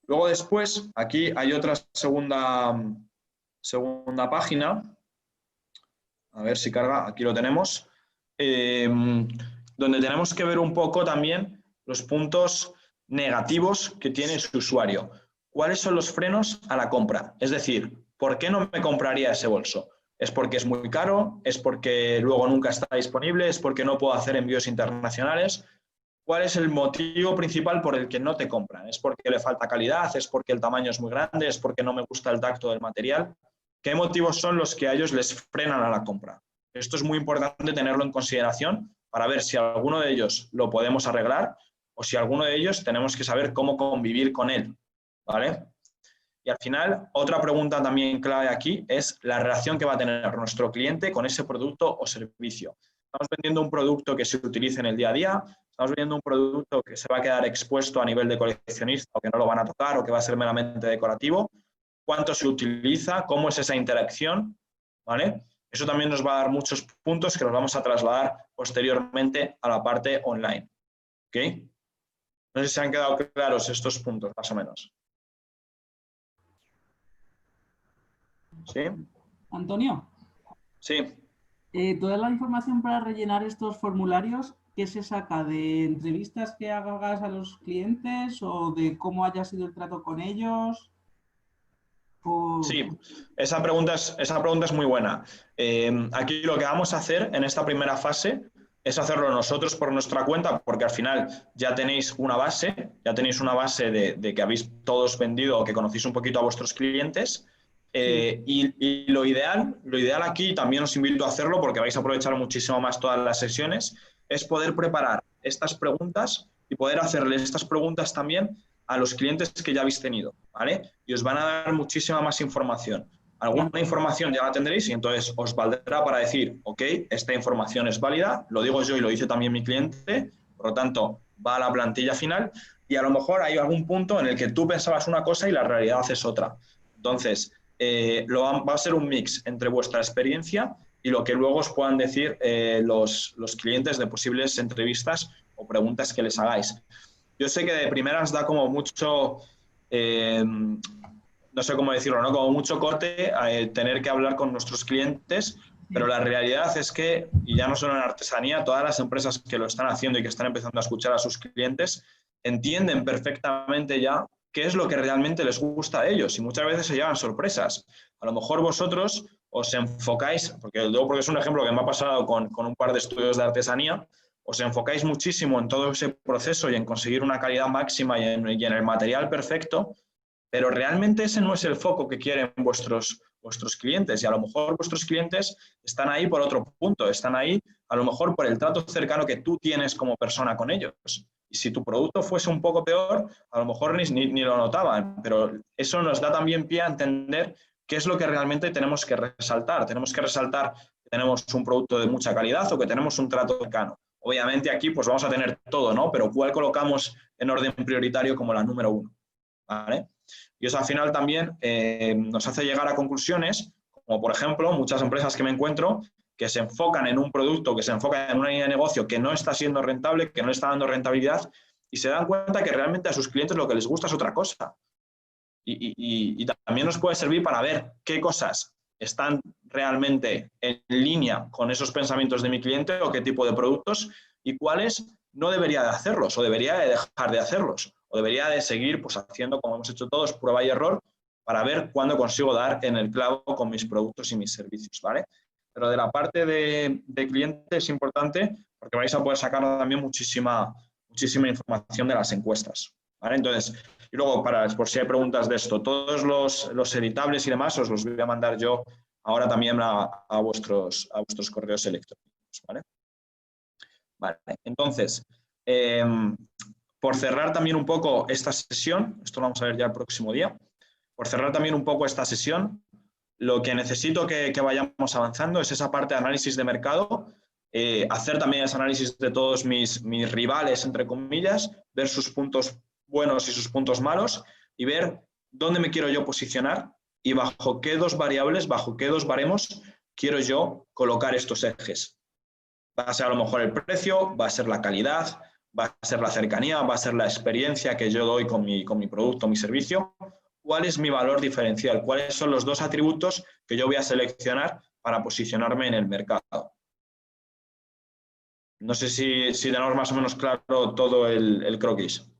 Luego después, aquí hay otra segunda página, a ver si carga, aquí lo tenemos, donde tenemos que ver un poco también los puntos negativos que tiene su usuario. ¿Cuáles son los frenos a la compra? Es decir, ¿por qué no me compraría ese bolso? ¿Es porque es muy caro? ¿Es porque luego nunca está disponible? ¿Es porque no puedo hacer envíos internacionales? ¿Cuál es el motivo principal por el que no te compran? ¿Es porque le falta calidad? ¿Es porque el tamaño es muy grande? ¿Es porque no me gusta el tacto del material? ¿Qué motivos son los que a ellos les frenan a la compra? Esto es muy importante tenerlo en consideración para ver si alguno de ellos lo podemos arreglar o si alguno de ellos tenemos que saber cómo convivir con él, ¿vale? Y al final, otra pregunta también clave aquí es la relación que va a tener nuestro cliente con ese producto o servicio. Estamos vendiendo un producto que se utilice en el día a día, estamos vendiendo un producto que se va a quedar expuesto a nivel de coleccionista o que no lo van a tocar o que va a ser meramente decorativo, cuánto se utiliza, cómo es esa interacción, ¿vale? Eso también nos va a dar muchos puntos que los vamos a trasladar posteriormente a la parte online, ¿ok? No sé si se han quedado claros estos puntos, más o menos. ¿Sí?
Antonio.
Sí.
Toda la información para rellenar estos formularios, ¿qué se saca? ¿De entrevistas que hagas a los clientes o de cómo haya sido el trato con ellos? O...
Sí, esa pregunta es muy buena. Aquí lo que vamos a hacer en esta primera fase es hacerlo nosotros por nuestra cuenta, porque al final ya tenéis una base de que habéis todos vendido o que conocéis un poquito a vuestros clientes. Y lo ideal aquí, también os invito a hacerlo porque vais a aprovechar muchísimo más todas las sesiones, es poder preparar estas preguntas y poder hacerles estas preguntas también a los clientes que ya habéis tenido, ¿vale? Y os van a dar muchísima más información. Alguna información ya la tendréis y entonces os valdrá para decir, ok, esta información es válida, lo digo yo y lo dice también mi cliente, por lo tanto, va a la plantilla final y a lo mejor hay algún punto en el que tú pensabas una cosa y la realidad es otra. Entonces, va a ser un mix entre vuestra experiencia y lo que luego os puedan decir los clientes de posibles entrevistas o preguntas que les hagáis. Yo sé que de primeras da como mucho, no sé cómo decirlo, ¿no? Como mucho corte tener que hablar con nuestros clientes, pero la realidad es que, y ya no solo en artesanía, todas las empresas que lo están haciendo y que están empezando a escuchar a sus clientes entienden perfectamente ya qué es lo que realmente les gusta a ellos y muchas veces se llevan sorpresas. A lo mejor vosotros os enfocáis, porque es un ejemplo que me ha pasado con un par de estudios de artesanía, os enfocáis muchísimo en todo ese proceso y en conseguir una calidad máxima y en el material perfecto, pero realmente ese no es el foco que quieren vuestros clientes y a lo mejor vuestros clientes están ahí por otro punto, están ahí a lo mejor por el trato cercano que tú tienes como persona con ellos. Y si tu producto fuese un poco peor, a lo mejor ni lo notaban, pero eso nos da también pie a entender qué es lo que realmente tenemos que resaltar. Tenemos que resaltar que tenemos un producto de mucha calidad o que tenemos un trato cercano. Obviamente aquí pues vamos a tener todo, ¿no? Pero ¿cuál colocamos en orden prioritario como la número 1? ¿Vale? Y eso al final también nos hace llegar a conclusiones, como por ejemplo muchas empresas que me encuentro que se enfocan en un producto, que se enfocan en una línea de negocio que no está siendo rentable, que no le está dando rentabilidad y se dan cuenta que realmente a sus clientes lo que les gusta es otra cosa. Y también nos puede servir para ver qué cosas están realmente en línea con esos pensamientos de mi cliente o qué tipo de productos y cuáles no debería de hacerlos o debería de dejar de hacerlos o debería de seguir pues, haciendo, como hemos hecho todos, prueba y error para ver cuándo consigo dar en el clavo con mis productos y mis servicios, ¿vale? Pero de la parte de cliente es importante porque vais a poder sacar también muchísima información de las encuestas, ¿vale? Entonces, y luego, por si hay preguntas de esto, todos los editables y demás os los voy a mandar yo ahora también a vuestros correos electrónicos, ¿vale? Vale, entonces, por cerrar también un poco esta sesión, esto lo vamos a ver ya el próximo día, por cerrar también un poco esta sesión, lo que necesito que vayamos avanzando es esa parte de análisis de mercado, hacer también ese análisis de todos mis rivales, entre comillas, ver sus puntos buenos y sus puntos malos y ver dónde me quiero yo posicionar y bajo qué dos variables, bajo qué dos baremos quiero yo colocar estos ejes. Va a ser a lo mejor el precio, va a ser la calidad, va a ser la cercanía, va a ser la experiencia que yo doy con mi producto, mi servicio. ¿Cuál es mi valor diferencial? ¿Cuáles son los dos atributos que yo voy a seleccionar para posicionarme en el mercado? No sé si tenemos más o menos claro todo el croquis.